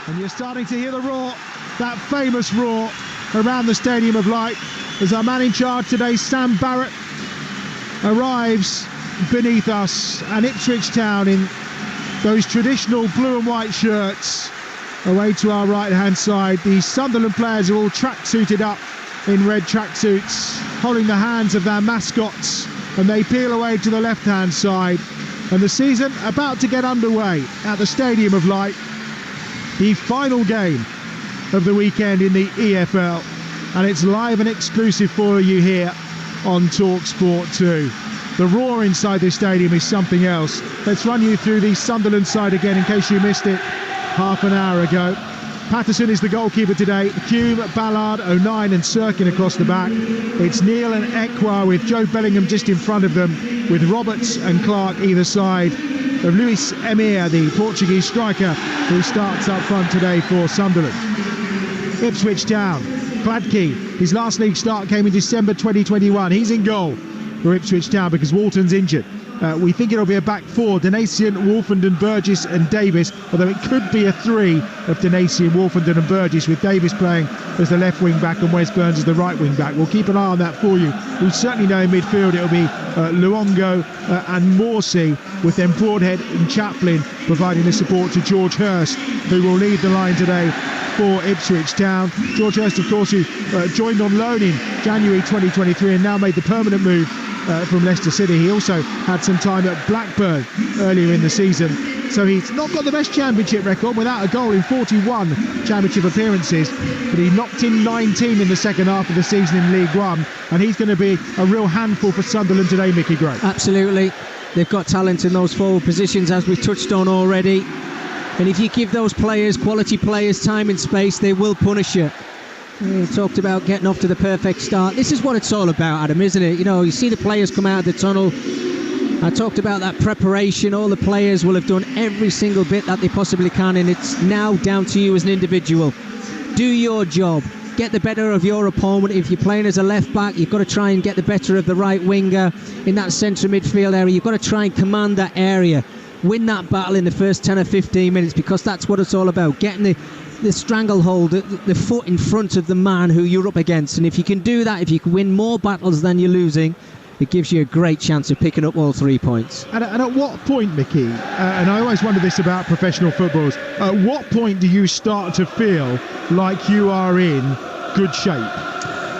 And you're starting to hear the roar, that famous roar around the Stadium of Light, as our man in charge today, Sam Barrett, arrives beneath us, and Ipswich Town in those traditional blue and white shirts. Away to our right hand side, the Sunderland players are all track-suited up in red tracksuits, holding the hands of their mascots, and they peel away to the left hand side. And the season about to get underway at the Stadium of Light, the final game of the weekend in the EFL, and it's live and exclusive for you here on Talksport 2. The roar inside this stadium is something else. Let's run you through the Sunderland side again in case you missed it half an hour ago. Patterson is the goalkeeper today. Hume, Ballard, O'Nien and Sirkin across the back. It's Neal and Ekwa with Joe Bellingham just in front of them, with Roberts and Clark either side of Luis Emir, the Portuguese striker, who starts up front today for Sunderland. Ipswich Town, Gladkey, his last league start came in December 2021. He's in goal for Ipswich Town because Walton's injured. We think it'll be a back four: Donatian, Wolfenden, Burgess and Davis, although it could be a three of Donatian, Wolfenden and Burgess, with Davis playing as the left wing back and Wes Burns as the right wing back. We'll keep an eye on that for you. We certainly know in midfield it'll be Luongo and Morsey, with then Broadhead and Chaplin providing the support to George Hurst, who will lead the line today for Ipswich Town. George Hurst, of course, who joined on loan in January 2023 and now made the permanent move from Leicester City. He also had some time at Blackburn earlier in the season, so he's not got the best championship record, without a goal in 41 championship appearances, but he knocked in 19 in the second half of the season in League One, and he's going to be a real handful for Sunderland today, Mickey Gray. Absolutely, they've got talent in those forward positions, as we touched on already, and if you give those players, quality players, time and space, they will punish you. We talked about getting off to the perfect start. This is what it's all about, Adam, isn't it? You know, you see the players come out of the tunnel. I talked about that preparation. All the players will have done every single bit that they possibly can, and it's now down to you as an individual. Do your job. Get the better of your opponent. If you're playing as a left back, you've got to try and get the better of the right winger in that centre midfield area. You've got to try and command that area. Win that battle in the first 10 or 15 minutes, because that's what it's all about. Getting the stranglehold, the foot in front of the man who you're up against. And if you can do that, if you can win more battles than you're losing, it gives you a great chance of picking up all 3 points. And at what point, Mickey, and I always wonder this about professional footballers, at what point do you start to feel like you are in good shape?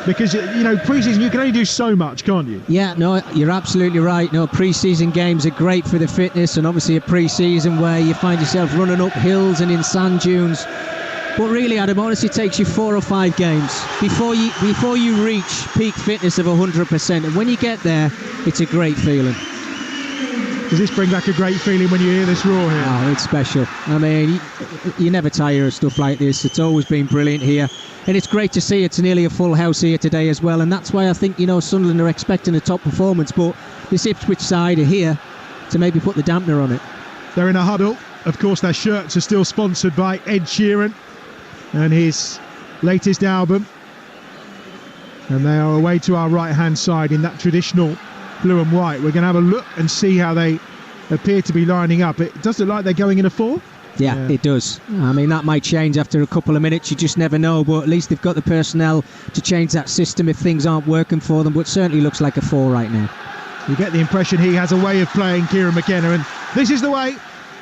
Because, you know, pre-season, you can only do so much, can't you? Yeah, no, you're absolutely right. No, pre-season games are great for the fitness, and obviously a pre-season where you find yourself running up hills and in sand dunes. But really, Adam, honestly, it takes you 4 or 5 games before you reach peak fitness of 100%. And when you get there, it's a great feeling. Does this bring back a great feeling when you hear this roar here? Oh, it's special. I mean, you never tire of stuff like this. It's always been brilliant here. And it's great to see it's nearly a full house here today as well. And that's why I think, you know, Sunderland are expecting a top performance. But this Ipswich side are here to maybe put the dampener on it. They're in a huddle. Of course, their shirts are still sponsored by Ed Sheeran and his latest album, and they are away to our right hand side in that traditional blue and white. We're going to have a look and see how they appear to be lining up. It does look like they're going in a 4. Yeah, it does. I mean, that might change after a couple of minutes, you just never know, but at least they've got the personnel to change that system if things aren't working for them. But it certainly looks like a 4 right now. You get the impression he has a way of playing, Kieran McKenna, and this is the way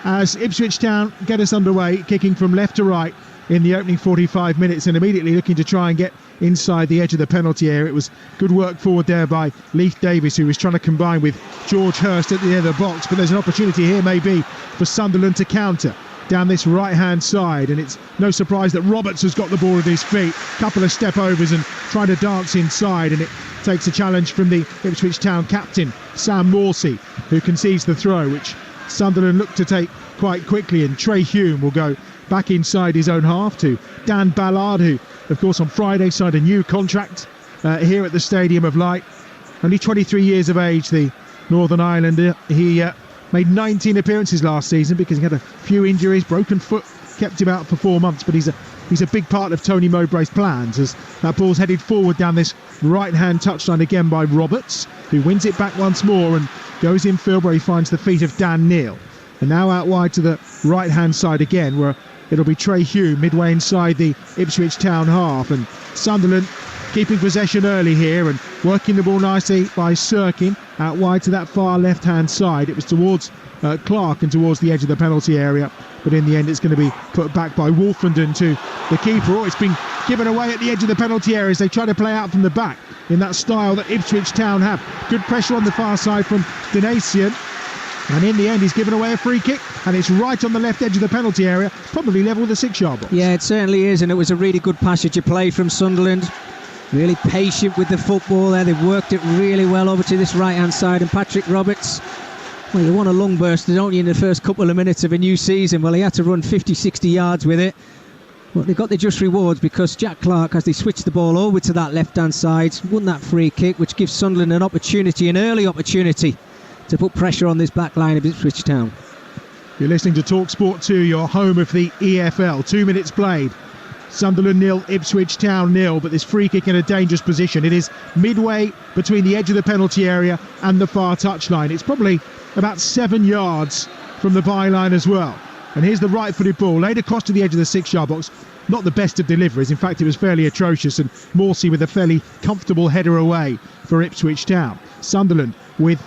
as Ipswich Town get us underway, kicking from left to right in the opening 45 minutes, and immediately looking to try and get inside the edge of the penalty area. It was good work forward there by Leif Davis, who was trying to combine with George Hurst at the end of the box, but there's an opportunity here maybe for Sunderland to counter down this right hand side, and it's no surprise that Roberts has got the ball at his feet, couple of step overs and trying to dance inside, and it takes a challenge from the Ipswich Town captain Sam Morsey, who concedes the throw, which Sunderland look to take quite quickly, and Trey Hume will go back inside his own half to Dan Ballard, who of course on Friday signed a new contract here at the Stadium of Light. Only 23 years of age, the Northern Islander. He made 19 appearances last season because he had a few injuries. Broken foot kept him out for 4 months, but he's a big part of Tony Mowbray's plans, as that ball's headed forward down this right hand touchline again by Roberts, who wins it back once more and goes in field where he finds the feet of Dan Neal. And now out wide to the right-hand side again, where it'll be Trey Hume midway inside the Ipswich Town half. And Sunderland keeping possession early here and working the ball nicely by Sirkin out wide to that far left-hand side. It was towards Clark and towards the edge of the penalty area, but in the end it's going to be put back by Wolfenden to the keeper. Oh, it's been given away at the edge of the penalty area as they try to play out from the back in that style that Ipswich Town have. Good pressure on the far side from Donatian, and in the end he's given away a free kick, and it's right on the left edge of the penalty area, probably level with the 6-yard box. Yeah, it certainly is, and it was a really good passage of play from Sunderland. Really patient with the football there. They've worked it really well over to this right-hand side, and Patrick Roberts, well, you want a lung burster, don't you, in the first couple of minutes of a new season? Well, he had to run 50-60 yards with it. Well, they got the just rewards because Jack Clark, as they switched the ball over to that left-hand side, won that free kick, which gives Sunderland an opportunity, an early opportunity, to put pressure on this back line of Ipswich Town. You're listening to Talksport 2, your home of the EFL. 2 minutes played. Sunderland 0, Ipswich Town 0, but this free kick in a dangerous position. It is midway between the edge of the penalty area and the far touchline. It's probably about 7 yards from the byline as well. And here's the right-footed ball laid across to the edge of the 6-yard box. Not the best of deliveries. In fact, it was fairly atrocious, and Morsey with a fairly comfortable header away for Ipswich Town. Sunderland with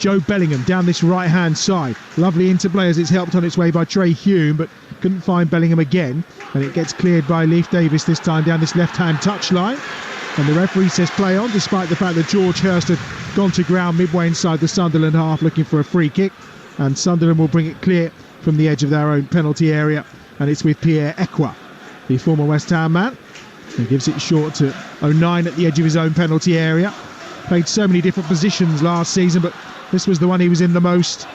Joe Bellingham down this right-hand side. Lovely interplay as it's helped on its way by Trey Hume, but couldn't find Bellingham again. And it gets cleared by Leif Davis this time down this left-hand touchline. And the referee says play on, despite the fact that George Hurst had gone to ground midway inside the Sunderland half looking for a free kick. And Sunderland will bring it clear from the edge of their own penalty area. And it's with Pierre Ekwa, the former West Ham man. He gives it short to O'Nien at the edge of his own penalty area. Played so many different positions last season, but this was the one he was in the most,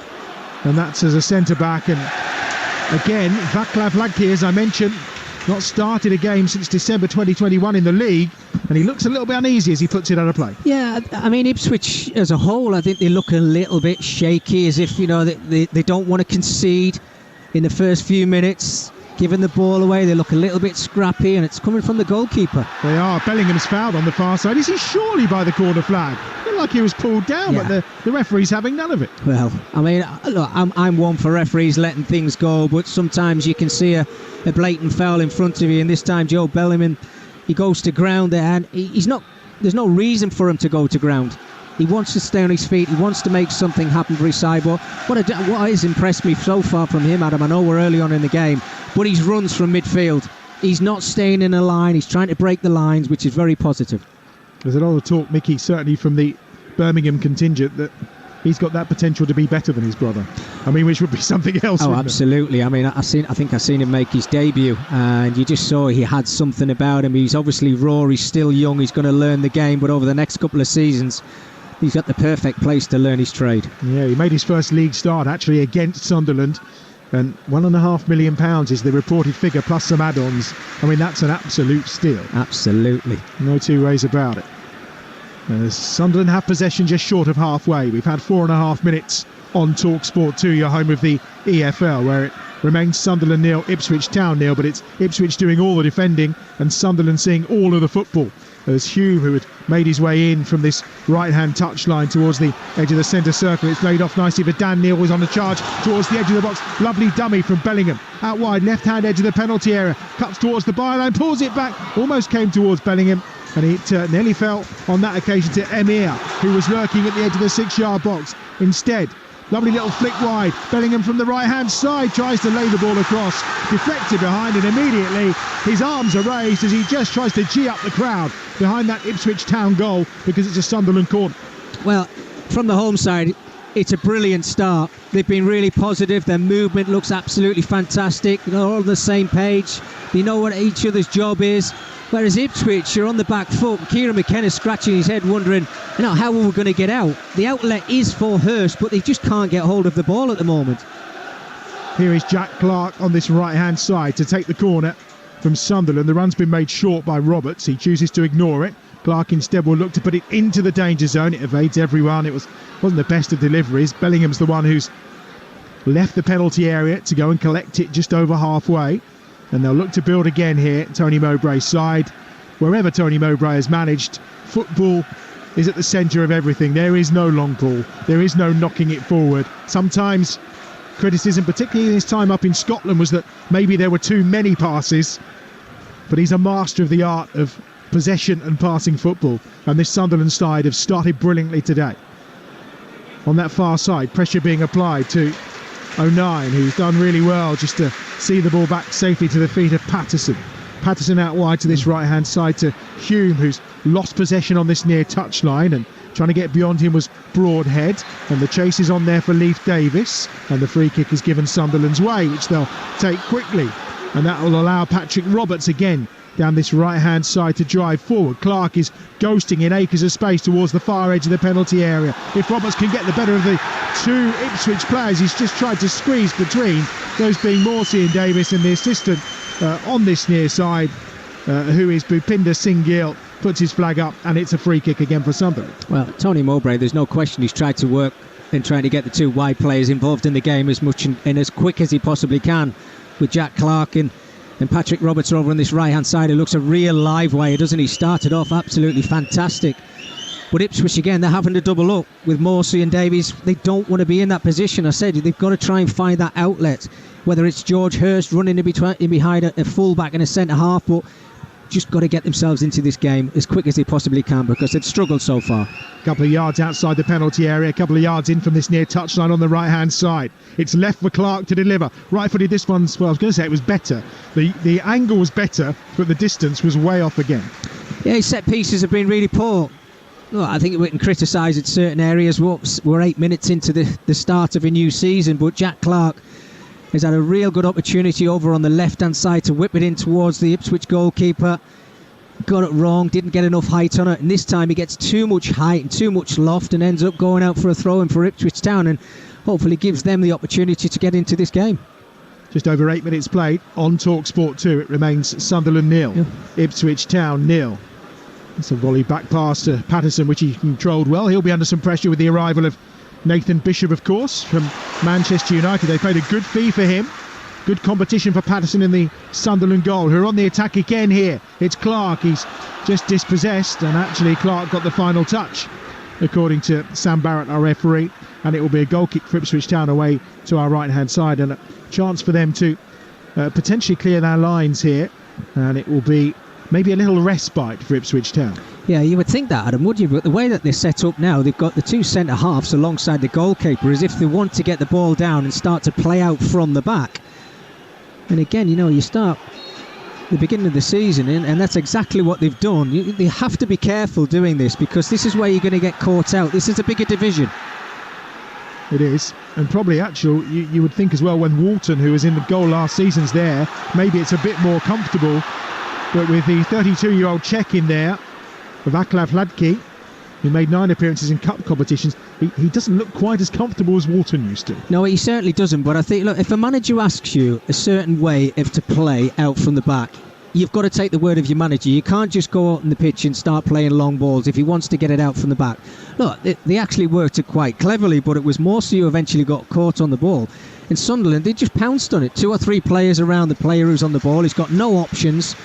and that's as a centre-back. And again, Václav Lamptey, as I mentioned, not started a game since December 2021 in the league, and he looks a little bit uneasy as he puts it out of play. Yeah, I mean, Ipswich as a whole, I think they look a little bit shaky, as if, you know, they don't want to concede in the first few minutes. Giving the ball away, they look a little bit scrappy, and it's coming from the goalkeeper. They are. Bellingham's fouled on the far side. Is he surely by the corner flag? Looked like he was pulled down, yeah. But the referee's having none of it. Well, I mean, look, I'm one for referees letting things go, but sometimes you can see a blatant foul in front of you, and this time Joe Bellingham, he goes to ground there, and there's no reason for him to go to ground. He wants to stay on his feet. He wants to make something happen for his side. But what has impressed me so far from him, Adam, I know we're early on in the game, but his runs from midfield. He's not staying in a line. He's trying to break the lines, which is very positive. There's a lot of talk, Mickey, certainly from the Birmingham contingent, that he's got that potential to be better than his brother. I mean, which would be something else. Oh, absolutely. I mean, I think I've seen him make his debut, and you just saw he had something about him. He's obviously raw. He's still young. He's going to learn the game, but over the next couple of seasons, he's got the perfect place to learn his trade. Yeah, he made his first league start actually against Sunderland, and £1.5 million is the reported figure plus some add-ons. I mean, that's an absolute steal. Absolutely. No two ways about it. Sunderland have possession just short of halfway. We've had 4.5 minutes on Talksport 2, your home of the EFL, where it remains Sunderland 0, Ipswich Town 0, but it's Ipswich doing all the defending and Sunderland seeing all of the football. There's Hume, who had made his way in from this right-hand touchline towards the edge of the centre circle. It's laid off nicely for Dan Neil, who's on the charge towards the edge of the box. Lovely dummy from Bellingham. Out wide, left-hand edge of the penalty area. Cuts towards the byline, pulls it back. Almost came towards Bellingham, and it nearly fell on that occasion to Emir, who was lurking at the edge of the 6-yard box. Instead, lovely little flick wide. Bellingham from the right-hand side tries to lay the ball across. Deflected behind, and immediately his arms are raised as he just tries to gee up the crowd behind that Ipswich Town goal, because it's a Sunderland corner. Well, from the home side, it's a brilliant start. They've been really positive. Their movement looks absolutely fantastic. They're all on the same page. They know what each other's job is. Whereas Ipswich are on the back foot. Kieran McKenna's scratching his head, wondering, how are we going to get out? The outlet is for Hurst, but they just can't get hold of the ball at the moment. Here is Jack Clark on this right-hand side to take the corner from Sunderland. The run's been made short by Roberts. He chooses to ignore it. Clark instead will look to put it into the danger zone. It evades everyone. It wasn't the best of deliveries. Bellingham's the one who's left the penalty area to go and collect it just over halfway. And they'll look to build again here, Tony Mowbray's side. Wherever Tony Mowbray has managed, football is at the centre of everything. There is no long ball. There is no knocking it forward. Sometimes criticism, particularly in his time up in Scotland, was that maybe there were too many passes. But he's a master of the art of possession and passing football. And this Sunderland side have started brilliantly today. On that far side, pressure being applied to O'Nien, who's done really well just to see the ball back safely to the feet of Patterson. Patterson out wide to this right-hand side to Hume, who's lost possession on this near touchline, and trying to get beyond him was Broadhead, and the chase is on there for Leif Davis, and the free kick is given Sunderland's way, which they'll take quickly, and that will allow Patrick Roberts again down this right-hand side to drive forward. Clark is ghosting in acres of space towards the far edge of the penalty area. If Roberts can get the better of the two Ipswich players, he's just tried to squeeze between, those being Morsey and Davis, and the assistant on this near side, who is Bhupinder Singh Gill, puts his flag up, and it's a free kick again for Sunderland. Well, Tony Mowbray, there's no question he's tried to work and trying to get the two wide players involved in the game as much and as quick as he possibly can, with Jack Clark and Patrick Roberts over on this right-hand side. It looks a real live wire, doesn't he? Started off absolutely fantastic. But Ipswich, again, they're having to double up with Morsey and Davies. They don't want to be in that position. I said they've got to try and find that outlet, whether it's George Hurst running in behind a full-back and a centre-half, but just got to get themselves into this game as quick as they possibly can, because they've struggled so far. A couple of yards outside the penalty area, a couple of yards in from this near touchline on the right-hand side. It's left for Clark to deliver. Right-footed, this one's, well, I was going to say it was better. The angle was better, but the distance was way off again. Yeah, his set pieces have been really poor. Look, I think we can criticise at certain areas. We're 8 minutes into the start of a new season, but Jack Clark has had a real good opportunity over on the left-hand side to whip it in towards the Ipswich goalkeeper. Got it wrong, didn't get enough height on it, and this time he gets too much height and too much loft and ends up going out for a throw-in for Ipswich Town, and hopefully gives them the opportunity to get into this game. Just over 8 minutes played on Talksport 2. It remains Sunderland 0, Ipswich Town 0. It's a volley back pass to Patterson, which he controlled well. He'll be under some pressure with the arrival of Nathan Bishop, of course, from Manchester United. They paid a good fee for him. Good competition for Patterson in the Sunderland goal, who are on the attack again here. It's Clark. He's just dispossessed, and actually Clark got the final touch, according to Sam Barrett, our referee. And it will be a goal kick for Ipswich Town away to our right-hand side, and a chance for them to potentially clear their lines here. And it will be maybe a little respite for Ipswich Town. Yeah, you would think that, Adam, would you? But the way that they're set up now, they've got the two centre-halves alongside the goalkeeper, as if they want to get the ball down and start to play out from the back. And again, you start the beginning of the season, and that's exactly what they've done. They have to be careful doing this, because this is where you're going to get caught out. This is a bigger division. It is, and probably actual, you would think as well, when Walton, who was in the goal last season's there, maybe it's a bit more comfortable. But with the 32-year-old Czech in there, Václav Hladký, who made 9 appearances in cup competitions, he doesn't look quite as comfortable as Walton used to. No, he certainly doesn't. But I think, look, if a manager asks you a certain way of to play out from the back, you've got to take the word of your manager. You can't just go out on the pitch and start playing long balls if he wants to get it out from the back. Look, they actually worked it quite cleverly, but it was Morsey who eventually got caught on the ball. In Sunderland, they just pounced on it. 2 or 3 players around the player who's on the ball. He's got no options.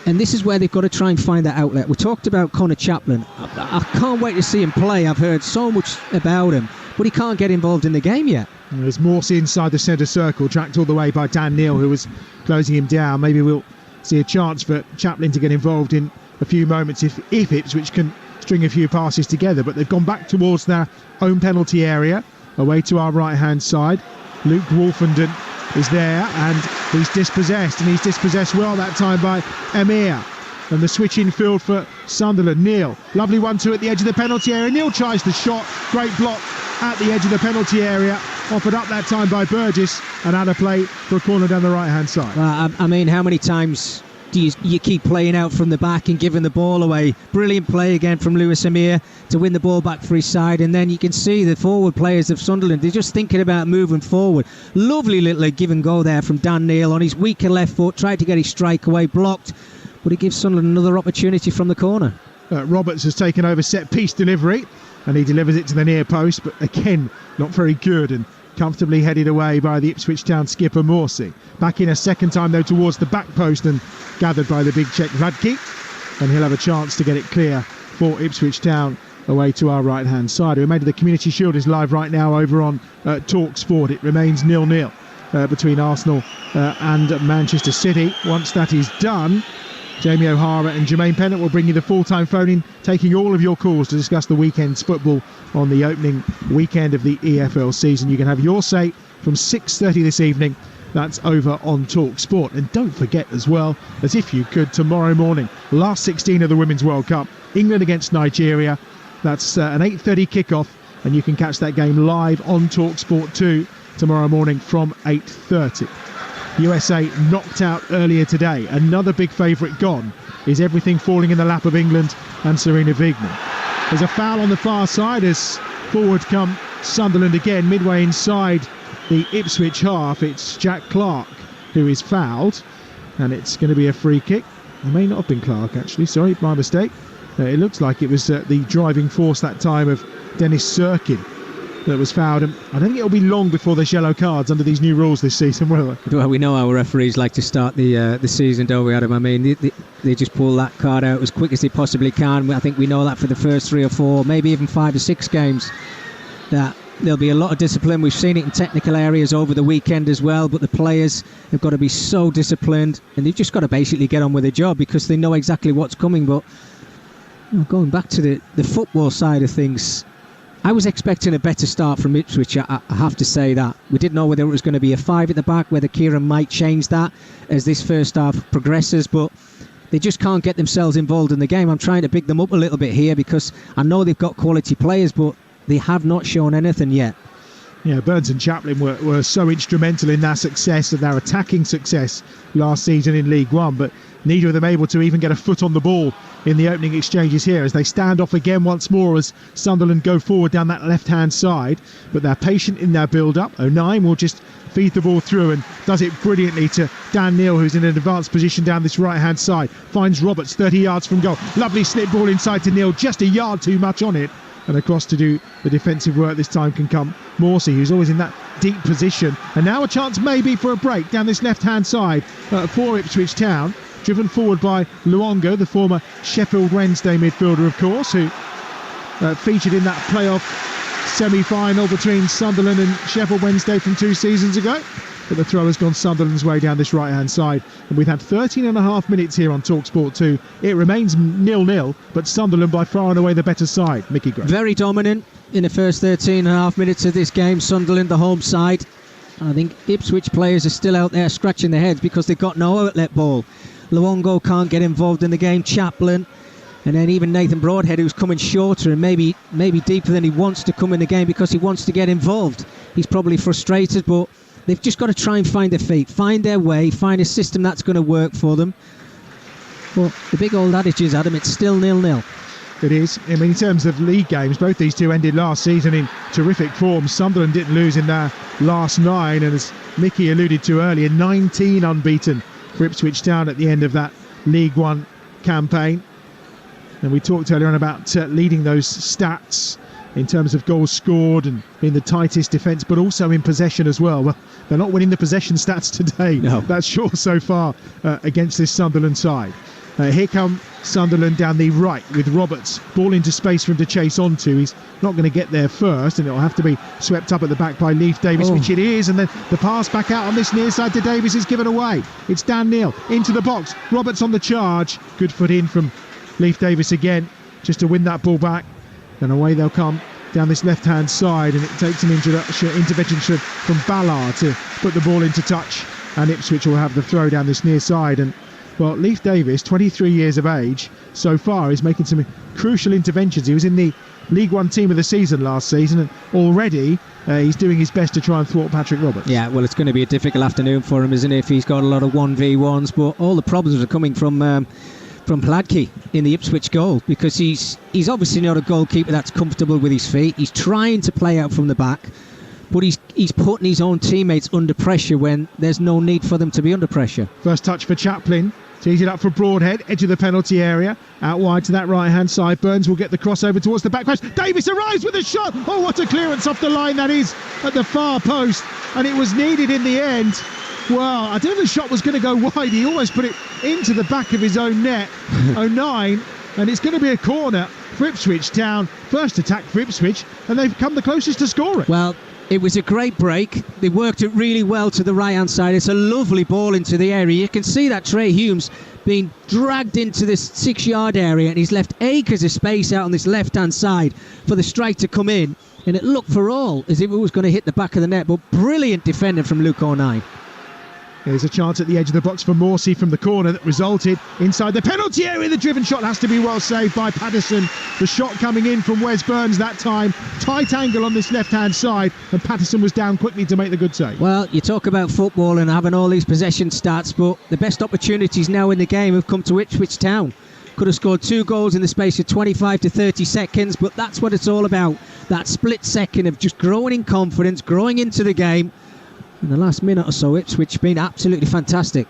And this is where they've got to try and find that outlet. We talked about Connor Chaplin. I can't wait to see him play. I've heard so much about him, but he can't get involved in the game yet. There's Morsey inside the centre circle, tracked all the way by Dan Neal, who was closing him down. Maybe we'll see a chance for Chaplin to get involved in a few moments if Ipswich can string a few passes together. But they've gone back towards their own penalty area, away to our right-hand side. Luke Wolfenden is there, and he's dispossessed well that time by Emir. And the switch in field for Sunderland. Neil, lovely 1-2 at the edge of the penalty area. Neil tries the shot, great block at the edge of the penalty area, offered up that time by Burgess, and out of play for a corner down the right hand side. I mean, how many times do you keep playing out from the back and giving the ball away? Brilliant play again from Lewis Emir to win the ball back for his side, and then you can see the forward players of Sunderland, they're just thinking about moving forward. Lovely little give and go there from Dan Neal on his weaker left foot, tried to get his strike away, blocked, but he gives Sunderland another opportunity from the corner. Roberts has taken over set piece delivery, and he delivers it to the near post, but again not very good, and comfortably headed away by the Ipswich Town skipper Morsey. Back in a second time though towards the back post and gathered by the big Czech Hladký, and he'll have a chance to get it clear for Ipswich Town away to our right-hand side. The remainder of the Community Shield is live right now over on Talksport. It remains 0-0 between Arsenal and Manchester City. Once that is done, Jamie O'Hara and Jermaine Pennant will bring you the full-time phone-in, taking all of your calls to discuss the weekend's football on the opening weekend of the EFL season. You can have your say from 6:30 this evening. That's over on Talksport. And don't forget as well, as if you could, tomorrow morning, last 16 of the Women's World Cup, England against Nigeria. That's an 8:30 kickoff, and you can catch that game live on Talksport 2 tomorrow morning from 8:30. USA knocked out earlier today. Another big favourite gone. Is everything falling in the lap of England and Serena Wiegmann? There's a foul on the far side as forward come Sunderland again, midway inside the Ipswich half. It's Jack Clark who is fouled, and it's going to be a free kick. It may not have been Clark, actually. Sorry, my mistake. It looks like it was the driving force that time of Dennis Sirkin that was fouled. And I don't think it'll be long before there's yellow cards under these new rules this season, will it? Well, we know our referees like to start the season, don't we, Adam? I mean, they just pull that card out as quick as they possibly can. I think we know that for the first 3 or 4, maybe even 5 or 6 games, that there'll be a lot of discipline. We've seen it in technical areas over the weekend as well, but the players have got to be so disciplined, and they've just got to basically get on with their job because they know exactly what's coming. But going back to the football side of things, I was expecting a better start from Ipswich. I have to say that. We didn't know whether it was going to be a 5 at the back, whether Kieran might change that as this first half progresses, but they just can't get themselves involved in the game. I'm trying to big them up a little bit here because I know they've got quality players, but they have not shown anything yet. Yeah, Burns and Chaplin were so instrumental in their success and their attacking success last season in League One, but neither of them able to even get a foot on the ball in the opening exchanges here as they stand off again once more as Sunderland go forward down that left-hand side. But they're patient in their build-up. O'Neill will just feed the ball through and does it brilliantly to Dan Neal, who's in an advanced position down this right-hand side. Finds Roberts 30 yards from goal. Lovely slip ball inside to Neal, just a yard too much on it. And across to do the defensive work this time can come Morsey, who's always in that deep position. And now a chance maybe for a break down this left-hand side for Ipswich Town. Driven forward by Luongo, the former Sheffield Wednesday midfielder, of course, who featured in that playoff semi-final between Sunderland and Sheffield Wednesday from 2 seasons ago. But the throw has gone Sunderland's way down this right-hand side. And we've had 13 and a half minutes here on Talksport 2. It remains 0-0, but Sunderland by far and away the better side. Mickey Gray. Very dominant in the first 13 and a half minutes of this game. Sunderland, the home side. I think Ipswich players are still out there scratching their heads because they've got no outlet ball. Luongo can't get involved in the game. Chaplin, and then even Nathan Broadhead, who's coming shorter and maybe deeper than he wants to come in the game because he wants to get involved. He's probably frustrated, but they've just got to try and find their feet, find their way, find a system that's going to work for them. But the big old adage is, Adam, it's still 0-0. It is. I mean, in terms of league games, both these two ended last season in terrific form. Sunderland didn't lose in their last 9, and as Mickey alluded to earlier, 19 unbeaten for Ipswich Town at the end of that League One campaign. And we talked earlier on about leading those stats in terms of goals scored and being the tightest defence, but also in possession as well. Well, they're not winning the possession stats today. No. That's sure so far against this Sunderland side. Here come Sunderland down the right with Roberts. Ball into space for him to chase onto. He's not going to get there first, and it'll have to be swept up at the back by Leif Davis, which it is. And then the pass back out on this near side to Davis is given away. It's Dan Neal into the box. Roberts on the charge. Good foot in from Leif Davis again, just to win that ball back. And away they'll come down this left-hand side, and it takes an intervention from Ballard to put the ball into touch, and Ipswich will have the throw down this near side. And well, Leif Davis, 23 years of age, so far is making some crucial interventions. He was in the League One team of the season last season, and already he's doing his best to try and thwart Patrick Roberts. Yeah, well, it's going to be a difficult afternoon for him, isn't it, if he's got a lot of 1v1s, but all the problems are coming from Pladke in the Ipswich goal, because he's obviously not a goalkeeper that's comfortable with his feet. He's trying to play out from the back, but he's putting his own teammates under pressure when there's no need for them to be under pressure. First touch for Chaplin. Tees it up for Broadhead, edge of the penalty area, out wide to that right-hand side. Burns will get the crossover towards the back post. Davis arrives with a shot. Oh, what a clearance off the line that is at the far post. And it was needed in the end. Well, I don't know if the shot was going to go wide. He almost put it into the back of his own net. 09, and it's going to be a corner for Ipswich Town. First attack for Ipswich, and they've come the closest to scoring. Well, it was a great break. They worked it really well to the right-hand side. It's a lovely ball into the area. You can see that Trey Humes being dragged into this 6-yard area, and he's left acres of space out on this left-hand side for the strike to come in. And it looked for all as if it was going to hit the back of the net, but brilliant defending from Luke O'Neill. There's a chance at the edge of the box for Morsey from the corner that resulted inside the penalty area. The driven shot has to be well saved by Patterson. The shot coming in from Wes Burns that time. Tight angle on this left-hand side, and Patterson was down quickly to make the good save. Well, you talk about football and having all these possession stats, but the best opportunities now in the game have come to Ipswich Town. Could have scored 2 goals in the space of 25 to 30 seconds, but that's what it's all about. That split second of just growing in confidence, growing into the game. In the last minute or so, Ipswich been absolutely fantastic.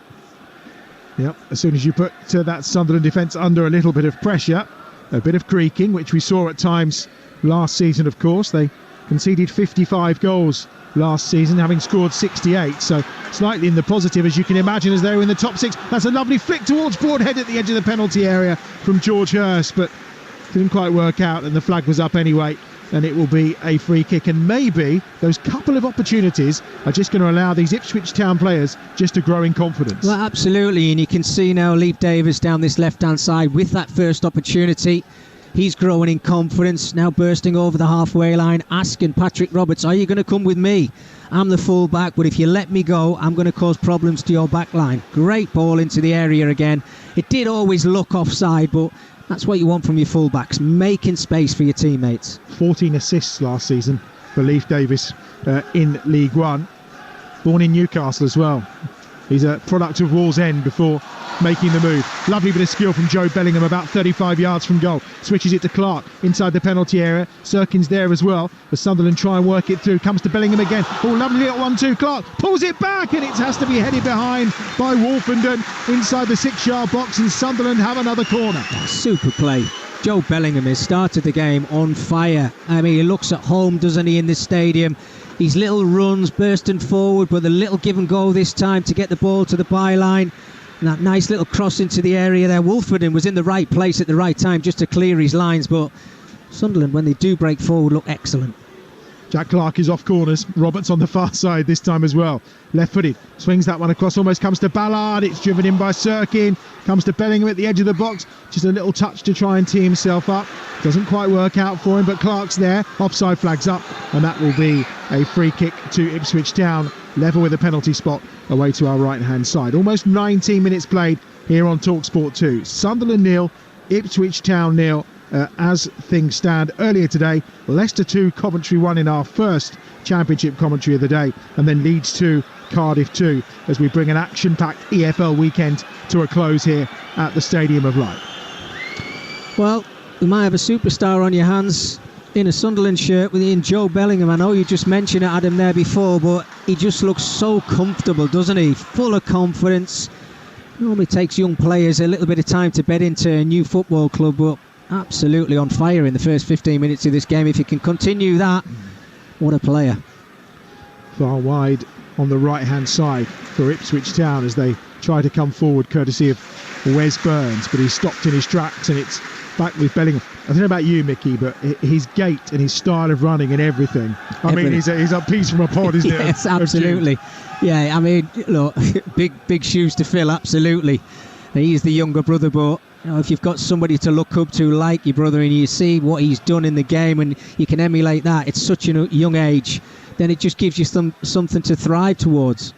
Yep, as soon as you put that Sunderland defence under a little bit of pressure, a bit of creaking, which we saw at times last season, of course. They conceded 55 goals last season, having scored 68, so slightly in the positive, as you can imagine, as they were in the top 6. That's a lovely flick towards Broadhead at the edge of the penalty area from George Hurst, but didn't quite work out, and the flag was up anyway, and it will be a free kick. And maybe those couple of opportunities are just going to allow these Ipswich Town players just to grow in confidence. Well, absolutely, and you can see now Leif Davis down this left-hand side with that first opportunity. He's growing in confidence, now bursting over the halfway line, asking Patrick Roberts, are you going to come with me? I'm the full-back, but if you let me go, I'm going to cause problems to your back line. Great ball into the area again. It did always look offside, but that's what you want from your full-backs, making space for your teammates. 14 assists last season for Leif Davis in League One. Born in Newcastle as well. He's a product of Wallsend before making the move. Lovely bit of skill from Joe Bellingham, about 35 yards from goal. Switches it to Clark inside the penalty area. Serkin's there as well. The Sunderland try and work it through. Comes to Bellingham again. Oh, lovely little 1-2. Clark pulls it back, and it has to be headed behind by Wolfenden inside the 6-yard box, and Sunderland have another corner. Super play. Joe Bellingham has started the game on fire. I mean, he looks at home, doesn't he, in this stadium? These little runs bursting forward, but the little give and go this time to get the ball to the byline. And that nice little cross into the area there. Wolfenden was in the right place at the right time just to clear his lines, but Sunderland, when they do break forward, look excellent. Jack Clark is off corners. Roberts on the far side this time as well. Left-footed. Swings that one across. Almost comes to Ballard. It's driven in by Serkin. Comes to Bellingham at the edge of the box. Just a little touch to try and tee himself up. Doesn't quite work out for him, but Clark's there. Offside flags up. And that will be a free kick to Ipswich Town. Level with a penalty spot away to our right-hand side. Almost 19 minutes played here on Talksport 2. Sunderland 0, Ipswich Town 0. As things stand earlier today, Leicester 2, Coventry 1 in our first championship commentary of the day, and then Leeds 2, Cardiff 2, as we bring an action-packed EFL weekend to a close here at the Stadium of Light. Well, you might have a superstar on your hands in a Sunderland shirt in Joe Bellingham. I know you just mentioned it, Adam, there before, but he just looks so comfortable, doesn't he? Full of confidence. Normally takes young players a little bit of time to bed into a new football club, but absolutely on fire in the first 15 minutes of this game. If he can continue that, what a player. Far wide on the right hand side for Ipswich Town as they try to come forward courtesy of Wes Burns, but he's stopped in his tracks, and it's back with Bellingham. I don't know about you, Mickey, but his gait and his style of running and everything. I mean, he's a piece from a pod, isn't it? Yes, absolutely. Yeah, I mean, look, big shoes to fill, absolutely. He's the younger brother, but you know, if you've got somebody to look up to like your brother and you see what he's done in the game and you can emulate that at such a young age, then it just gives you something to thrive towards.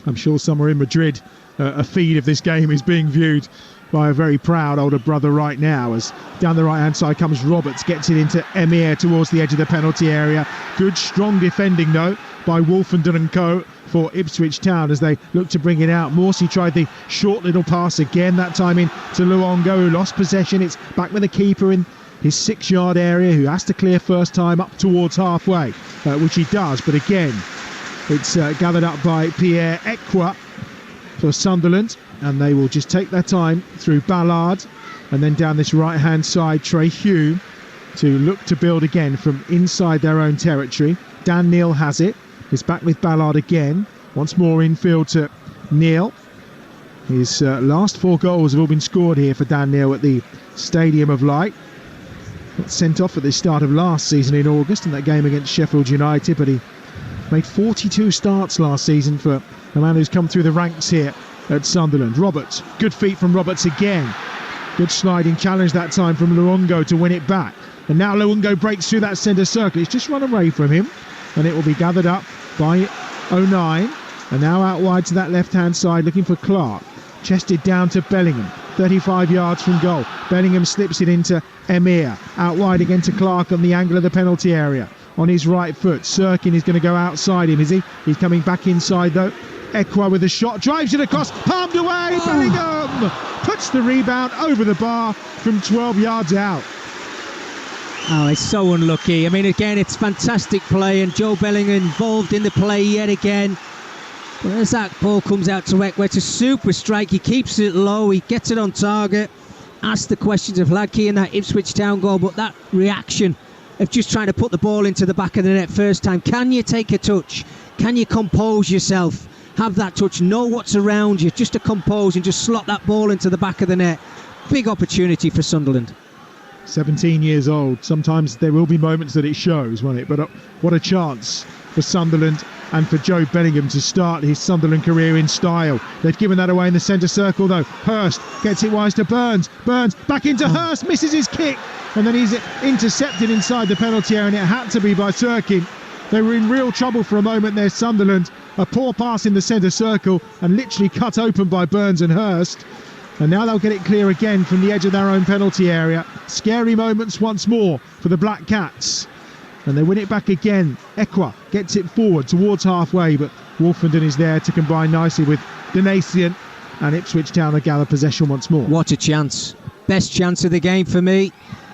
I'm sure somewhere in Madrid a feed of this game is being viewed by a very proud older brother right now, as down the right hand side comes Roberts, gets it into Emir towards the edge of the penalty area. Good strong defending though by Wolfenden and co for Ipswich Town as they look to bring it out. Morsey tried the short little pass again, that time in to Luongo, who lost possession. It's back with the keeper in his 6-yard area, who has to clear first time up towards halfway, which he does, but again it's gathered up by Pierre Ekwa for Sunderland, and they will just take their time through Ballard and then down this right hand side Trey Hume to look to build again from inside their own territory. Dan Neil has it. He's back with Ballard again. Once more infield to Neil. His last 4 goals have all been scored here for Dan Neil at the Stadium of Light. Got sent off at the start of last season in August in that game against Sheffield United, but he made 42 starts last season for a man who's come through the ranks here at Sunderland. Roberts, good feet from Roberts again. Good sliding challenge that time from Luongo to win it back. And now Luongo breaks through that centre circle. He's just run away from him, and it will be gathered up by 09. And now out wide to that left-hand side, looking for Clark. Chested down to Bellingham, 35 yards from goal. Bellingham slips it into Emir. Out wide again to Clark on the angle of the penalty area. On his right foot, Sirkin is going to go outside him, is he? He's coming back inside though. Ekwa with a shot, drives it across, palmed away, Bellingham puts the rebound over the bar from 12 yards out. Oh, it's so unlucky. I mean, again, it's fantastic play, and Joe Bellingham involved in the play yet again. But as that ball comes out to Ekwa, it's a super strike. He keeps it low, he gets it on target. Asked the questions of Ladke in that Ipswich Town goal, but that reaction of just trying to put the ball into the back of the net first time. Can you take a touch? Can you compose yourself? Have that touch, know what's around you, just to compose and just slot that ball into the back of the net. Big opportunity for Sunderland. 17 years old. Sometimes there will be moments that it shows, won't it? But what a chance for Sunderland and for Joe Bellingham to start his Sunderland career in style. They've given that away in the centre circle though. Hurst gets it wise to Burns. Burns back into Hurst, misses his kick, and then he's intercepted inside the penalty area, and it had to be by Sirkin. They were in real trouble for a moment there, Sunderland. A poor pass in the centre circle and literally cut open by Burns and Hurst. And now they'll get it clear again from the edge of their own penalty area. Scary moments once more for the Black Cats. And they win it back again. Ekwa gets it forward towards halfway, but Wolfenden is there to combine nicely with Donasian, and Ipswich Town will gather possession once more. What a chance. Best chance of the game for me.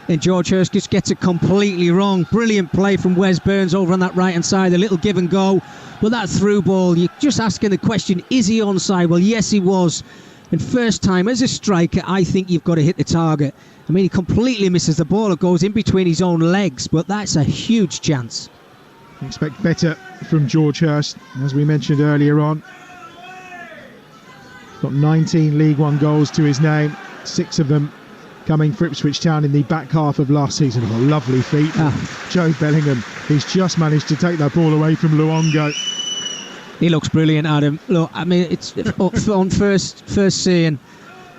And George Hurst just gets it completely wrong. Brilliant play from Wes Burns over on that right hand side. A little give and go. But that through ball, you're just asking the question, is he onside? Well, yes, he was. And first time as a striker, I think you've got to hit the target. I mean, he completely misses the ball. It goes in between his own legs, but that's a huge chance. Expect better from George Hurst, as we mentioned earlier on. Got 19 League One goals to his name, 6 of them coming for Ipswich Town in the back half of last season. A lovely feat. Joe Bellingham, he's just managed to take that ball away from Luongo. He looks brilliant, Adam. Look, I mean, it's on first seeing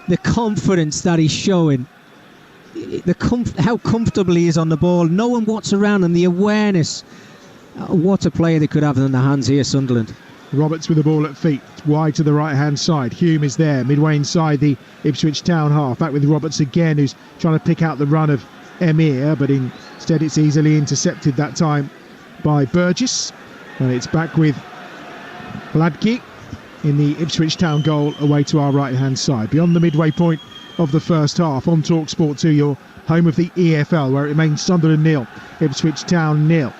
the confidence that he's showing, how comfortable he is on the ball, knowing what's around and the awareness. What a player they could have in their hands here, Sunderland. Roberts with the ball at feet, wide to the right-hand side. Hume is there, midway inside the Ipswich Town half. Back with Roberts again, who's trying to pick out the run of Emir, but instead it's easily intercepted that time by Burgess. And it's back with Ladke in the Ipswich Town goal away to our right-hand side. Beyond the midway point of the first half on Talksport 2, your home of the EFL, where it remains Sunderland 0, Ipswich Town 0.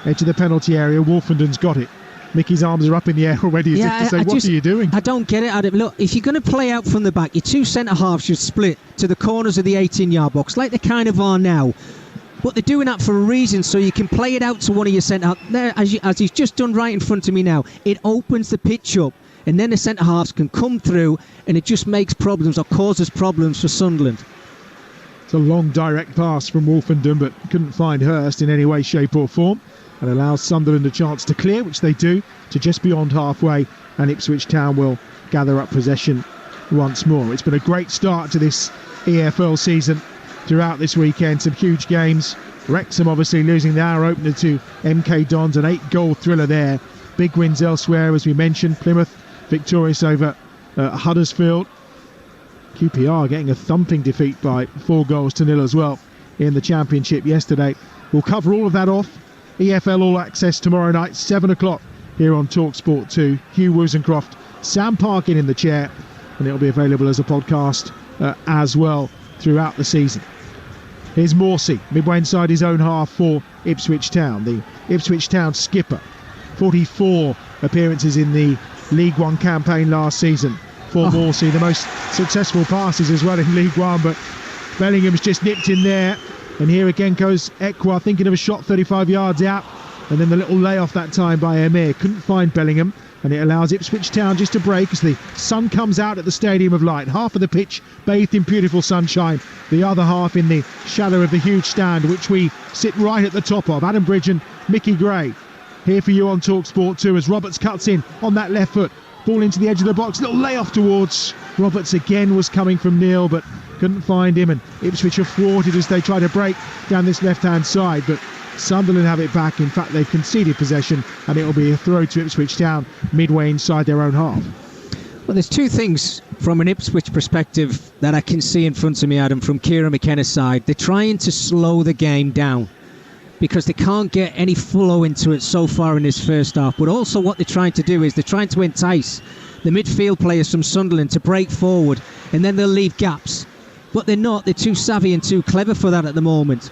Edge of the penalty area, Wolfenden's got it. Mickey's arms are up in the air already as if to say, what are you doing? I don't get it, Adam. Look, if you're going to play out from the back, your two centre-halves should split to the corners of the 18-yard box, like they kind of are now. But they're doing that for a reason, so you can play it out to one of your centre-halves. There, as he's just done right in front of me now, it opens the pitch up, and then the centre-halves can come through, and it just makes problems or causes problems for Sunderland. It's a long direct pass from Wolfenden, but couldn't find Hurst in any way, shape or form, and allows Sunderland a chance to clear, which they do, to just beyond halfway, and Ipswich Town will gather up possession once more. It's been a great start to this EFL season throughout this weekend. Some huge games. Wrexham obviously losing the hour opener to MK Dons, an 8-goal thriller there. Big wins elsewhere, as we mentioned. Plymouth victorious over Huddersfield. QPR getting a thumping defeat by 4-0 as well in the Championship yesterday. We'll cover all of that off. EFL All Access tomorrow night, 7 o'clock here on Talksport 2. Hugh Wozencroft, Sam Parkin in the chair, and it'll be available as a podcast as well throughout the season. Here's Morsey, midway inside his own half for Ipswich Town. The Ipswich Town skipper, 44 appearances in the League One campaign last season for Morsey. The most successful passes as well in League One, but Bellingham's just nipped in there. And here again goes Ekwa, thinking of a shot 35 yards out. And then the little layoff that time by Emir. Couldn't find Bellingham. and it allows Ipswich Town just to break as the sun comes out at the Stadium of Light. Half of the pitch bathed in beautiful sunshine, the other half in the shadow of the huge stand, which we sit right at the top of. Adam Bridge and Mickey Gray here for you on Talksport 2 as Roberts cuts in on that left foot. Ball into the edge of the box, little layoff towards Roberts again, was coming from Neil but couldn't find him, and Ipswich are thwarted as they try to break down this left-hand side, but Sunderland have it back. In fact, they've conceded possession, and it will be a throw to Ipswich Town midway inside their own half. Well, there's two things from an Ipswich perspective that I can see in front of me, Adam, from Kieran McKenna's side. They're trying to slow the game down because they can't get any flow into it so far in this first half. But also what they're trying to do is they're trying to entice the midfield players from Sunderland to break forward, and then they'll leave gaps. But they're not. They're too savvy and too clever for that at the moment.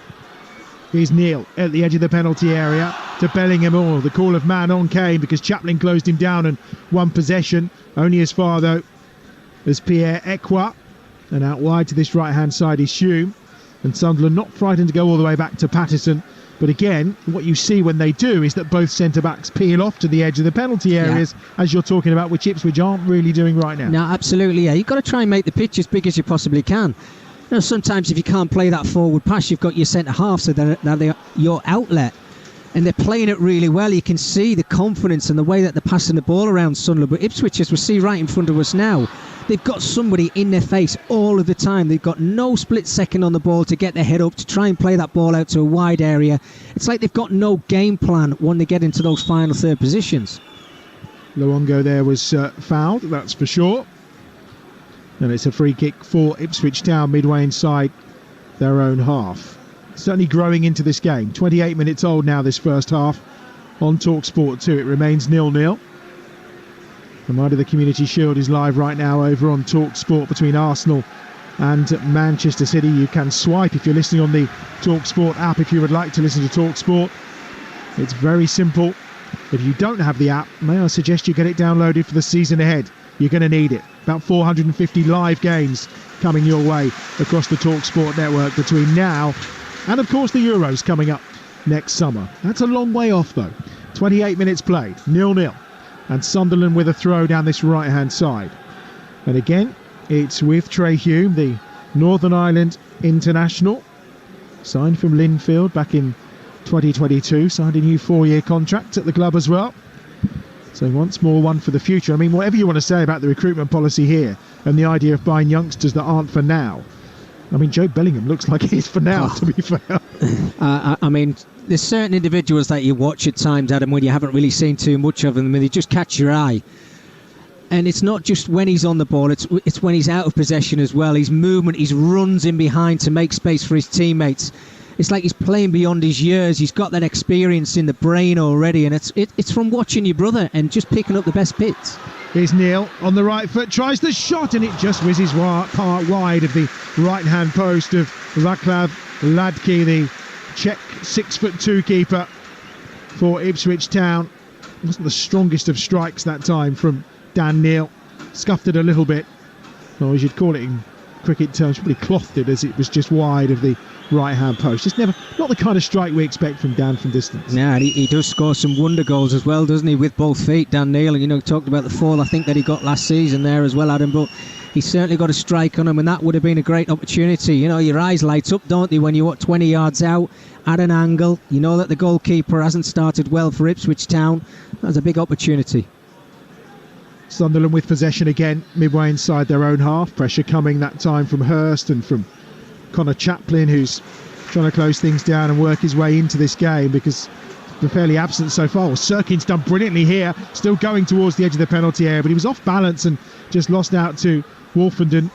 Here's Neil at the edge of the penalty area to Bellingham. Oh, the call of man on came because Chaplin closed him down and won possession. Only as far, though, as Pierre Ekwa. And out wide to this right-hand side is Hume. And Sunderland not frightened to go all the way back to Patterson. But again, what you see when they do is that both centre-backs peel off to the edge of the penalty areas, as you're talking about, which Ipswich aren't really doing right now. No, absolutely, yeah. You've got to try and make the pitch as big as you possibly can. You know, sometimes if you can't play that forward pass, you've got your centre-half, so they're your outlet. And they're playing it really well. You can see the confidence and the way that they're passing the ball around Sunderland. But Ipswich, as we see right in front of us now, they've got somebody in their face all of the time. They've got no split second on the ball to get their head up, to try and play that ball out to a wide area. It's like they've got no game plan when they get into those final third positions. Luongo there was fouled, that's for sure. And it's a free kick for Ipswich Town midway inside their own half. Certainly growing into this game. 28 minutes old now, this first half on Talksport 2. It remains 0-0. The Might of the Community Shield is live right now over on Talksport between Arsenal and Manchester City. You can swipe if you're listening on the Talksport app if you would like to listen to Talksport. It's very simple. If you don't have the app, may I suggest you get it downloaded for the season ahead. You're going to need it. About 450 live games coming your way across the Talksport network between now and, of course, the Euros coming up next summer. That's a long way off, though. 28 minutes played, 0-0. And Sunderland with a throw down this right-hand side. And again, it's with Trey Hume, the Northern Ireland international. Signed from Linfield back in 2022. Signed a new 4-year contract at the club as well. So once more, one for the future. I mean, whatever you want to say about the recruitment policy here and the idea of buying youngsters that aren't for now. I mean, Joe Bellingham looks like he's for now, to be fair. I mean, there's certain individuals that you watch at times, Adam, when you haven't really seen too much of them, and they just catch your eye. And it's not just when he's on the ball, it's when he's out of possession as well. His movement, his runs in behind to make space for his teammates. It's like he's playing beyond his years. He's got that experience in the brain already, and it's from watching your brother and just picking up the best bits. Here's Neil on the right foot, tries the shot, and it just whizzes wide of the right-hand post of Václav Ladky, the Czech 6'2" keeper for Ipswich Town. Wasn't the strongest of strikes that time from Dan Neil. Scuffed it a little bit, or as you'd call it in cricket terms, probably clothed it as it was just wide of the right-hand post. Just never, not the kind of strike we expect from Dan from distance. Yeah, and he does score some wonder goals as well, doesn't he, with both feet, Dan Neil. And, you know, talked about the fall I think that he got last season there as well, Adam, but he's certainly got a strike on him, and that would have been a great opportunity. You know, your eyes light up, don't they, when you're 20 yards out at an angle. You know that the goalkeeper hasn't started well for Ipswich Town. That's a big opportunity. Sunderland with possession again, midway inside their own half. Pressure coming that time from Hurst and from Connor Chaplin, who's trying to close things down and work his way into this game because they're fairly absent so far. Well, Sirkin's done brilliantly here, still going towards the edge of the penalty area, but he was off balance and just lost out to Wolfenden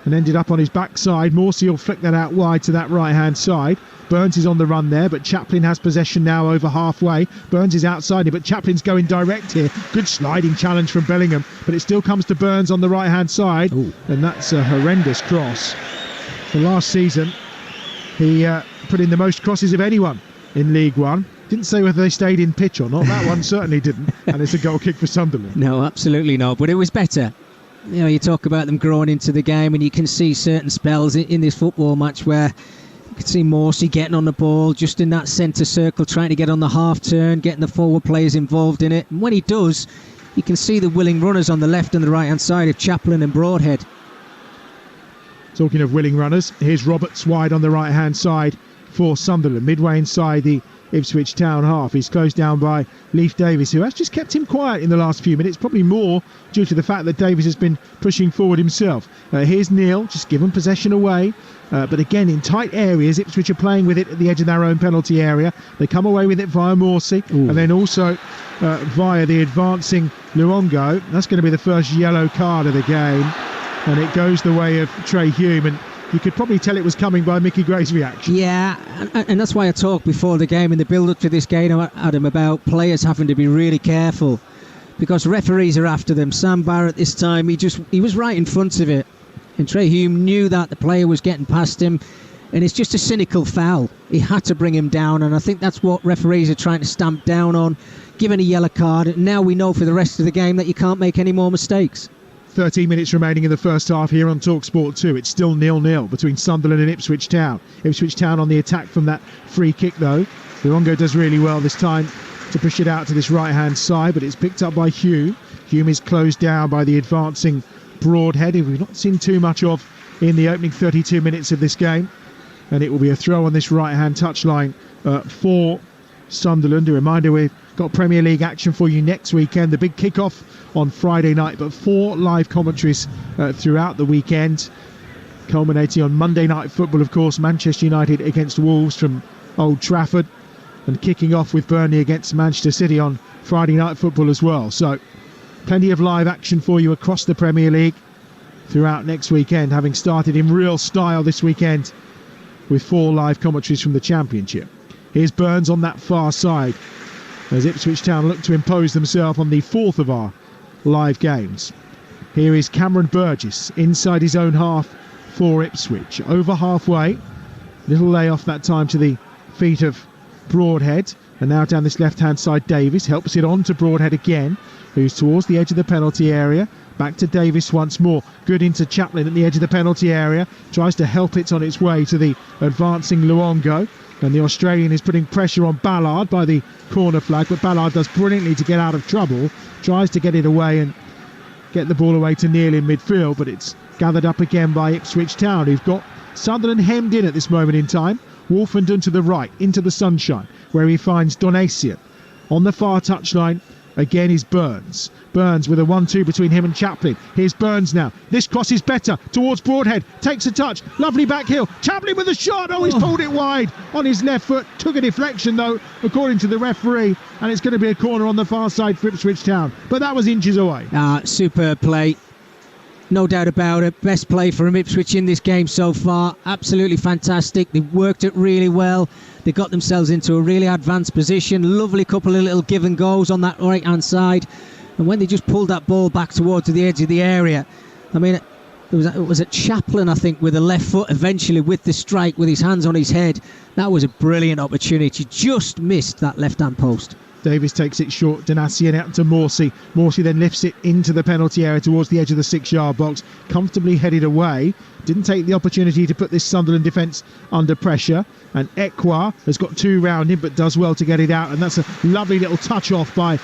and ended up on his backside. Morsey will flick that out wide to that right-hand side. Burns is on the run there, but Chaplin has possession now over halfway. Burns is outside him, but Chaplin's going direct here. Good sliding challenge from Bellingham, but it still comes to Burns on the right-hand side. Ooh. And that's a horrendous cross. For last season, he put in the most crosses of anyone in League One. Didn't say whether they stayed in pitch or not. That one certainly didn't. And it's a goal kick for Sunderland. No, absolutely not. But it was better. You know, you talk about them growing into the game, and you can see certain spells in this football match where you can see Morsey getting on the ball just in that centre circle, trying to get on the half turn, getting the forward players involved in it. And when he does, You can see the willing runners on the left and the right hand side of Chaplin and Broadhead. Talking of willing runners, here's Roberts wide on the right hand side for Sunderland, midway inside the Ipswich Town half. He's closed down by Leif Davis, who has just kept him quiet in the last few minutes, probably more due to the fact that Davis has been pushing forward himself. Here's Neil, just given possession away, but again in tight areas. Ipswich are playing with it at the edge of their own penalty area. They come away with it via Morsey, and then also via the advancing Luongo. That's going to be the first yellow card of the game, and it goes the way of Trey Hume, and you could probably tell it was coming by Mickey Gray's reaction. Yeah, and that's why I talked before the game in the build-up to this game, Adam, about players having to be really careful because referees are after them. Sam Barrett this time, he was right in front of it, and Trey Hume knew that the player was getting past him, and it's just a cynical foul. He had to bring him down, and I think that's what referees are trying to stamp down on, giving a yellow card, and now we know for the rest of the game that you can't make any more mistakes. 13 minutes remaining in the first half here on Talksport 2. It's still 0-0 between Sunderland and Ipswich Town. Ipswich Town on the attack from that free kick though. Luongo does really well this time to push it out to this right hand side, but it's picked up by Hume. Hume is closed down by the advancing Broadhead, who we've not seen too much of in the opening 32 minutes of this game. And it will be a throw on this right hand touchline for Sunderland. A reminder, we've got Premier League action for you next weekend. The big kick-off on Friday night, but 4 live commentaries throughout the weekend, culminating on Monday Night Football, of course, Manchester United against Wolves from Old Trafford, and kicking off with Burnley against Manchester City on Friday Night Football as well. So plenty of live action for you across the Premier League throughout next weekend, having started in real style this weekend with 4 live commentaries from the Championship. Here's Burns on that far side as Ipswich Town look to impose themselves on the 4th of our live games. Here is Cameron Burgess inside his own half for Ipswich, over halfway. Little layoff that time to the feet of Broadhead, and now down this left hand side Davis helps it on to Broadhead again, who's towards the edge of the penalty area. Back to Davis once more, good into Chaplin at the edge of the penalty area, tries to help it on its way to the advancing Luongo, and the Australian is putting pressure on Ballard by the corner flag, but Ballard does brilliantly to get out of trouble, tries to get it away and get the ball away to Neil in midfield, but it's gathered up again by Ipswich Town, who've got Sunderland hemmed in at this moment in time. Wolfenden to the right, into the sunshine, where he finds Donasian. On the far touchline, again is Burns. Burns with a 1-2 between him and Chaplin. Here's Burns now. This cross is better towards Broadhead. Takes a touch. Lovely back heel. Chaplin with a shot. Oh, he's pulled it wide on his left foot. Took a deflection though, according to the referee. And it's going to be a corner on the far side for Ipswich Town. But that was inches away. Superb play. No doubt about it. Best play from Ipswich in this game so far. Absolutely fantastic. They worked it really well. They got themselves into a really advanced position. Lovely couple of little give and goes on that right hand side. And when they just pulled that ball back towards the edge of the area, I mean, it was a Chaplin, I think, with the left foot eventually with the strike, with his hands on his head. That was a brilliant opportunity. Just missed that left hand post. Davis takes it short, Donasian out to Morsey. Morsey then lifts it into the penalty area towards the edge of the 6-yard box, comfortably headed away. Didn't take the opportunity to put this Sunderland defence under pressure. And Ekwa has got 2 round him, but does well to get it out. And that's a lovely little touch off by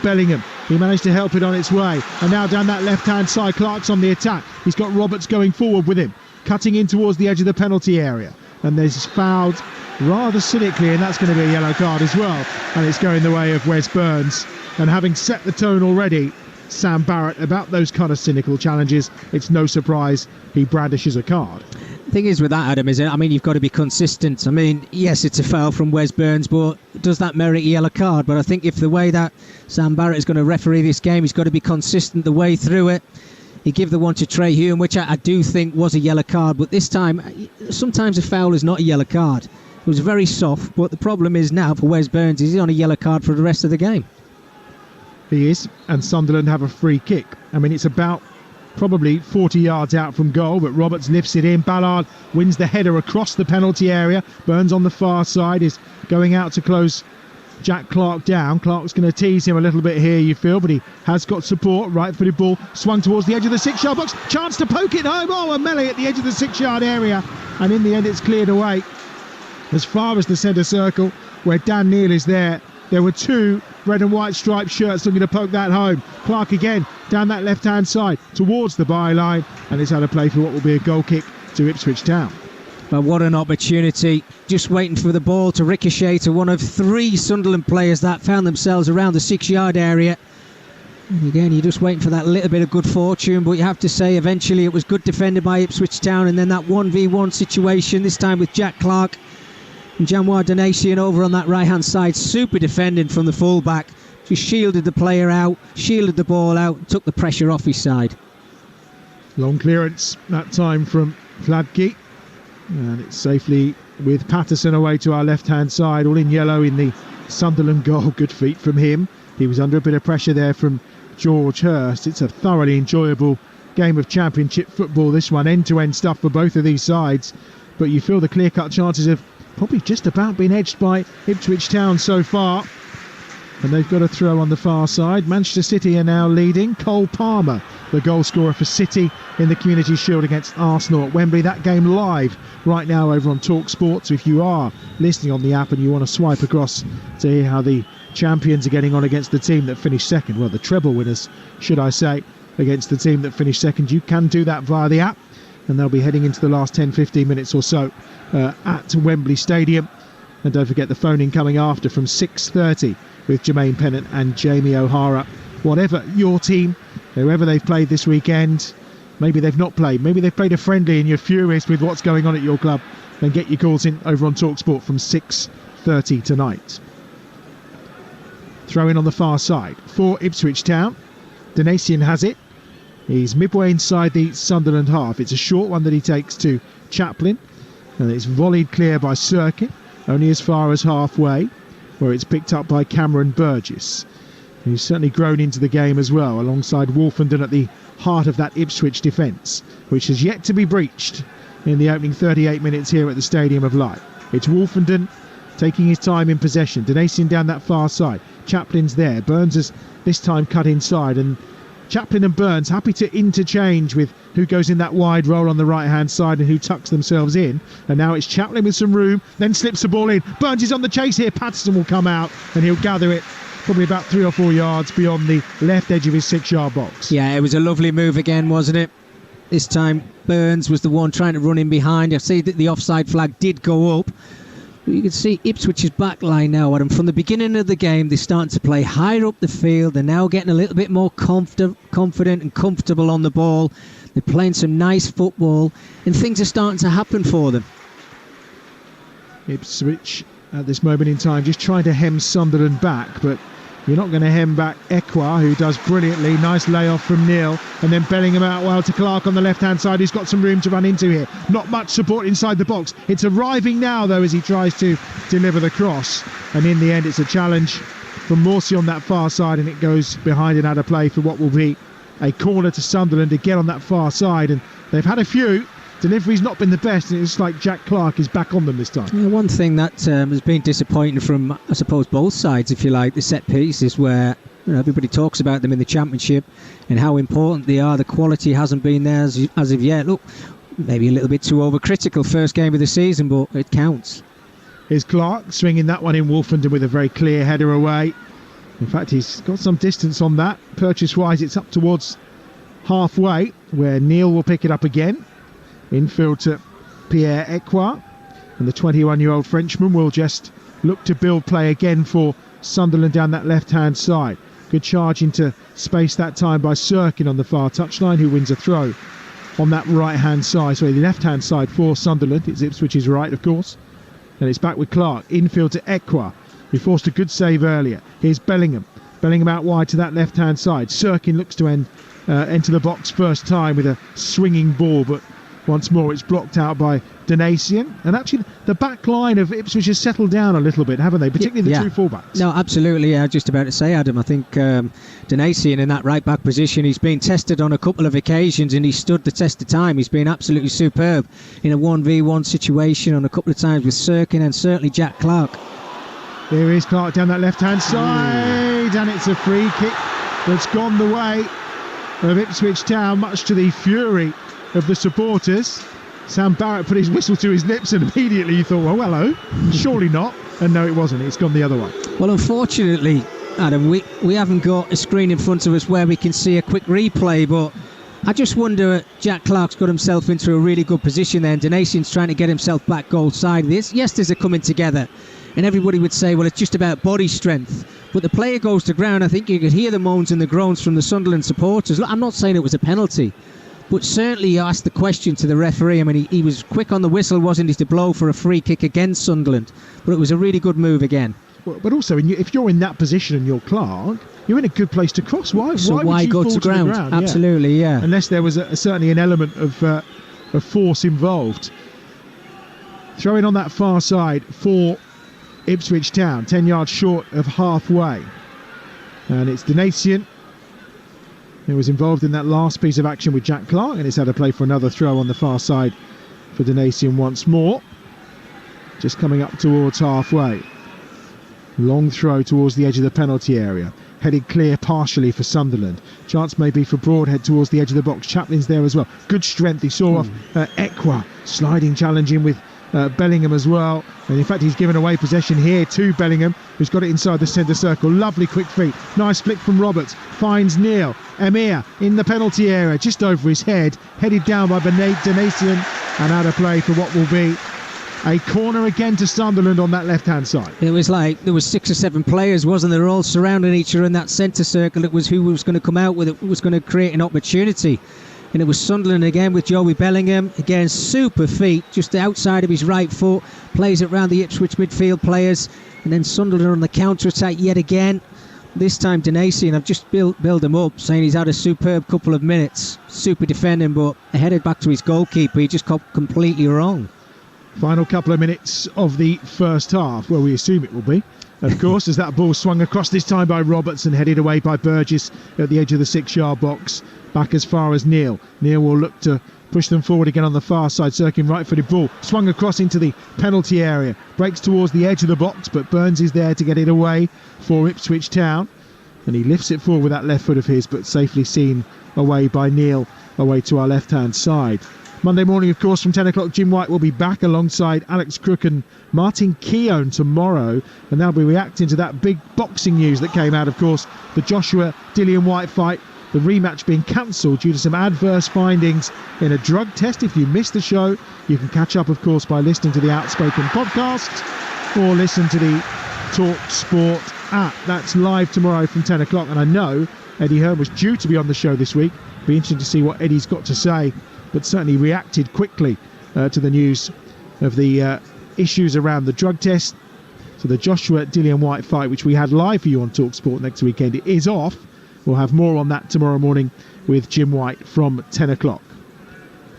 Bellingham. He managed to help it on its way. And now down that left-hand side, Clark's on the attack. He's got Roberts going forward with him, cutting in towards the edge of the penalty area. And there's fouled rather cynically, and that's going to be a yellow card as well. And it's going the way of Wes Burns. And having set the tone already, Sam Barrett, about those kind of cynical challenges, it's no surprise he brandishes a card. The thing is with that, Adam, you've got to be consistent. I mean, yes, it's a foul from Wes Burns, but does that merit a yellow card? But I think if the way that Sam Barrett is going to referee this game, he's got to be consistent the way through it. He gave the one to Trey Hume, which I do think was a yellow card, but this time, sometimes a foul is not a yellow card. It was very soft, but the problem is now for Wes Burns, he's on a yellow card for the rest of the game. He is, and Sunderland have a free kick. I mean, it's about probably 40 yards out from goal, but Roberts lifts it in. Ballard wins the header across the penalty area. Burns on the far side is going out to close Jack Clark down. Clark's going to tease him a little bit here, you feel, but he has got support. Right-footed ball swung towards the edge of the 6-yard box. Chance to poke it home. Oh, a melee at the edge of the 6-yard area. And in the end, it's cleared away as far as the centre circle where Dan Neil is there. There were 2 red and white striped shirts looking to poke that home. Clark again down that left-hand side towards the byline, and it's had a play for what will be a goal kick to Ipswich Town. But what an opportunity. Just waiting for the ball to ricochet to one of 3 Sunderland players that found themselves around the 6-yard area. And again, you're just waiting for that little bit of good fortune, but you have to say eventually it was good defended by Ipswich Town, and then that 1v1 situation, this time with Jack Clark and Janwar Donatian over on that right-hand side, super defending from the full-back. Just shielded the player out, shielded the ball out, took the pressure off his side. Long clearance that time from Fladke, and it's safely with Patterson away to our left-hand side, all in yellow in the Sunderland goal. Good feet from him. He was under a bit of pressure there from George Hurst. It's a thoroughly enjoyable game of championship football, this one. End-to-end stuff for both of these sides, but you feel the clear-cut chances have probably just about been edged by Ipswich Town so far. And they've got a throw on the far side. Manchester City are now leading. Cole Palmer, the goal scorer for City in the Community Shield against Arsenal at Wembley. That game live right now over on Talksport. So if you are listening on the app and you want to swipe across to hear how the champions are getting on against the team that finished second, well, the treble winners, should I say, against the team that finished second, you can do that via the app. And they'll be heading into the last 10-15 minutes or so at Wembley Stadium. And don't forget the phone-in coming after from 6:30 with Jermaine Pennant and Jamie O'Hara. Whatever your team, whoever they've played this weekend, maybe they've not played, maybe they've played a friendly and you're furious with what's going on at your club, then get your calls in over on Talksport from 6:30 tonight. Throw in on the far side for Ipswich Town. Donatian has it. He's midway inside the Sunderland half. It's a short one that he takes to Chaplin, and it's volleyed clear by Sirkin, only as far as halfway, where it's picked up by Cameron Burgess, who's certainly grown into the game as well, alongside Wolfenden at the heart of that Ipswich defence, which has yet to be breached in the opening 38 minutes here at the Stadium of Light. It's Wolfenden taking his time in possession. Donatian down that far side. Chaplin's there. Burns has this time cut inside, and Chaplin and Burns happy to interchange with who goes in that wide role on the right-hand side and who tucks themselves in. And now it's Chaplin with some room, then slips the ball in. Burns is on the chase here. Patterson will come out and he'll gather it probably about 3 or 4 yards beyond the left edge of his 6-yard box. Yeah, it was a lovely move again, wasn't it? This time Burns was the one trying to run in behind. I see that the offside flag did go up. But you can see Ipswich's back line now, Adam. From the beginning of the game, they're starting to play higher up the field. They're now getting a little bit more confident and comfortable on the ball. They're playing some nice football, and things are starting to happen for them. Ipswich, at this moment in time, just trying to hem Sunderland back, but you're not going to hem back Ekwa, who does brilliantly. Nice layoff from Neil, and then Bellingham out well to Clark on the left-hand side, who's got some room to run into here. Not much support inside the box. It's arriving now, though, as he tries to deliver the cross, and in the end it's a challenge from Morsey on that far side, and it goes behind and out of play for what will be a corner to Sunderland again on that far side. And they've had a few. Delivery's not been the best, and it's like Jack Clark is back on them this time. Yeah, one thing that has been disappointing from, I suppose, both sides, if you like, the set pieces, where everybody talks about them in the Championship and how important they are. The quality hasn't been there as of yet. Look, maybe a little bit too overcritical first game of the season, but it counts. Here's Clark swinging that one in Wolfenden with a very clear header away. In fact, he's got some distance on that. Purchase-wise, it's up towards halfway, where Neil will pick it up again. Infield to Pierre Ekwa, and the 21-year-old Frenchman will just look to build play again for Sunderland down that left-hand side. Good charge into space that time by Sirkin on the far touchline, who wins a throw on that right-hand side. So the left-hand side for Sunderland. It's Ipswich's right, of course. And it's back with Clark. Infield to Ekwa, who forced a good save earlier. Here's Bellingham. Bellingham out wide to that left-hand side. Sirkin looks to enter the box first time with a swinging ball, but once more it's blocked out by Donatian. And actually the back line of Ipswich has settled down a little bit, haven't they? Particularly the two fullbacks. No, absolutely. I was just about to say, Adam, I think Donatian in that right back position, he's been tested on a couple of occasions and he stood the test of time. He's been absolutely superb in a 1v1 situation on a couple of times with Sirkin and certainly Jack Clark. There is Clark down that left-hand side, and it's a free kick that's gone the way of Ipswich Town, much to the fury of the supporters. Sam Barrett put his whistle to his lips and immediately you thought, well, hello, surely not. And no, it wasn't. It's gone the other way. Well, unfortunately, Adam, we haven't got a screen in front of us where we can see a quick replay, but I just wonder, Jack Clark's got himself into a really good position there, and Donatian's trying to get himself back goal side. Yes, there's a coming together, and everybody would say, well, it's just about body strength. But the player goes to ground. I think you could hear the moans and the groans from the Sunderland supporters. Look, I'm not saying it was a penalty, but certainly you asked the question to the referee. I mean, he was quick on the whistle, wasn't he, to blow for a free kick against Sunderland. But it was a really good move again. Well, but also, if you're in that position and you're Clark, you're in a good place to cross. Why would you go fall to ground? The ground? Absolutely, yeah. Unless there was certainly an element of force involved. Throwing on that far side for Ipswich Town, 10 yards short of halfway. And it's Donatian who was involved in that last piece of action with Jack Clark, and it's had a play for another throw on the far side for Donatian once more. Just coming up towards halfway. Long throw towards the edge of the penalty area. Headed clear partially for Sunderland. Chance maybe for Broadhead towards the edge of the box. Chaplin's there as well. Good strength. He saw off Ekwa. Sliding challenge in with Bellingham as well. And in fact, he's given away possession here to Bellingham, who's got it inside the centre circle. Lovely quick feet. Nice flick from Roberts. Finds Neil. Emir in the penalty area, just over his head. Headed down by Donatian. And out of play for what will be a corner again to Sunderland on that left-hand side. It was like there was 6 or 7 players, wasn't there, all surrounding each other in that centre circle. It was who was going to come out with it, was going to create an opportunity. And it was Sunderland again with Joey Bellingham. Again, super feet, just outside of his right foot. Plays it round the Ipswich midfield players. And then Sunderland on the counter-attack yet again. This time Donatian, I've just built him up, saying he's had a superb couple of minutes. Super defending, but headed back to his goalkeeper. He just got completely wrong. Final couple of minutes of the first half, where we assume it will be, of course, as that ball swung across this time by Roberts and headed away by Burgess at the edge of the 6-yard box, back as far as Neil. Neil will look to push them forward again on the far side, circling right-footed ball, swung across into the penalty area, breaks towards the edge of the box, but Burns is there to get it away for Ipswich Town, and he lifts it forward with that left foot of his, but safely seen away by Neil, away to our left-hand side. Monday morning, of course, from 10 o'clock, Jim White will be back alongside Alex Crook and Martin Keown tomorrow, and they'll be reacting to that big boxing news that came out, of course, the Joshua Dillian White fight, the rematch being cancelled due to some adverse findings in a drug test. If you missed the show, you can catch up, of course, by listening to the Outspoken podcast or listen to the Talksport app. That's live tomorrow from 10 o'clock, and I know Eddie Hearn was due to be on the show this week. Be interesting to see what Eddie's got to say, but certainly reacted quickly to the news of the issues around the drug test. So the Joshua Dillian White fight, which we had live for you on Talksport next weekend, it is off. We'll have more on that tomorrow morning with Jim White from 10 o'clock.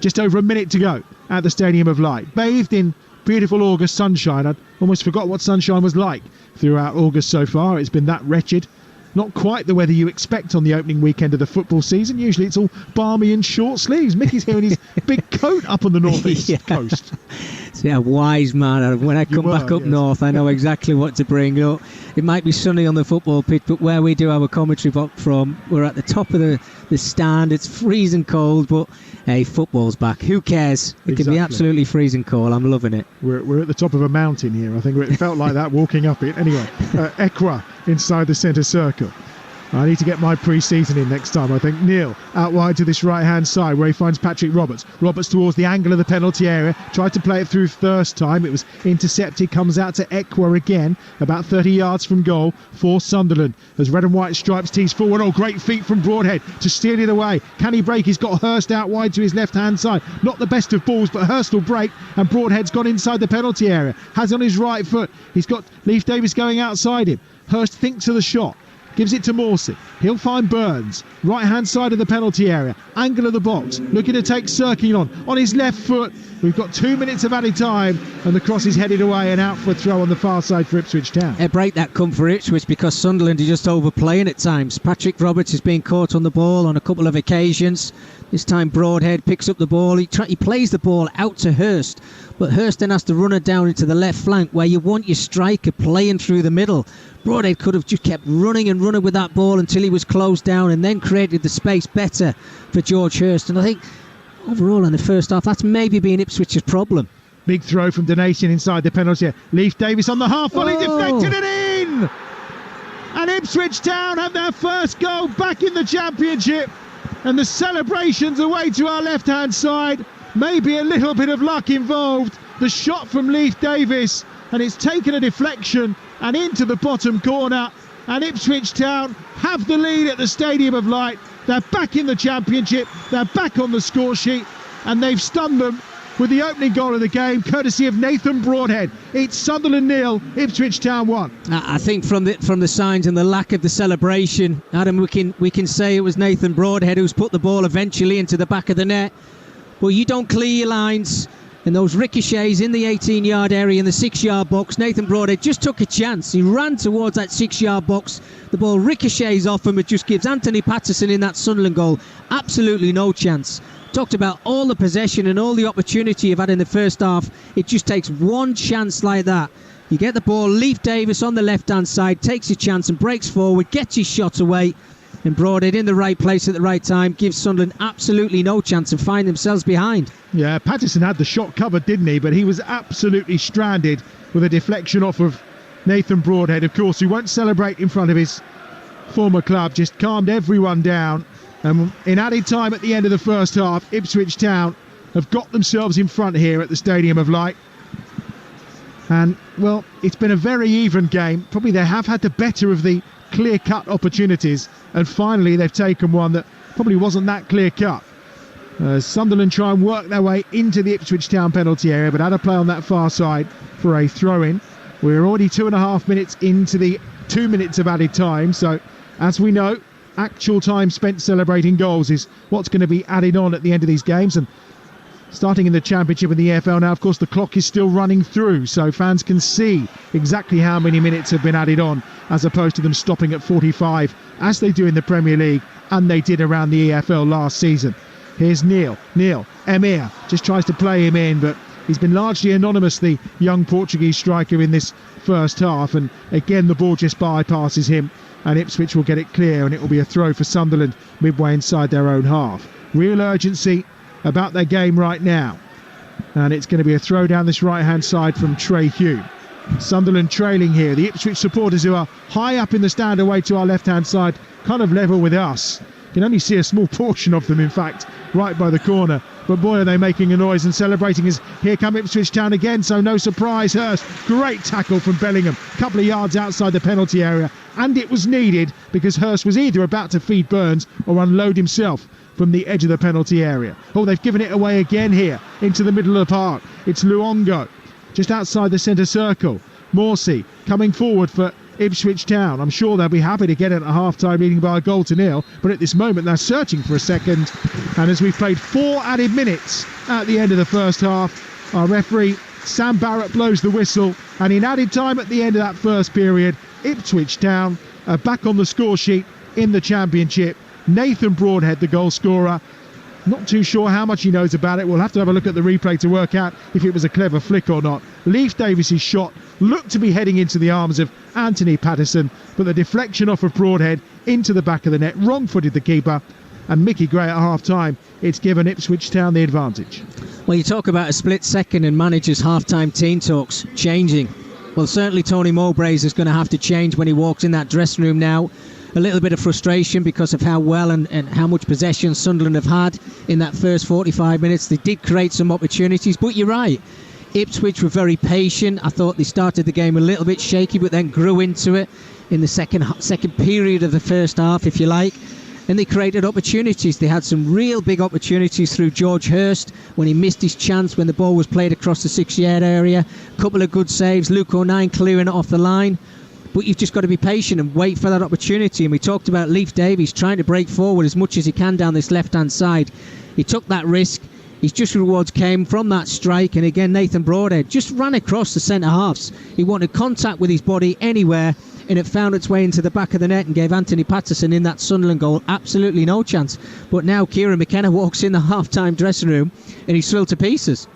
Just over a minute to go at the Stadium of Light. Bathed in beautiful August sunshine. I'd almost forgot what sunshine was like throughout August so far. It's been that wretched. Not quite the weather you expect on the opening weekend of the football season. Usually it's all balmy and short sleeves. Mickey's here in his big coat up on the northeast coast. See, a wise man. When I come back up north, I know exactly what to bring up. It might be sunny on the football pitch, but where we do our commentary box from, we're at the top of the stand. It's freezing cold, but hey, football's back. Who cares? It can be absolutely freezing cold. I'm loving it. We're at the top of a mountain here. I think it felt like that walking up it. Anyway, Ekwa inside the centre circle. I need to get my pre-season in next time, I think. Neil out wide to this right-hand side where he finds Patrick Roberts. Roberts towards the angle of the penalty area. Tried to play it through first time. It was intercepted. Comes out to Ekwa again. About 30 yards from goal for Sunderland. As red and white stripes tease forward. Oh, great feet from Broadhead to steal it away. Can he break? He's got Hurst out wide to his left-hand side. Not the best of balls, but Hurst will break. And Broadhead's gone inside the penalty area. Has on his right foot. He's got Leif Davis going outside him. Hurst thinks of the shot. Gives it to Morsey. He'll find Burns. Right-hand side of the penalty area. Angle of the box. Looking to take Sirkin on his left foot. We've got 2 minutes of added time. And the cross is headed away and out for a throw on the far side for Ipswich Town. A break that come for Ipswich because Sunderland are just overplaying at times. Patrick Roberts has been caught on the ball on a couple of occasions. This time Broadhead picks up the ball. He plays the ball out to Hurst. But Hurst then has to run it down into the left flank where you want your striker playing through the middle. Broadhead could have just kept running and running with that ball until he was closed down and then created the space better for George Hurst. And I think overall in the first half, that's maybe been Ipswich's problem. Big throw from Donatian inside the penalty area. Leif Davis on the half volley, deflected it in! And Ipswich Town have their first goal back in the Championship, and the celebrations away to our left-hand side. Maybe a little bit of luck involved. The shot from Leif Davis, and it's taken a deflection and into the bottom corner, and Ipswich Town have the lead at the Stadium of Light. They're back in the Championship, they're back on the score sheet, and they've stunned them with the opening goal of the game, courtesy of Nathan Broadhead. It's Sunderland 0, Ipswich Town 1. I think from the signs and the lack of the celebration, Adam, we can say it was Nathan Broadhead who's put the ball eventually into the back of the net. But you don't clear your lines, and those ricochets in the 18-yard area in the 6-yard box. Nathan Broadhead just took a chance. He ran towards that 6-yard box. The ball ricochets off him. It just gives Anthony Patterson in that Sunderland goal absolutely no chance. Talked about all the possession and all the opportunity you've had in the first half. It just takes one chance like that. You get the ball, Leif Davis on the left-hand side, takes a chance and breaks forward, gets his shot away, and Broadhead in the right place at the right time gives Sunderland absolutely no chance and find themselves behind. Yeah, Patterson had the shot covered, didn't he? But he was absolutely stranded with a deflection off of Nathan Broadhead, of course, who won't celebrate in front of his former club, just calmed everyone down. And in added time at the end of the first half, Ipswich Town have got themselves in front here at the Stadium of Light. And, well, it's been a very even game. Probably they have had the better of the clear-cut opportunities, and finally they've taken one that probably wasn't that clear-cut. Sunderland try and work their way into the Ipswich Town penalty area, but had a play on that far side for a throw-in. We're already 2.5 minutes into the 2 minutes of added time, so as we know, actual time spent celebrating goals is what's going to be added on at the end of these games. And starting in the Championship and the EFL now, of course, the clock is still running through, so fans can see exactly how many minutes have been added on, as opposed to them stopping at 45, as they do in the Premier League, and they did around the EFL last season. Here's Neil, Emir just tries to play him in, but he's been largely anonymous, the young Portuguese striker, in this first half, and again the ball just bypasses him, and Ipswich will get it clear, and it will be a throw for Sunderland midway inside their own half. Real urgency about their game right now, and it's going to be a throw down this right hand side from Trey Hume. Sunderland trailing here. The Ipswich supporters, who are high up in the stand away to our left hand side, kind of level with us. You can only see a small portion of them, in fact, right by the corner, but boy are they making a noise and celebrating as here come Ipswich Town again, so no surprise. Hurst, great tackle from Bellingham, a couple of yards outside the penalty area, and it was needed because Hurst was either about to feed Burns or unload himself from the edge of the penalty area. Oh, they've given it away again here into the middle of the park. It's Luongo just outside the centre circle. Morsey coming forward for Ipswich Town. I'm sure they'll be happy to get it at half-time, leading by a goal to nil, but at this moment they're searching for a second. And as we've played 4 added minutes at the end of the first half, our referee Sam Barrett blows the whistle, and in added time at the end of that first period, Ipswich Town are back on the score sheet in the Championship. Nathan Broadhead, the goal scorer. Not too sure how much he knows about it. We'll have to have a look at the replay to work out if it was a clever flick or not. Leif Davis' shot looked to be heading into the arms of Anthony Patterson, but the deflection off of Broadhead into the back of the net wrong-footed the keeper, and Mickey Gray at half-time, it's given Ipswich Town the advantage. Well, you talk about a split second and managers' half-time team talks changing. Well, certainly Tony Mowbray's is going to have to change when he walks in that dressing room now. A little bit of frustration because of how well and how much possession Sunderland have had in that first 45 minutes. They did create some opportunities, but you're right. Ipswich were very patient. I thought they started the game a little bit shaky, but then grew into it in the second period of the first half, if you like. And they created opportunities. They had some real big opportunities through George Hurst when he missed his chance when the ball was played across the 6-yard area. A couple of good saves. Luke O'Nien clearing it off the line. But you've just got to be patient and wait for that opportunity. And we talked about Leif Davies trying to break forward as much as he can down this left-hand side. He took that risk. His just rewards came from that strike. And again, Nathan Broadhead just ran across the centre halves. He wanted contact with his body anywhere, and it found its way into the back of the net and gave Anthony Patterson in that Sunderland goal absolutely no chance. But now Kieran McKenna walks in the half-time dressing room and he's thrilled to pieces.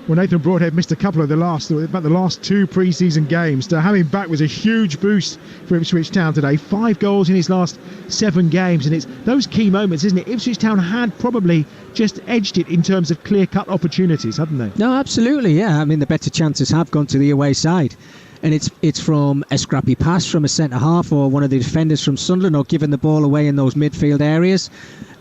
Well, Nathan Broadhead missed a couple of the last 2 pre-season games. To have him back was a huge boost for Ipswich Town today. 5 goals in his last 7 games, and it's those key moments, isn't it? Ipswich Town had probably just edged it in terms of clear-cut opportunities, hadn't they? No, absolutely, yeah. I mean, the better chances have gone to the away side. and it's from a scrappy pass from a centre-half or one of the defenders from Sunderland, or giving the ball away in those midfield areas.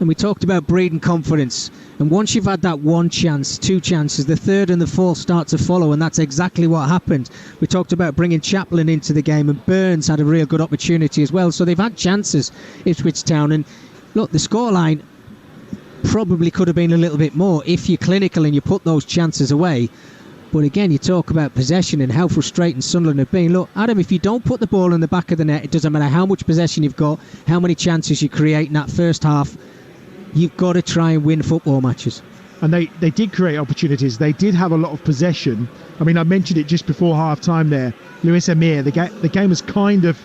And we talked about breeding confidence. And once you've had that one chance, two chances, the third and the fourth start to follow, and that's exactly what happened. We talked about bringing Chaplin into the game, and Burns had a real good opportunity as well. So they've had chances, Ipswich Town. And look, the scoreline probably could have been a little bit more if you're clinical and you put those chances away. But again, you talk about possession and how frustrating Sunderland have been. Look, Adam, if you don't put the ball in the back of the net, it doesn't matter how much possession you've got, how many chances you create in that first half. You've got to try and win football matches. And they did create opportunities. They did have a lot of possession. I mean, I mentioned it just before half-time there. Luis Amir, the game has kind of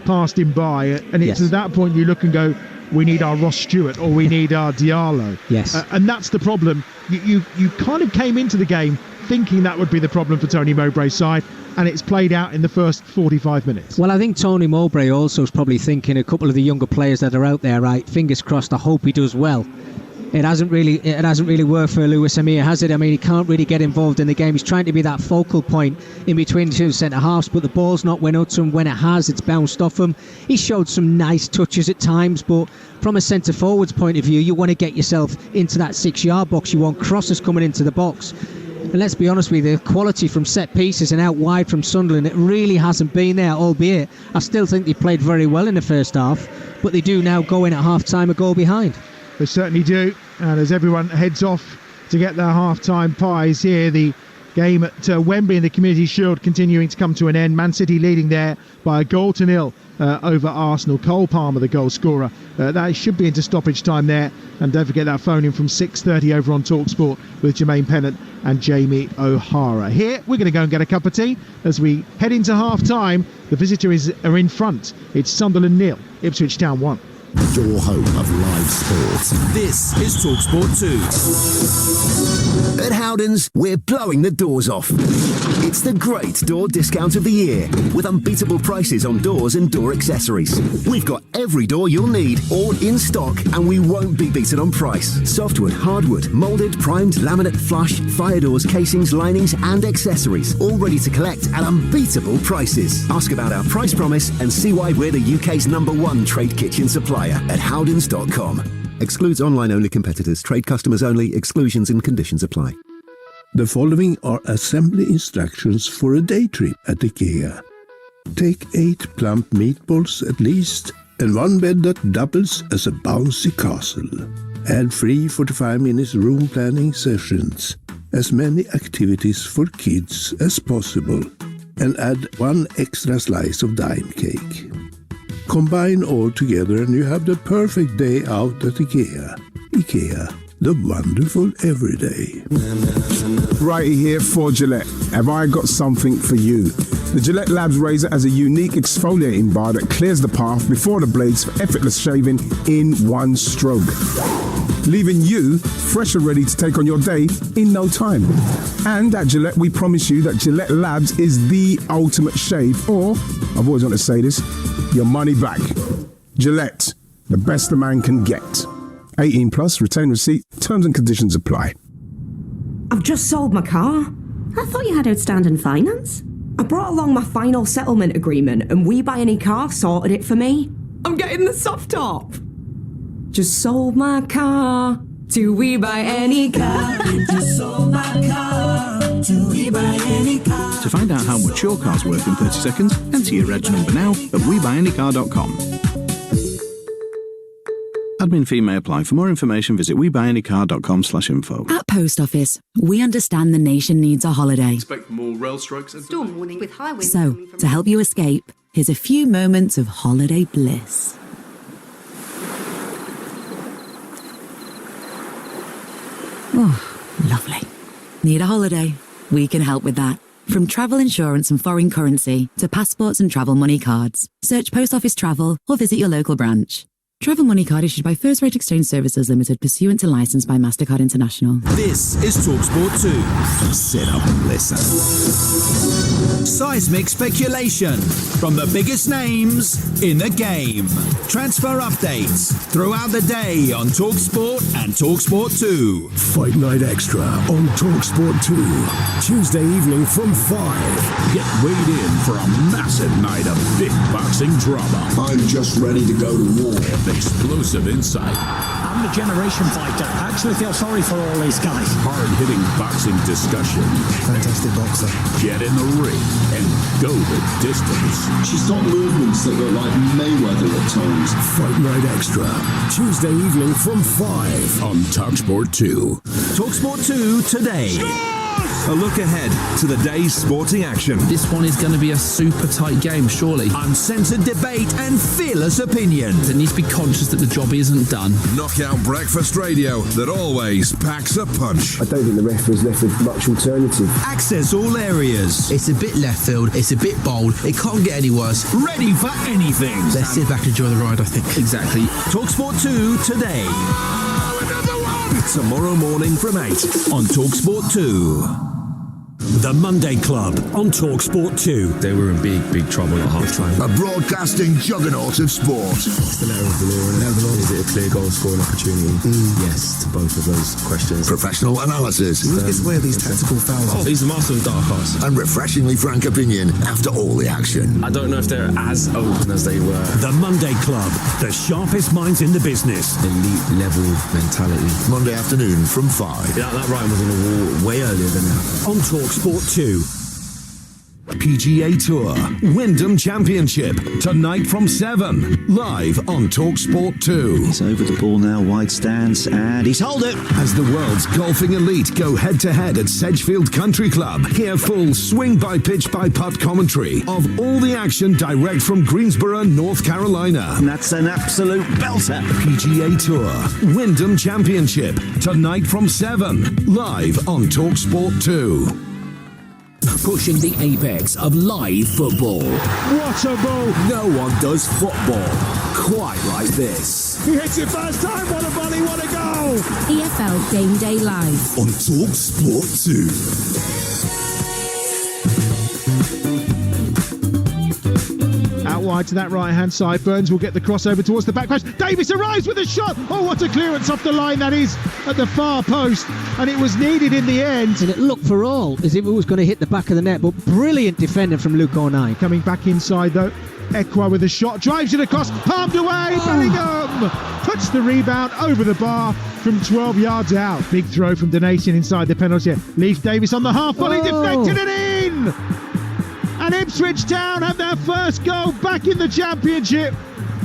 passed him by. And it's at that point you look and go, we need our Ross Stewart or we need our Diallo. Yes. And that's the problem. You kind of came into the game thinking that would be the problem for Tony Mowbray's side, and it's played out in the first 45 minutes. Well, I think Tony Mowbray also is probably thinking a couple of the younger players that are out there, right, fingers crossed, I hope he does well. It hasn't really worked for Luis Amir, has it? I mean, he can't really get involved in the game. He's trying to be that focal point in between the two centre-halves, but the ball's not went out to him. When it has, it's bounced off him. He showed some nice touches at times, but from a centre-forward's point of view, you want to get yourself into that 6-yard box. You want crosses coming into the box. And let's be honest with you, the quality from set pieces and out wide from Sunderland, it really hasn't been there, albeit I still think they played very well in the first half, but they do now go in at half-time a goal behind. They certainly do. And as everyone heads off to get their half-time pies here, the game at Wembley in the Community Shield continuing to come to an end. Man City leading there by 1-0 over Arsenal. Cole Palmer, the goal scorer. That should be into stoppage time there. And don't forget that phone in from 6:30 over on Talksport with Jermaine Pennant and Jamie O'Hara. Here, we're going to go and get a cup of tea as we head into half-time. The visitors are in front. It's Sunderland 0, Ipswich Town 1. Your home of live sport. This is Talksport 2. At Howdens, we're blowing the doors off. It's the great door discount of the year, with unbeatable prices on doors and door accessories. We've got every door you'll need, all in stock, and we won't be beaten on price. Softwood, hardwood, moulded, primed, laminate, flush, fire doors, casings, linings, and accessories, all ready to collect at unbeatable prices. Ask about our price promise and see why we're the UK's #1 trade kitchen supplier at howdens.com. Excludes online-only competitors. Trade customers only. Exclusions and conditions apply. The following are assembly instructions for a day trip at IKEA. Take 8 plump meatballs at least, and 1 bed that doubles as a bouncy castle. Add free 45 minutes room planning sessions, as many activities for kids as possible, and add 1 extra slice of dime cake. Combine all together and you have the perfect day out at IKEA. IKEA, the wonderful everyday. Righty here for Gillette. Have I got something for you? The Gillette Labs razor has a unique exfoliating bar that clears the path before the blades for effortless shaving in one stroke, leaving you fresh and ready to take on your day in no time. And at Gillette, we promise you that Gillette Labs is the ultimate shave, or, I've always wanted to say this, your money back. Gillette, the best a man can get. 18 plus, retain receipt, terms and conditions apply. I've just sold my car. I thought you had outstanding finance. I brought along my final settlement agreement and We Buy Any Car sorted it for me. I'm getting the soft top. Just sold my car to We Buy Any Car. Just sold my car to We Buy Any Car. To find out how much your car's worth in 30 seconds, enter your reg number now at WeBuyAnyCar.com. Admin fee may apply. For more information, visit WeBuyAnyCar.com/info. At Post Office, we understand the nation needs a holiday. Expect more rail strikes. Storm warning with high winds. So, to help you escape, here's a few moments of holiday bliss. Oh, lovely. Need a holiday? We can help with that. From travel insurance and foreign currency to passports and travel money cards. Search Post Office Travel or visit your local branch. Travel Money Card issued by First Rate Exchange Services Limited, pursuant to licence by MasterCard International. This is Talksport 2. Sit up and listen. Seismic speculation from the biggest names in the game. Transfer updates throughout the day on Talksport and Talksport 2. Fight Night Extra on Talksport 2. Tuesday evening from 5. Get weighed in for a massive night of big boxing drama. I'm just ready to go to war. Explosive insight. I'm the generation fighter. I actually feel sorry for all these guys. Hard-hitting boxing discussion. Fantastic boxer. Get in the ring and go the distance. She's got movements that look like Mayweather at times. Fight Night Extra. Tuesday evening from 5 on Talksport 2. Talksport 2 today. A look ahead to the day's sporting action. This one is going to be a super tight game, surely. Uncensored debate and fearless opinion. It needs to be conscious that the job isn't done. Knockout breakfast radio that always packs a punch. I don't think the referee's left with much alternative. Access all areas. It's a bit left field, it's a bit bold, it can't get any worse. Ready for anything. Let's sit back and enjoy the ride, I think. Exactly. Talksport 2 today. Another one! Tomorrow morning from 8 on Talksport 2. The Monday Club on Talksport 2. They were in big trouble at half-time. A broadcasting juggernaut of sport. It's the letter of the law. Is it a clear goal scoring opportunity? Yes, to both of those questions. Professional analysis. Who gets away with these tactical fouls? He's the master of dark arts. And refreshingly frank opinion after all the action. I don't know if they're as open as they were. The Monday Club, the sharpest minds in the business. Elite level mentality. Monday afternoon from 5. Yeah, that Ryan was on the wall way earlier than that. On Talksport 2. PGA Tour Wyndham Championship tonight from 7, live on Talksport 2. He's over the ball now, wide stance, and he's holed it. As the world's golfing elite go head-to-head at Sedgefield Country Club, hear full swing-by-pitch-by-putt commentary of all the action direct from Greensboro, North Carolina. And that's an absolute belter. PGA Tour Wyndham Championship tonight from 7, live on Talksport 2. Pushing the apex of live football. What a ball! No one does football quite like this. He hits it first time, what a volley, what a goal! EFL Game Day Live. On Talksport 2. Out wide to that right-hand side. Burns will get the crossover towards the back post. Davis arrives with a shot. Oh, what a clearance off the line that is at the far post. And it was needed in the end. And it looked for all as if it was going to hit the back of the net. But brilliant defending from Luke Ornai. Coming back inside, though. Ekwa with a shot. Drives it across. Palmed away. Bellingham puts the rebound over the bar from 12 yards out. Big throw from Donation inside the penalty area. Leaves Davis on the half volley. Deflected it in. And Ipswich Town have their first goal back in the Championship.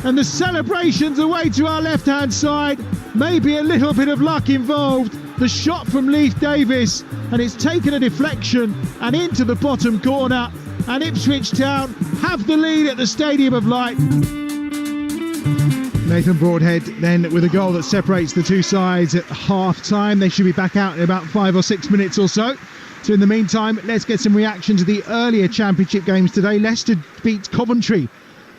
And the celebrations away to our left-hand side. Maybe a little bit of luck involved. The shot from Leif Davis. And it's taken a deflection and into the bottom corner. And Ipswich Town have the lead at the Stadium of Light. Nathan Broadhead then with a goal that separates the two sides at half-time. They should be back out in about 5 or 6 minutes or so. So in the meantime, let's get some reaction to the earlier Championship games today. Leicester beat Coventry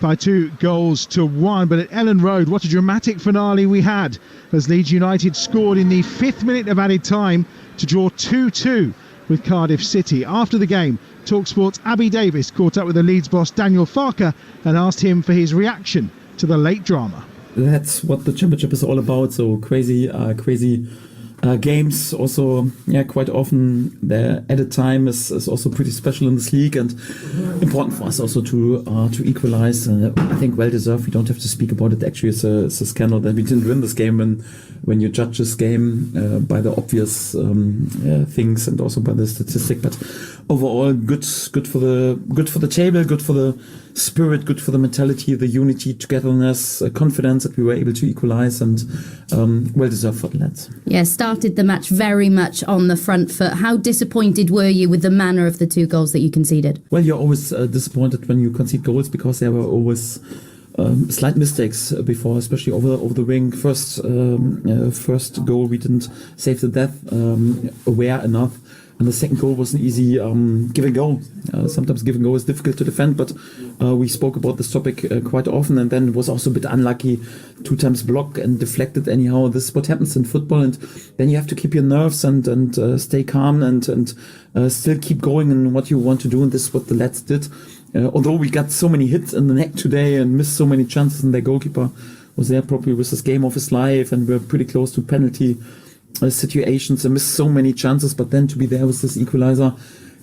by 2-1. But at Ellen Road, what a dramatic finale we had as Leeds United scored in the 5th minute of added time to draw 2-2 with Cardiff City. After the game, Talksport's Abby Davis caught up with the Leeds boss Daniel Farker and asked him for his reaction to the late drama. That's what the Championship is all about. So crazy games. Also, quite often the added time is also pretty special in this league and important for us also to equalize. I think well deserved. We don't have to speak about it. Actually, it's a scandal that we didn't win this game when you judge this game by the obvious things and also by the statistic. But overall, good for the table, good for the spirit, good for the mentality, the unity, togetherness, confidence that we were able to equalize, and well deserved for the lads. Yeah, started the match very much on the front foot. How disappointed were you with the manner of the 2 goals that you conceded? Well, you're always disappointed when you concede goals because they were always slight mistakes before, especially over the wing. First goal we didn't save the death aware enough, and the second goal was an easy give and go. Sometimes give and go is difficult to defend, but we spoke about this topic quite often, and then it was also a bit unlucky, 2 times blocked and deflected anyhow. This is what happens in football, and then you have to keep your nerves and stay calm and still keep going in what you want to do, and this is what the lads did. Although we got so many hits in the neck today and missed so many chances, and their goalkeeper was there probably with this game of his life, and we're pretty close to penalty situations and missed so many chances, but then to be there with this equalizer,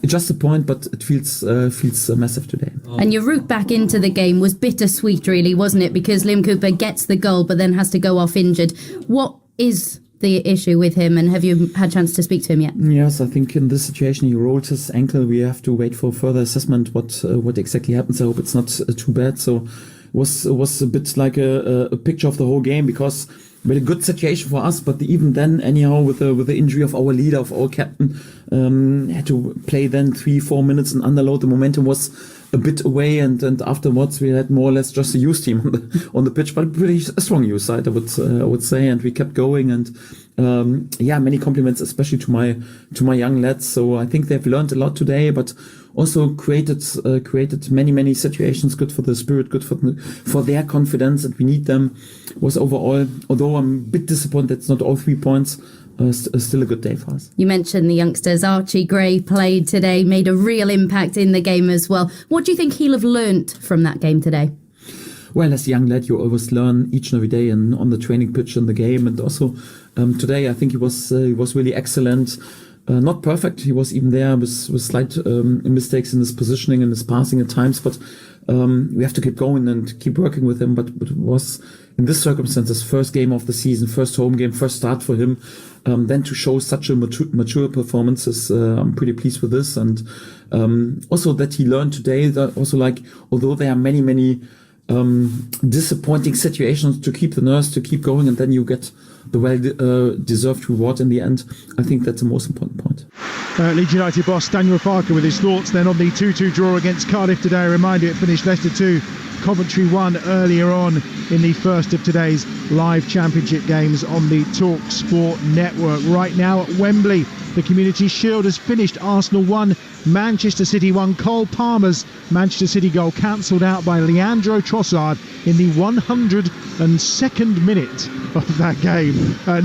it's just a point, but it feels massive today. And your route back into the game was bittersweet, really, wasn't it? Because Liam Cooper gets the goal, but then has to go off injured. What is the issue with him, and have you had a chance to speak to him yet? Yes, I think in this situation he rolled his ankle. We have to wait for further assessment what exactly happens. I hope it's not too bad. So it was a bit like a picture of the whole game, because we had a good situation for us, but even then, anyhow, with the injury of our leader, of our captain, had to play then 3-4 minutes and underload. The momentum was a bit away, and afterwards we had more or less just a youth team on the pitch, but a pretty strong youth side, I would say, and we kept going. And many compliments, especially to my young lads. So I think they've learned a lot today, but also created many situations good for the spirit, good for their confidence, and we need them. Was overall, although I'm a bit disappointed it's not all 3 points, still a good day for us. You mentioned the youngsters. Archie Gray played today, made a real impact in the game as well. What do you think he'll have learnt from that game today? Well, as a young lad, you always learn each and every day, and on the training pitch in the game, and also today I think he was really excellent. Not perfect. He was even there with slight mistakes in his positioning and his passing at times, but we have to keep going and keep working with him. But it was, in this circumstances, first game of the season, first home game, first start for him. Then to show such a mature performance is, I'm pretty pleased with this. And also that he learned today that also, like, although there are many disappointing situations, to keep the nerves, to keep going, and then you get the well-deserved reward in the end. I think that's the most important point. Leeds United boss Daniel Farke with his thoughts then on the 2-2 draw against Cardiff today. A reminder, it finished Leicester 2, Coventry 1 earlier on in the first of today's live championship games on the Talksport network. Right now at Wembley, the Community Shield has finished. Arsenal 1, Manchester City 1. Cole Palmer's Manchester City goal cancelled out by Leandro Trossard in the 102nd minute of that game.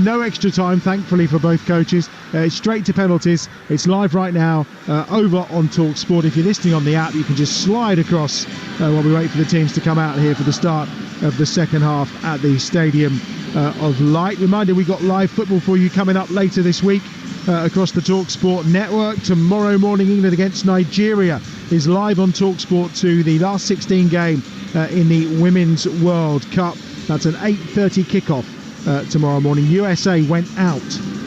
No extra time, thankfully, for both coaches. Straight to penalties. It's live right now over on Talksport. If you're listening on the app, you can just slide across while we wait for the teams to come out here for the start of the second half at the Stadium of Light. Reminder, we got live football for you coming up later this week across the Talksport network. Tomorrow morning, England against Nigeria is live on Talksport 2, the last 16 game in the Women's World Cup. That's an 8:30 kickoff tomorrow morning. USA went out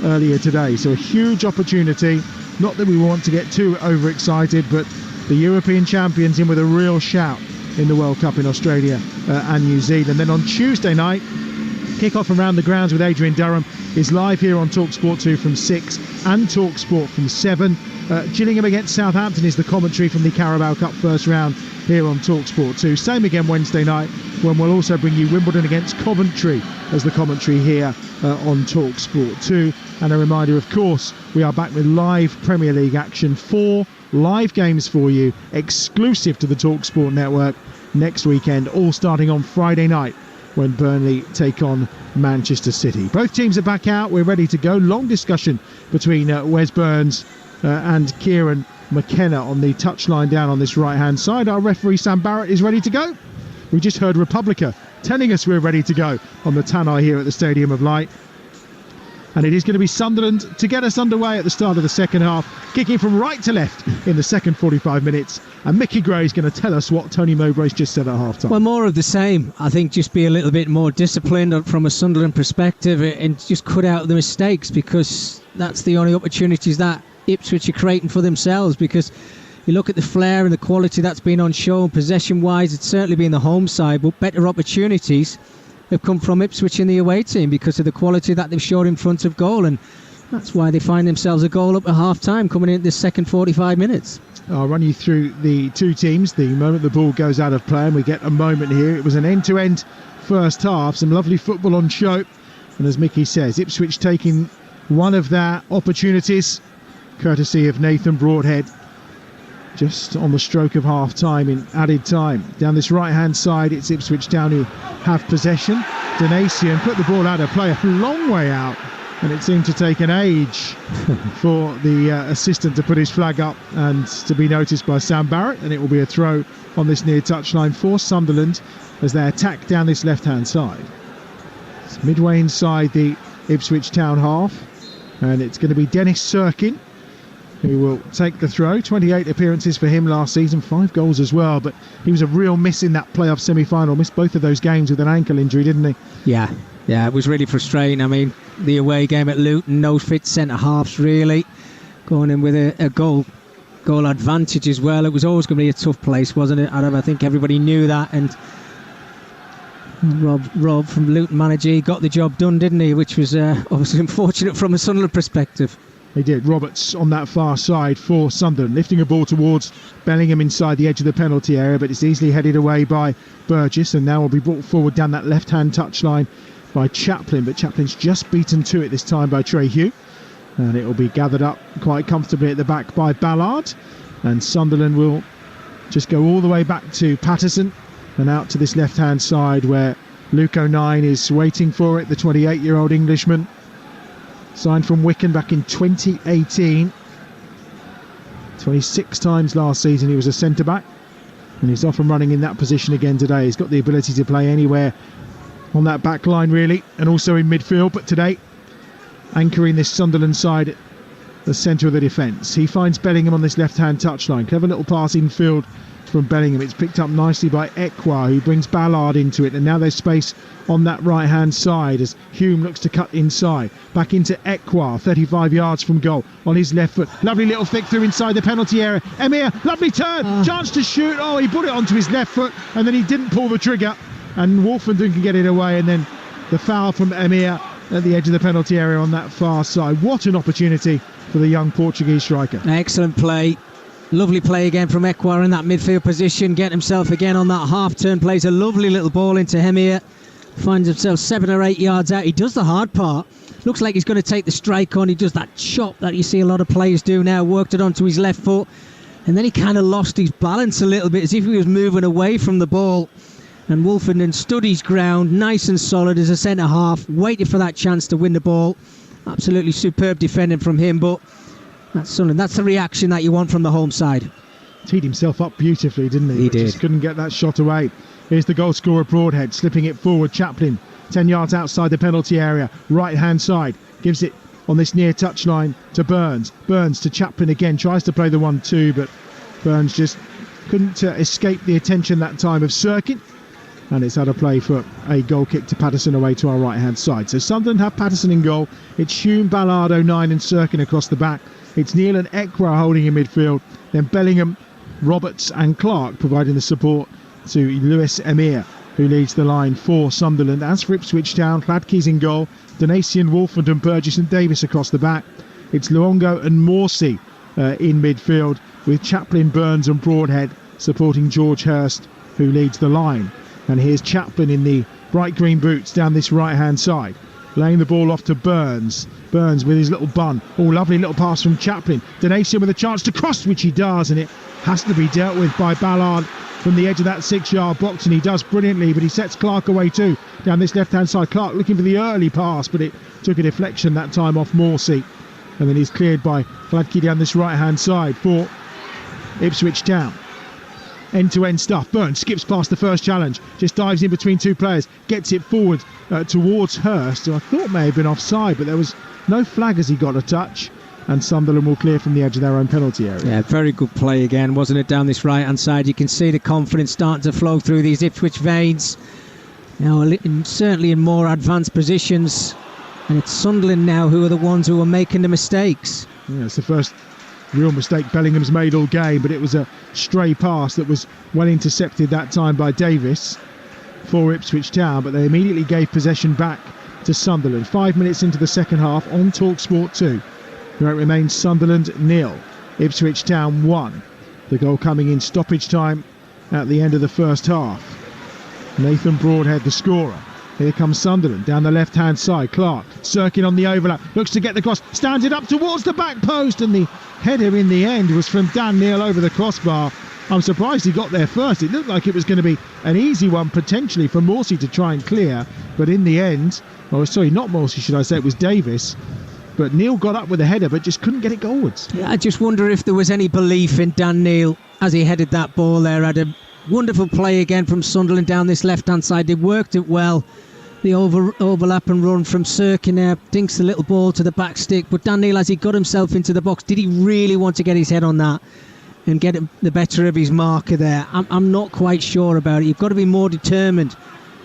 earlier today, so a huge opportunity. Not that we want to get too overexcited, but the European champions in with a real shout in the World Cup in Australia and New Zealand. Then on Tuesday night, kick-off around the grounds with Adrian Durham is live here on Talksport 2 from 6 and Talksport from 7. Gillingham against Southampton is the commentary from the Carabao Cup first round here on Talksport 2. Same again Wednesday night, when we'll also bring you Wimbledon against Coventry as the commentary here on Talksport 2. And a reminder, of course, we are back with live Premier League action. 4 live games for you, exclusive to the Talksport network next weekend, all starting on Friday night when Burnley take on Manchester City. Both teams are back out, we're ready to go. Long discussion between Wes Burns and Kieran McKenna on the touchline down on this right-hand side. Our referee Sam Barrett is ready to go. We just heard Republica telling us we're ready to go on the Tannoy here at the Stadium of Light. And it is going to be Sunderland to get us underway at the start of the second half, kicking from right to left in the second 45 minutes. And Mickey Gray is going to tell us what Tony Mowbray's just said at half-time. Well, more of the same. I think just be a little bit more disciplined from a Sunderland perspective and just cut out the mistakes, because that's the only opportunities that Ipswich are creating for themselves. Because you look at the flair and the quality that's been on show, and possession-wise, it's certainly been the home side, but better opportunities have come from Ipswich in the away team because of the quality that they've showed in front of goal, and that's why they find themselves a goal up at half-time coming in this second 45 minutes. I'll run you through the two teams the moment the ball goes out of play, and we get a moment here. It was an end-to-end first half, some lovely football on show, and as Mickey says, Ipswich taking one of their opportunities, courtesy of Nathan Broadhead, just on the stroke of half-time in added time. Down this right-hand side, it's Ipswich Town who have possession. Donasian put the ball out of play a long way out, and it seemed to take an age for the assistant to put his flag up and to be noticed by Sam Barrett, and it will be a throw on this near touchline for Sunderland as they attack down this left-hand side. It's midway inside the Ipswich Town half, and it's going to be Dennis Serkin who will take the throw. 28 appearances for him last season, 5 goals as well, but he was a real miss in that playoff semi-final. Missed both of those games with an ankle injury, didn't he? Yeah, it was really frustrating. I mean, the away game at Luton, no fit centre-halves really, going in with a goal advantage as well. It was always going to be a tough place, wasn't it, Adam? I think everybody knew that, and Rob from Luton manager, he got the job done, didn't he? Which was obviously unfortunate from a Sunderland perspective. They did. Roberts on that far side for Sunderland, lifting a ball towards Bellingham inside the edge of the penalty area, but it's easily headed away by Burgess, and now will be brought forward down that left-hand touchline by Chaplin, but Chaplin's just beaten to it this time by Trey Hugh, and it will be gathered up quite comfortably at the back by Ballard, and Sunderland will just go all the way back to Patterson and out to this left-hand side where Luke O'Nien is waiting for it, the 28-year-old Englishman. Signed from Wigan back in 2018. 26 times last season he was a centre-back, and he's off and running in that position again today. He's got the ability to play anywhere on that back line really, and also in midfield, but today anchoring this Sunderland side at the centre of the defence. He finds Bellingham on this left-hand touchline. Clever little pass infield from Bellingham. It's picked up nicely by Ekwa, who brings Ballard into it, and now there's space on that right-hand side as Hume looks to cut inside. Back into Ekwa, 35 yards from goal, on his left foot. Lovely little flick through inside the penalty area. Emir, lovely turn, chance to shoot. Oh, he put it onto his left foot, and then he didn't pull the trigger, and Wolfenden can get it away, and then the foul from Emir at the edge of the penalty area on that far side. What an opportunity for the young Portuguese striker. Excellent play. Lovely play again from Ekwa in that midfield position, getting himself again on that half-turn, plays a lovely little ball into Hemir, finds himself 7 or 8 yards out. He does the hard part, looks like he's going to take the strike on. He does that chop that you see a lot of players do now, worked it onto his left foot, and then he kind of lost his balance a little bit as if he was moving away from the ball, and Wolfenden stood his ground nice and solid as a centre-half, waited for that chance to win the ball. Absolutely superb defending from him, but that's the reaction that you want from the home side. Teed himself up beautifully, didn't he? He did. Just couldn't get that shot away. Here's the goal scorer Broadhead, slipping it forward. Chaplin, 10 yards outside the penalty area, right-hand side. Gives it on this near touchline to Burns. Burns to Chaplin again, tries to play the 1-2, but Burns just couldn't escape the attention that time of Serkin. And it's had a play for a goal kick to Patterson away to our right-hand side. So Sunderland have Patterson in goal. It's Hume, Ballard, O'Nien and Serkin across the back. It's Neil and Ekwa holding in midfield. Then Bellingham, Roberts and Clark providing the support to Lewis Emir, who leads the line for Sunderland. As for Ipswich Town, Hladky's in goal. Donasian, Wolfenden, Burgess and Davis across the back. It's Luongo and Morsey in midfield, with Chaplin, Burns and Broadhead supporting George Hurst, who leads the line. And here's Chaplin in the bright green boots down this right-hand side, laying the ball off to Burns. Burns with his little bun. Oh, lovely little pass from Chaplin. Donasian with a chance to cross, which he does, and it has to be dealt with by Ballard from the edge of that 6-yard box, and he does brilliantly, but he sets Clark away too down this left-hand side. Clark looking for the early pass, but it took a deflection that time off Morsey, and then he's cleared by Hladky down this right-hand side for Ipswich Town. End-to-end stuff. Burns skips past the first challenge, just dives in between two players, gets it forward towards Hurst, who I thought may have been offside, but there was no flag as he got a touch, and Sunderland will clear from the edge of their own penalty area. Yeah, very good play again, wasn't it, down this right-hand side? You can see the confidence starting to flow through these Ipswich veins. Certainly in more advanced positions, and it's Sunderland now who are the ones who are making the mistakes. Yeah, it's the first real mistake Bellingham's made all game, but it was a stray pass that was well intercepted that time by Davis for Ipswich Town, but they immediately gave possession back to Sunderland. 5 minutes into the second half on Talksport 2, where it remains Sunderland 0, Ipswich Town 1. The goal coming in stoppage time at the end of the first half. Nathan Broadhead, the scorer. Here comes Sunderland down the left-hand side. Clark circling on the overlap, looks to get the cross, stands it up towards the back post, and the header in the end was from Dan Neil over the crossbar. I'm surprised he got there first. It looked like it was going to be an easy one potentially for Morsey to try and clear, but in the end, not Morsey, should I say, it was Davis. But Neil got up with a header but just couldn't get it goalwards. Yeah, I just wonder if there was any belief in Dan Neil as he headed that ball there. Had a wonderful play again from Sunderland down this left-hand side. They worked it well. The overlap and run from Sirkin there, dinks the little ball to the back stick. But Dan Neil, as he got himself into the box, did he really want to get his head on that and get the better of his marker there? I'm not quite sure about it. You've got to be more determined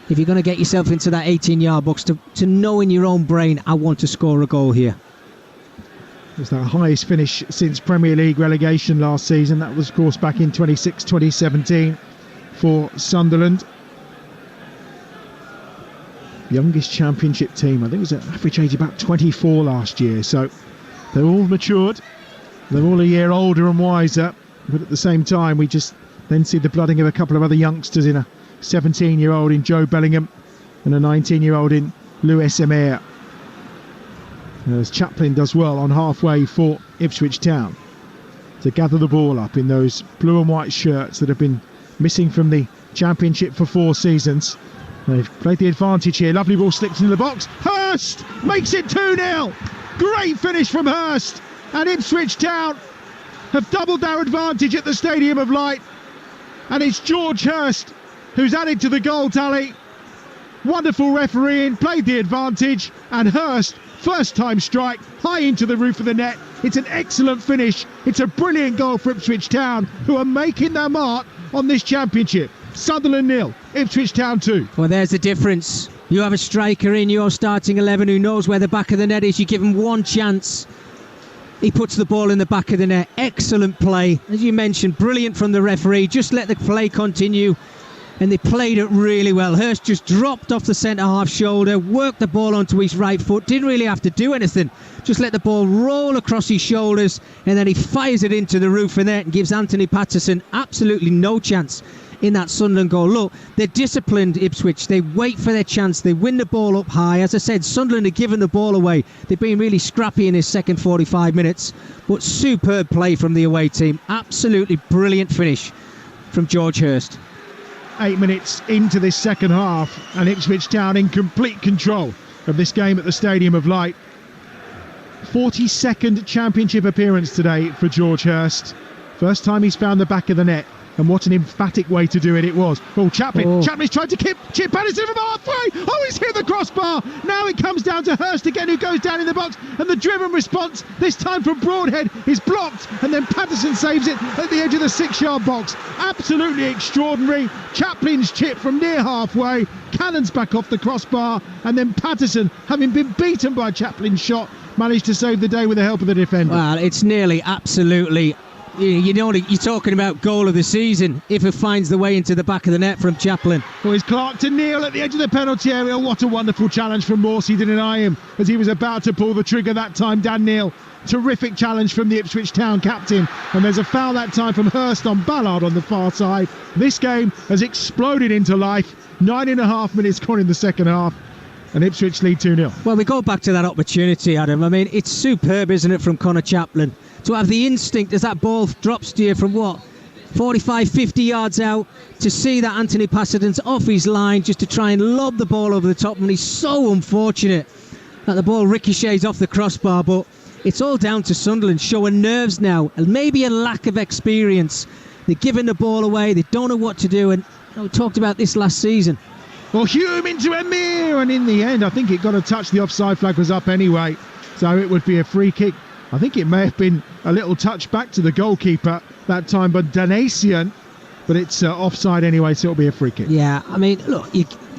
if you're going to get yourself into that 18-yard box to know in your own brain, I want to score a goal here. It was the highest finish since Premier League relegation last season. That was, of course, back in 2017 for Sunderland. Youngest Championship team. I think it was an average age about 24 last year. So they're all matured. They're all a year older and wiser. But at the same time, we just then see the blooding of a couple of other youngsters in a 17-year-old in Joe Bellingham and a 19-year-old in Lewis Emir. As Chaplin does well on halfway for Ipswich Town to gather the ball up in those blue and white shirts that have been missing from the Championship for 4 seasons. They've played the advantage here. Lovely ball slipped into the box. Hurst makes it 2-0. Great finish from Hurst. And Ipswich Town have doubled their advantage at the Stadium of Light. And it's George Hurst who's added to the goal tally. Wonderful refereeing, played the advantage. And Hurst, first time strike, high into the roof of the net. It's an excellent finish. It's a brilliant goal for Ipswich Town, who are making their mark on this championship. Sunderland 0, Ipswich Town 2. Well, there's the difference. You have a striker in your starting 11 who knows where the back of the net is. You give him one chance, he puts the ball in the back of the net. Excellent play. As you mentioned, brilliant from the referee. Just let the play continue. And they played it really well. Hurst just dropped off the centre-half shoulder, worked the ball onto his right foot, didn't really have to do anything. Just let the ball roll across his shoulders, and then he fires it into the roof of the net and gives Anthony Patterson absolutely no chance in that Sunderland goal. Look, they're disciplined, Ipswich. They wait for their chance. They win the ball up high. As I said, Sunderland are giving the ball away. They've been really scrappy in this second 45 minutes, but superb play from the away team. Absolutely brilliant finish from George Hurst. 8 minutes into this second half, and Ipswich Town in complete control of this game at the Stadium of Light. 42nd Championship appearance today for George Hurst. First time he's found the back of the net, and what an emphatic way to do it was. Oh, Chaplin. Chaplin's tried to chip Patterson from halfway. Oh, he's hit the crossbar. Now it comes down to Hurst again, who goes down in the box, and the driven response, this time from Broadhead, is blocked, and then Patterson saves it at the edge of the 6-yard box. Absolutely extraordinary. Chaplin's chip from near halfway, cannons back off the crossbar, and then Patterson, having been beaten by Chaplin's shot, managed to save the day with the help of the defender. Well, it's nearly absolutely... You know, you're talking about goal of the season if it finds the way into the back of the net from Chaplin. Well, it's Clark to Neil at the edge of the penalty area. What a wonderful challenge from Morsey to deny him as he was about to pull the trigger that time. Dan Neil, terrific challenge from the Ipswich Town captain. And there's a foul that time from Hurst on Ballard on the far side. This game has exploded into life. 9.5 minutes gone in the second half, and Ipswich lead 2-0. Well, we go back to that opportunity, Adam. I mean, it's superb, isn't it, from Connor Chaplin to have the instinct as that ball drops to you from 45, 50 yards out, to see that Anthony Patterson's off his line just to try and lob the ball over the top. And he's so unfortunate that the ball ricochets off the crossbar. But it's all down to Sunderland showing nerves now, and maybe a lack of experience. They're giving the ball away. They don't know what to do. And we talked about this last season. Well, Hume into Emir, and in the end, I think it got a touch. The offside flag was up anyway, so it would be a free kick. I think it may have been a little touch back to the goalkeeper that time, but Danasian, but it's offside anyway, so it'll be a free kick. Yeah, I mean, look,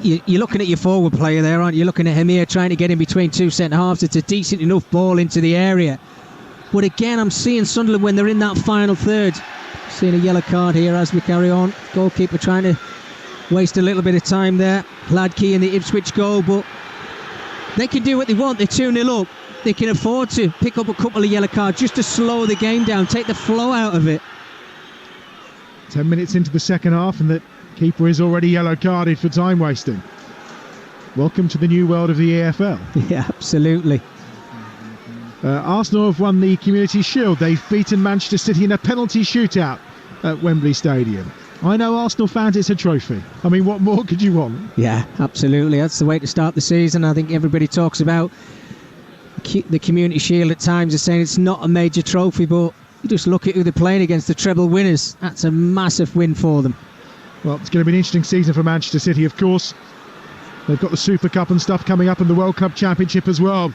you're looking at your forward player there, aren't you? You're looking at Emir trying to get in between two centre-halves. It's a decent enough ball into the area. But again, I'm seeing Sunderland when they're in that final third. Seeing a yellow card here as we carry on. Goalkeeper trying to waste a little bit of time there. Hladky in the Ipswich goal, but they can do what they want. They're 2-0 up. They can afford to pick up a couple of yellow cards just to slow the game down, take the flow out of it. 10 minutes into the second half, and the keeper is already yellow carded for time wasting. Welcome to the new world of the EFL. Yeah, absolutely. Arsenal have won the Community Shield. They've beaten Manchester City in a penalty shootout at Wembley Stadium. I know Arsenal fans, it's a trophy. I mean, what more could you want? Yeah, absolutely. That's the way to start the season. I think everybody talks about the Community Shield at times, are saying it's not a major trophy, but you just look at who they're playing against, the treble winners. That's a massive win for them. Well, it's going to be an interesting season for Manchester City, of course. They've got the Super Cup and stuff coming up, and the World Club Championship as well.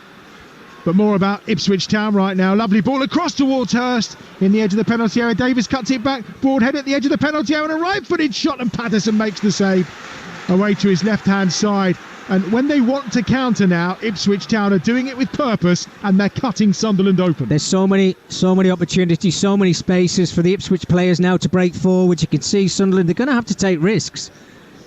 But more about Ipswich Town right now. Lovely ball across towards Hurst in the edge of the penalty area. Davis cuts it back. Broadhead at the edge of the penalty area, and a right-footed shot, and Patterson makes the save away to his left-hand side. And when they want to counter now, Ipswich Town are doing it with purpose, and they're cutting Sunderland open. There's so many opportunities, so many spaces for the Ipswich players now to break forward. You can see Sunderland, they're going to have to take risks.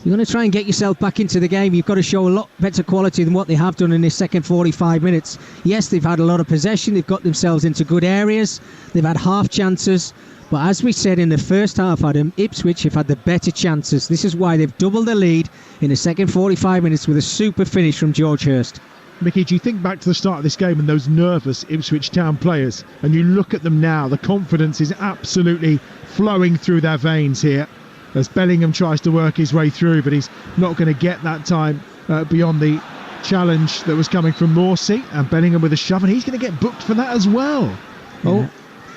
You're going to try and get yourself back into the game. You've got to show a lot better quality than what they have done in this second 45 minutes. Yes, they've had a lot of possession. They've got themselves into good areas. They've had half chances. But as we said in the first half, Adam, Ipswich have had the better chances. This is why they've doubled the lead in the second 45 minutes with a super finish from George Hurst. Mickey, do you think back to the start of this game and those nervous Ipswich Town players, and you look at them now, the confidence is absolutely flowing through their veins here, as Bellingham tries to work his way through, but he's not going to get that time beyond the challenge that was coming from Morsey, and Bellingham with a shove, and he's going to get booked for that as well. Yeah. Oh,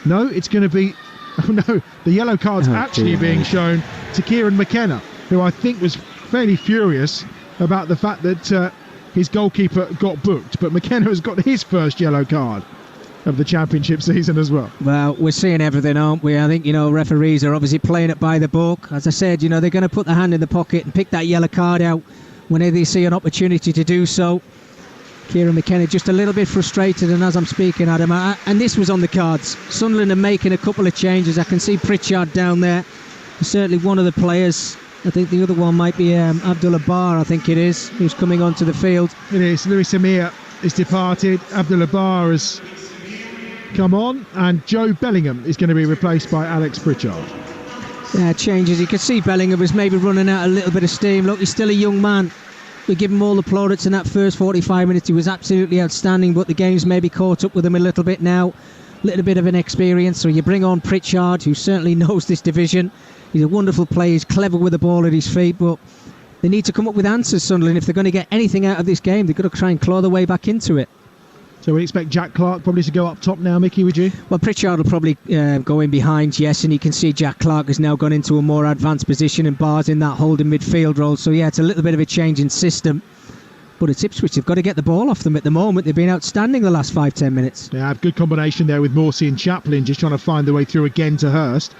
no, it's going to be... Oh no, the yellow card's actually being shown to Kieran McKenna, who I think was fairly furious about the fact that his goalkeeper got booked, but McKenna has got his first yellow card of the championship season as well. Well, we're seeing everything, aren't we? I think, referees are obviously playing it by the book. As I said, they're going to put their hand in the pocket and pick that yellow card out whenever they see an opportunity to do so. Kieran McKenna just a little bit frustrated, and as I'm speaking, Adam, and this was on the cards. Sunderland are making a couple of changes. I can see Pritchard down there. Certainly one of the players. I think the other one might be Abdullah Bar, I think it is, who's coming onto the field. It is. Louis Amir is departed. Abdullah Bar has come on, and Joe Bellingham is going to be replaced by Alex Pritchard. Yeah, changes. You can see Bellingham was maybe running out a little bit of steam. Look, he's still a young man. We give him all the plaudits in that first 45 minutes. He was absolutely outstanding, but the game's maybe caught up with him a little bit now. A little bit of an experience. So you bring on Pritchard, who certainly knows this division. He's a wonderful player. He's clever with the ball at his feet, but they need to come up with answers, Sunderland. If they're going to get anything out of this game, they've got to try and claw their way back into it. So we expect Jack Clark probably to go up top now, Mickey, would you? Well, Pritchard will probably go in behind, yes, and you can see Jack Clark has now gone into a more advanced position and Bar's in that holding midfield role. So, yeah, it's a little bit of a change in system. But it's Ipswich. They've got to get the ball off them at the moment. They've been outstanding the last 5-10 minutes. Yeah, good combination there with Morsey and Chaplin just trying to find their way through again to Hurst.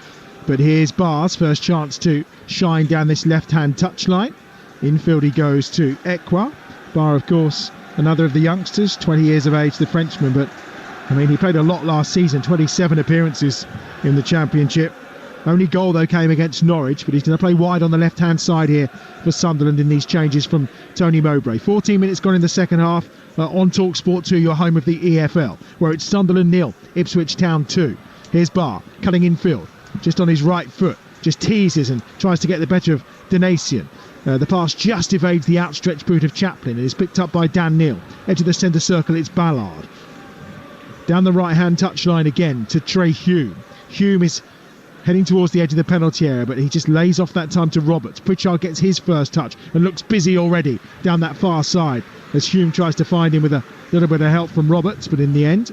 But here's Bar's first chance to shine down this left-hand touchline. Infield he goes to Ekwa. Bar, of course, another of the youngsters, 20 years of age, the Frenchman. But, he played a lot last season, 27 appearances in the Championship. Only goal, though, came against Norwich, but he's going to play wide on the left-hand side here for Sunderland in these changes from Tony Mowbray. 14 minutes gone in the second half on Talksport 2, your home of the EFL, where it's Sunderland 0, Ipswich Town 2. Here's Bar, cutting infield, just on his right foot, just teases and tries to get the better of Donatian. The pass just evades the outstretched boot of Chaplin and is picked up by Dan Neal. Edge of the centre circle, it's Ballard. Down the right-hand touchline again to Trey Hume. Hume is heading towards the edge of the penalty area, but he just lays off that time to Roberts. Pritchard gets his first touch and looks busy already down that far side as Hume tries to find him with a little bit of help from Roberts, but in the end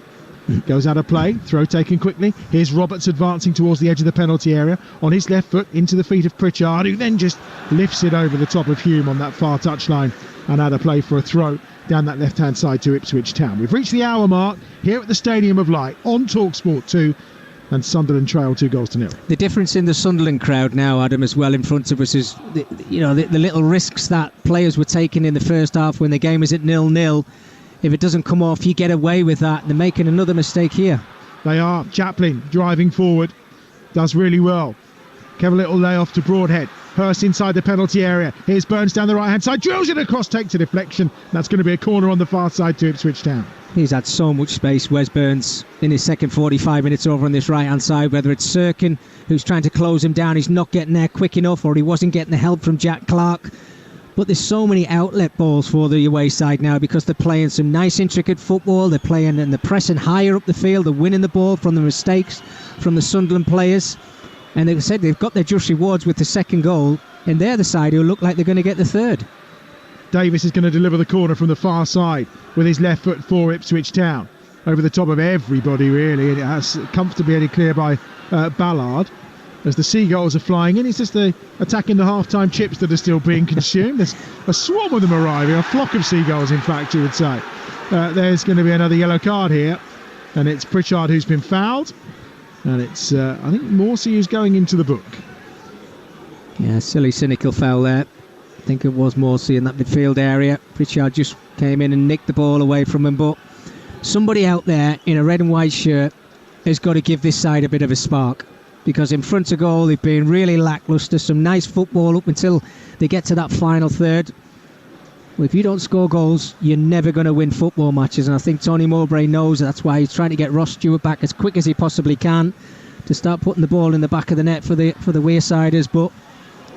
goes out of play. Throw taken quickly. Here's Roberts advancing towards the edge of the penalty area on his left foot into the feet of Pritchard, who then just lifts it over the top of Hume on that far touchline and out of play for a throw down that left-hand side to Ipswich Town. We've reached the hour mark here at the Stadium of Light on Talksport 2, and Sunderland trail 2-0. The difference in the Sunderland crowd now, Adam, as well in front of us is the little risks that players were taking in the first half when the game was at 0-0. If it doesn't come off, you get away with that. They're making another mistake here. They are. Chaplin driving forward, does really well. Have a little layoff to Broadhead. Hurst inside the penalty area. Here's Burns down the right-hand side. Drills it across, takes a deflection. That's going to be a corner on the far side to Ipswich Town. He's had so much space, Wes Burns, in his second 45 minutes over on this right-hand side, whether it's Sirkin, who's trying to close him down, he's not getting there quick enough, or he wasn't getting the help from Jack Clark. But there's so many outlet balls for the away side now because they're playing some nice intricate football, they're playing and they're pressing higher up the field, they're winning the ball from the mistakes from the Sunderland players. And they've said they've got their just rewards with the second goal, and they're the side who look like they're going to get the third. Davis is going to deliver the corner from the far side with his left foot for Ipswich Town. Over the top of everybody, really, and it has comfortably headed clear by Ballard. As the Seagulls are flying in, it's just the attacking the half-time chips that are still being consumed. There's a swarm of them arriving, a flock of seagulls, in fact, you would say. There's going to be another yellow card here, and it's Pritchard who's been fouled. And it's, I think, Morsey who's going into the book. Yeah, silly, cynical foul there. I think it was Morsey in that midfield area. Pritchard just came in and nicked the ball away from him, but somebody out there in a red and white shirt has got to give this side a bit of a spark, because in front of goal they've been really lacklustre. Some nice football up until they get to that final third. Well, if you don't score goals, you're never going to win football matches, and I think Tony Mowbray knows that's why he's trying to get Ross Stewart back as quick as he possibly can to start putting the ball in the back of the net for the Wearsiders. But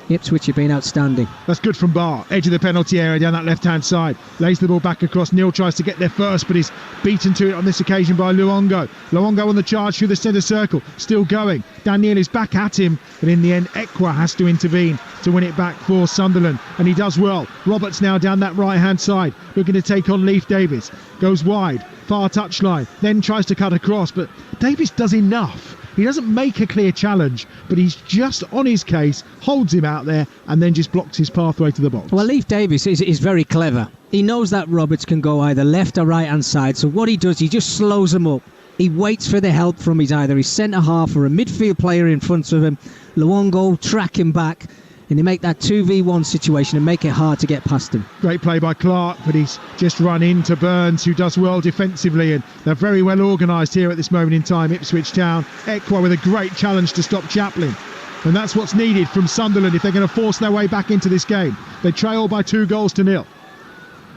Ipswich have been outstanding. That's good from Barr. Edge of the penalty area down that left-hand side. Lays the ball back across. Neil tries to get there first, but he's beaten to it on this occasion by Luongo. Luongo on the charge through the centre circle. Still going. Daniel is back at him, but in the end, Ekwa has to intervene to win it back for Sunderland, and he does well. Roberts now down that right-hand side, looking to take on Leif Davis. Goes wide, far touchline, then tries to cut across, but Davis does enough. He doesn't make a clear challenge, but he's just on his case, holds him out there, and then just blocks his pathway to the box. Well, Leif Davis is very clever. He knows that Roberts can go either left or right-hand side, so what he does, he just slows him up. He waits for the help from either his centre-half or a midfield player in front of him. Luongo track him back, and they make that 2v1 situation and make it hard to get past him. Great play by Clark, but he's just run into Burns, who does well defensively, and they're very well organised here at this moment in time. Ipswich Town. Ekwa with a great challenge to stop Chaplin, and that's what's needed from Sunderland if they're going to force their way back into this game. They trail by 2-0.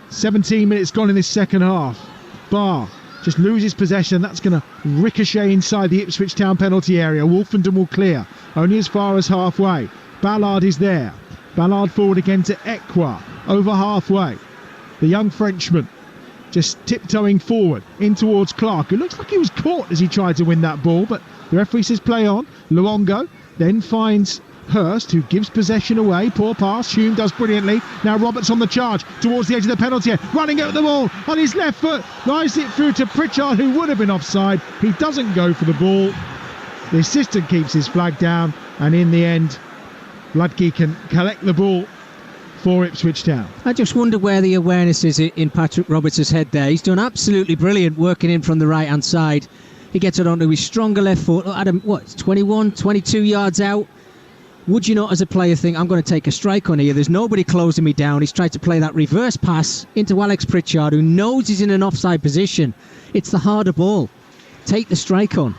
17 minutes gone in this second half. Barr just loses possession. That's going to ricochet inside the Ipswich Town penalty area. Wolfenden will clear only as far as halfway. Ballard is there. Ballard forward again to Ekwa, over halfway. The young Frenchman just tiptoeing forward in towards Clark. It looks like he was caught as he tried to win that ball, but the referee says play on. Luongo then finds Hurst, who gives possession away. Poor pass. Hume does brilliantly. Now Roberts on the charge towards the edge of the penalty area, running at the ball on his left foot. Lies it through to Pritchard, who would have been offside. He doesn't go for the ball. The assistant keeps his flag down, and in the end, Ludke can collect the ball for Ipswich Town. I just wonder where the awareness is in Patrick Roberts' head there. He's done absolutely brilliant working in from the right-hand side. He gets it onto his stronger left foot. Adam, 21, 22 yards out. Would you not, as a player, think, I'm going to take a strike on here? There's nobody closing me down. He's tried to play that reverse pass into Alex Pritchard, who knows he's in an offside position. It's the harder ball. Take the strike on.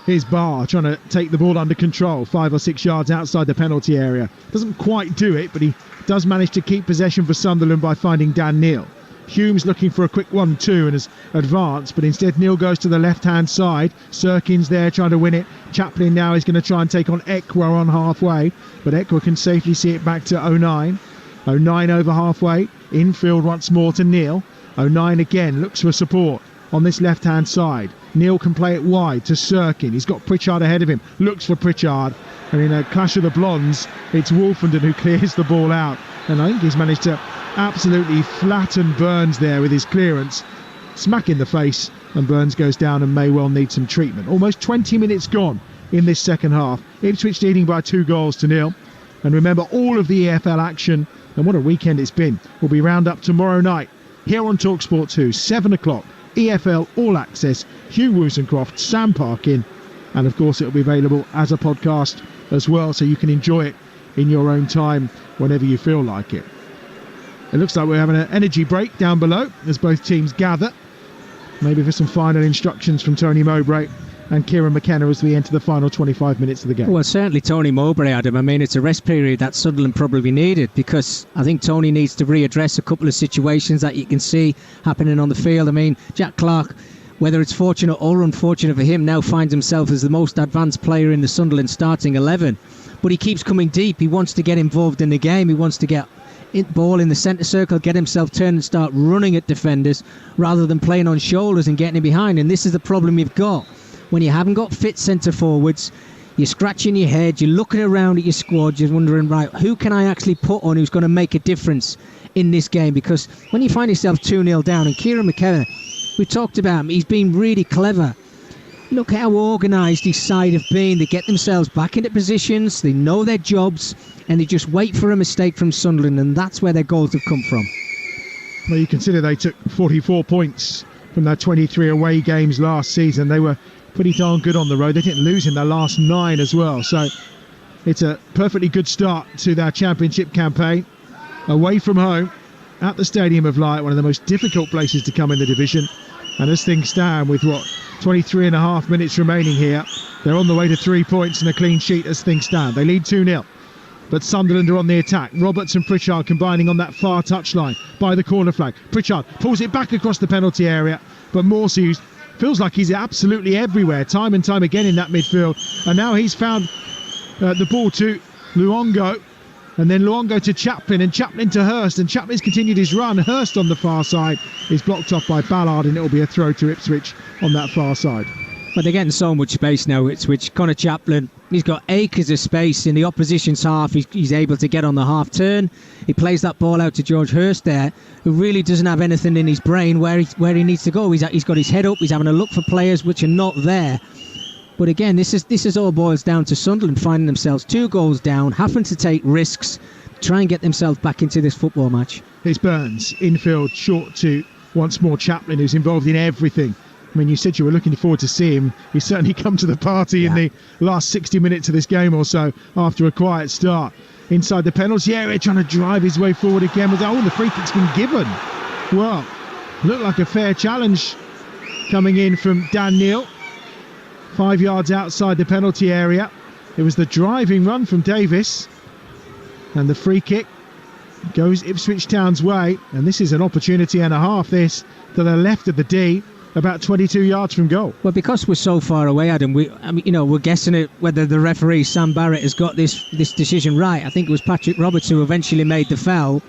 Here's Barr trying to take the ball under control, 5 or 6 yards outside the penalty area. Doesn't quite do it, but he does manage to keep possession for Sunderland by finding Dan Neal. Hume's looking for a quick 1-2 and has advanced, but instead Neal goes to the left-hand side. Sirkin's there trying to win it. Chaplin now is going to try and take on Ekwa on halfway, but Ekwa can safely see it back to 09. 09 over halfway, infield once more to Neal. 09 again looks for support on this left-hand side. Neal can play it wide to Sirkin. He's got Pritchard ahead of him. Looks for Pritchard. And in a clash of the blondes, it's Wolfenden who clears the ball out. And I think he's managed to absolutely flatten Burns there with his clearance. Smack in the face. And Burns goes down and may well need some treatment. Almost 20 minutes gone in this second half. Ipswich leading by 2-0. And remember, all of the EFL action, and what a weekend it's been, will be round up tomorrow night here on Talksport 2, 7 o'clock. EFL All Access, Hugh Woolsoncroft, Sam Parkin, and of course it'll be available as a podcast as well, so you can enjoy it in your own time whenever you feel like it. It looks like we're having an energy break down below as both teams gather, maybe for some final instructions from Tony Mowbray and Kieran McKenna as we enter the final 25 minutes of the game. Well, certainly Tony Mowbray, Adam. I mean, it's a rest period that Sunderland probably needed, because I think Tony needs to readdress a couple of situations that you can see happening on the field. I mean, Jack Clarke, whether it's fortunate or unfortunate for him, now finds himself as the most advanced player in the Sunderland starting 11. But he keeps coming deep. He wants to get involved in the game. He wants to get ball in the centre circle, get himself turned and start running at defenders rather than playing on shoulders and getting in behind. And this is the problem you've got. When you haven't got fit centre forwards, you're scratching your head, you're looking around at your squad, you're wondering, right, who can I actually put on who's going to make a difference in this game? Because when you find yourself 2-0 down, and Kieran McKenna, we talked about him, he's been really clever. Look how organised his side have been. They get themselves back into positions, they know their jobs, and they just wait for a mistake from Sunderland, and that's where their goals have come from. Well, you consider they took 44 points from their 23 away games last season. They were pretty darn good on the road. They didn't lose in their last 9 as well. So it's a perfectly good start to their championship campaign. Away from home at the Stadium of Light, one of the most difficult places to come in the division. And as things stand, with 23 and a half minutes remaining here, they're on the way to 3 points and a clean sheet as things stand. They lead 2-0. But Sunderland are on the attack. Roberts and Pritchard combining on that far touchline by the corner flag. Pritchard pulls it back across the penalty area, but Morsey feels like he's absolutely everywhere, time and time again in that midfield. And now he's found the ball to Luongo, and then Luongo to Chaplin, and Chaplin to Hurst, and Chaplin's continued his run. Hurst on the far side is blocked off by Ballard, and it'll be a throw to Ipswich on that far side. But they're getting so much space now, Ipswich. Connor Chaplin, he's got acres of space in the opposition's half. He's able to get on the half turn. He plays that ball out to George Hurst there, who really doesn't have anything in his brain where he needs to go. He's got his head up. He's having a look for players which are not there. But again, this is all boils down to Sunderland finding themselves 2 goals down, having to take risks, try and get themselves back into this football match. It's Burns, infield, short to once more Chaplin, who's involved in everything. I mean, you said you were looking forward to see him. He's certainly come to the party in the last 60 minutes of this game or so after a quiet start. Inside the penalty area, trying to drive his way forward again. The free kick's been given. Well, looked like a fair challenge coming in from Dan Neal. 5 yards outside the penalty area. It was the driving run from Davis. And the free kick goes Ipswich Town's way. And this is an opportunity and a half, this, to the left of the D. About 22 yards from goal. Well, because we're so far away, Adam, we're guessing it whether the referee Sam Barrett has got this decision right. I think it was Patrick Roberts who eventually made the foul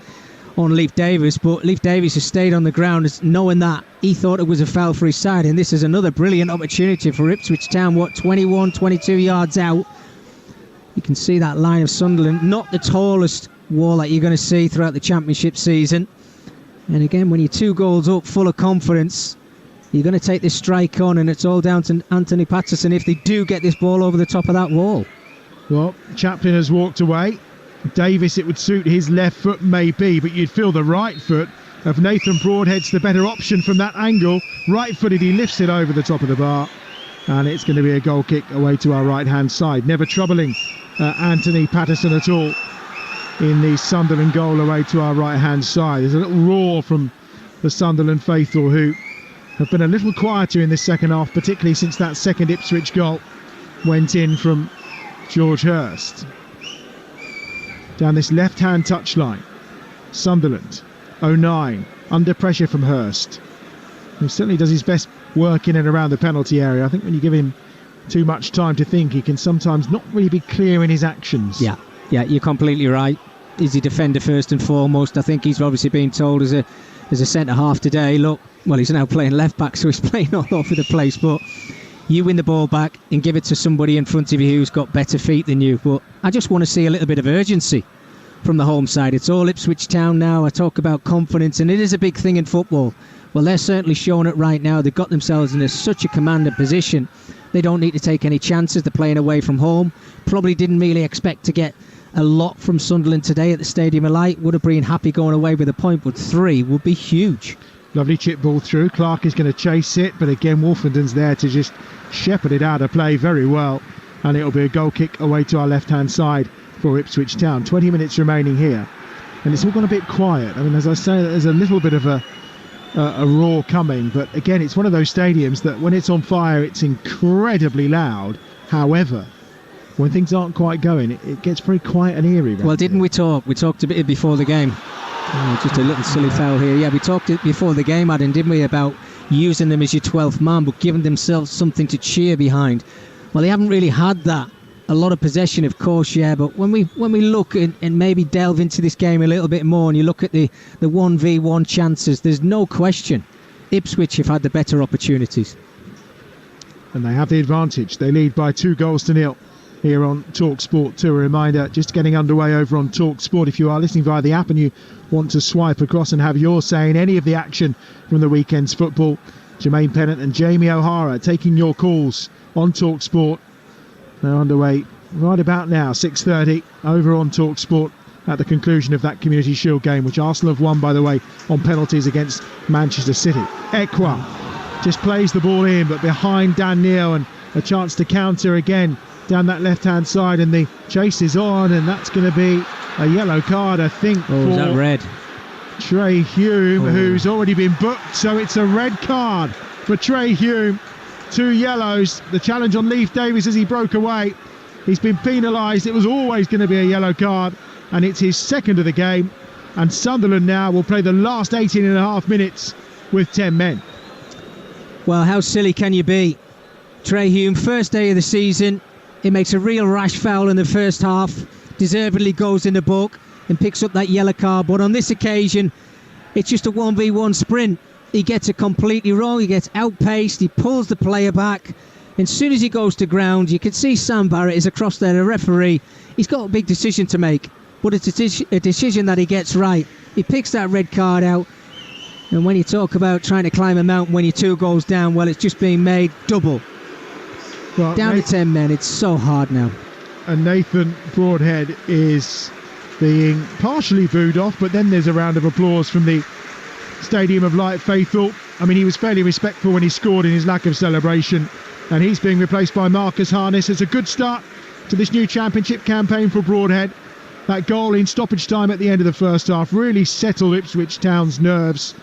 on Leif Davis, but Leif Davis has stayed on the ground knowing that he thought it was a foul for his side, and this is another brilliant opportunity for Ipswich Town. 22 yards out. You can see that line of Sunderland, not the tallest wall that you're going to see throughout the championship season. And again, when you're 2 goals up, full of confidence, you're going to take this strike on, and it's all down to Anthony Patterson if they do get this ball over the top of that wall. Well, Chaplin has walked away. Davis, it would suit his left foot maybe, but you'd feel the right foot of Nathan Broadhead's the better option from that angle. Right-footed, he lifts it over the top of the bar, and it's going to be a goal kick away to our right-hand side. Never troubling Anthony Patterson at all in the Sunderland goal away to our right-hand side. There's a little roar from the Sunderland faithful, who have been a little quieter in this second half, particularly since that second Ipswich goal went in from George Hurst. Down this left-hand touchline, Sunderland, 09, under pressure from Hurst, who certainly does his best work in and around the penalty area. I think when you give him too much time to think, he can sometimes not really be clear in his actions. Yeah, you're completely right. He's a defender first and foremost. I think he's obviously been told as a centre-half today, look, well, he's now playing left-back, so he's playing all over the place, but you win the ball back and give it to somebody in front of you who's got better feet than you. But I just want to see a little bit of urgency from the home side. It's all Ipswich Town now. I talk about confidence, and it is a big thing in football. Well, they're certainly showing it right now. They've got themselves in such a commanding position. They don't need to take any chances. They're playing away from home. Probably didn't really expect to get a lot from Sunderland today at the Stadium of Light. Would have been happy going away with a point, but 3 would be huge. Lovely chip ball through. Clarke is going to chase it, but again Wolfenden's there to just shepherd it out of play very well, and it'll be a goal kick away to our left-hand side for Ipswich Town. 20 minutes remaining here, and it's all gone a bit quiet. I mean, as I say, there's a little bit of a a roar coming. But again, it's one of those stadiums that when it's on fire, it's incredibly loud. However, when things aren't quite going, it gets very quiet and eerie. Well, didn't we talk? We talked a bit before the game. Oh, just a little silly foul here. Yeah, we talked it before the game, Adam, didn't we, about using them as your 12th man, but giving themselves something to cheer behind. Well, they haven't really had that. A lot of possession, of course, yeah, but when we look and maybe delve into this game a little bit more, and you look at the 1v1 chances, there's no question Ipswich have had the better opportunities. And they have the advantage. They lead by 2-0 here on Talksport 2. A reminder, just getting underway over on Talksport. If you are listening via the app and you want to swipe across and have your say in any of the action from the weekend's football, Jermaine Pennant and Jamie O'Hara taking your calls on Talksport. They're underway right about now, 6:30, over on Talksport at the conclusion of that Community Shield game, which Arsenal have won, by the way, on penalties against Manchester City. Ekwa just plays the ball in, but behind Dan Neil, and a chance to counter again down that left-hand side, and the chase is on, and that's going to be a yellow card, I think, for is that red? Trey Hume, who's already been booked, so it's a red card for Trey Hume. 2 yellows. The challenge on Leif Davis as he broke away. He's been penalised. It was always going to be a yellow card, and it's his second of the game, and Sunderland now will play the last 18 and a half minutes with 10 men. Well, how silly can you be? Trey Hume, first day of the season, he makes a real rash foul in the first half, deservedly goes in the book and picks up that yellow card, but on this occasion it's just a 1v1 sprint. He gets it completely wrong, he gets outpaced, he pulls the player back, and as soon as he goes to ground, you can see Sam Barrett is across there, the referee. He's got a big decision to make, but it's a decision that he gets right. He picks that red card out, and when you talk about trying to climb a mountain when you're 2 goals down, well, it's just being made double. Well, down to 10 men, it's so hard now. And Nathan Broadhead is being partially booed off, but then there's a round of applause from the Stadium of Light faithful. I mean, he was fairly respectful when he scored in his lack of celebration, and he's being replaced by Marcus Harness. It's a good start to this new championship campaign for Broadhead. That goal in stoppage time at the end of the first half really settled Ipswich Town's nerves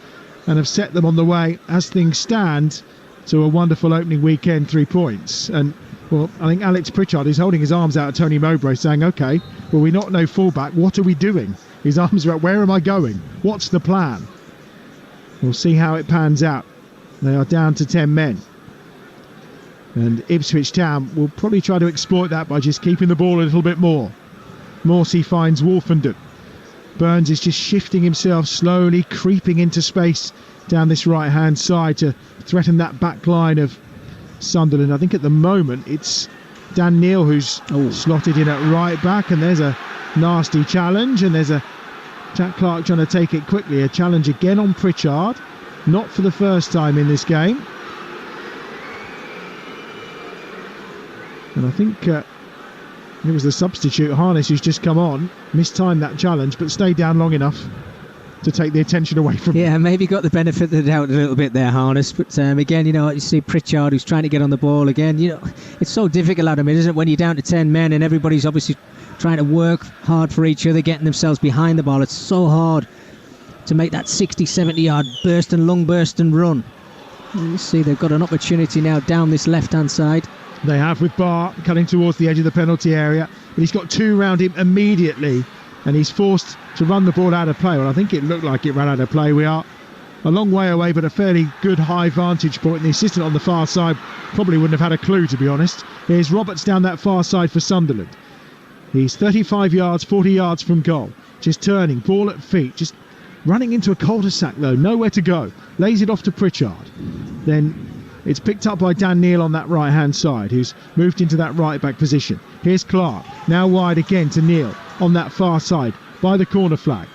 and have set them on the way, as things stand, to a wonderful opening weekend, 3 points. And, well, I think Alex Pritchard is holding his arms out at Tony Mowbray saying, OK, well, we're not no fullback. What are we doing? His arms are out. Where am I going? What's the plan? We'll see how it pans out. They are down to 10 men. And Ipswich Town will probably try to exploit that by just keeping the ball a little bit more. Morsey finds Wolfenden. Burns is just shifting himself slowly, creeping into space down this right-hand side to threaten that back line of Sunderland. I think at the moment it's Dan Neil who's slotted in at right back, and there's a nasty challenge, and there's a Jack Clark trying to take it quickly. A challenge again on Pritchard, not for the first time in this game. And I think it was the substitute, Harness, who's just come on, mistimed that challenge, but stayed down long enough to take the attention away from him. Yeah, maybe got the benefit of the doubt a little bit there, Harness. But again, you see Pritchard who's trying to get on the ball again. It's so difficult, Adam, isn't it, when you're down to 10 men and everybody's obviously trying to work hard for each other, getting themselves behind the ball. It's so hard to make that 60, 70 yard burst and long burst and run. You see they've got an opportunity now down this left-hand side. They have, with Barr cutting towards the edge of the penalty area, but he's got 2 round him immediately, and he's forced to run the ball out of play. Well, I think it looked like it ran out of play. We are a long way away, but a fairly good high vantage point. The assistant on the far side probably wouldn't have had a clue, to be honest. Here's Roberts down that far side for Sunderland. He's 35 yards, 40 yards from goal. Just turning, ball at feet, just running into a cul-de-sac though, nowhere to go. Lays it off to Pritchard. Then it's picked up by Dan Neil on that right-hand side, who's moved into that right-back position. Here's Clark, now wide again to Neil on that far side by the corner flag.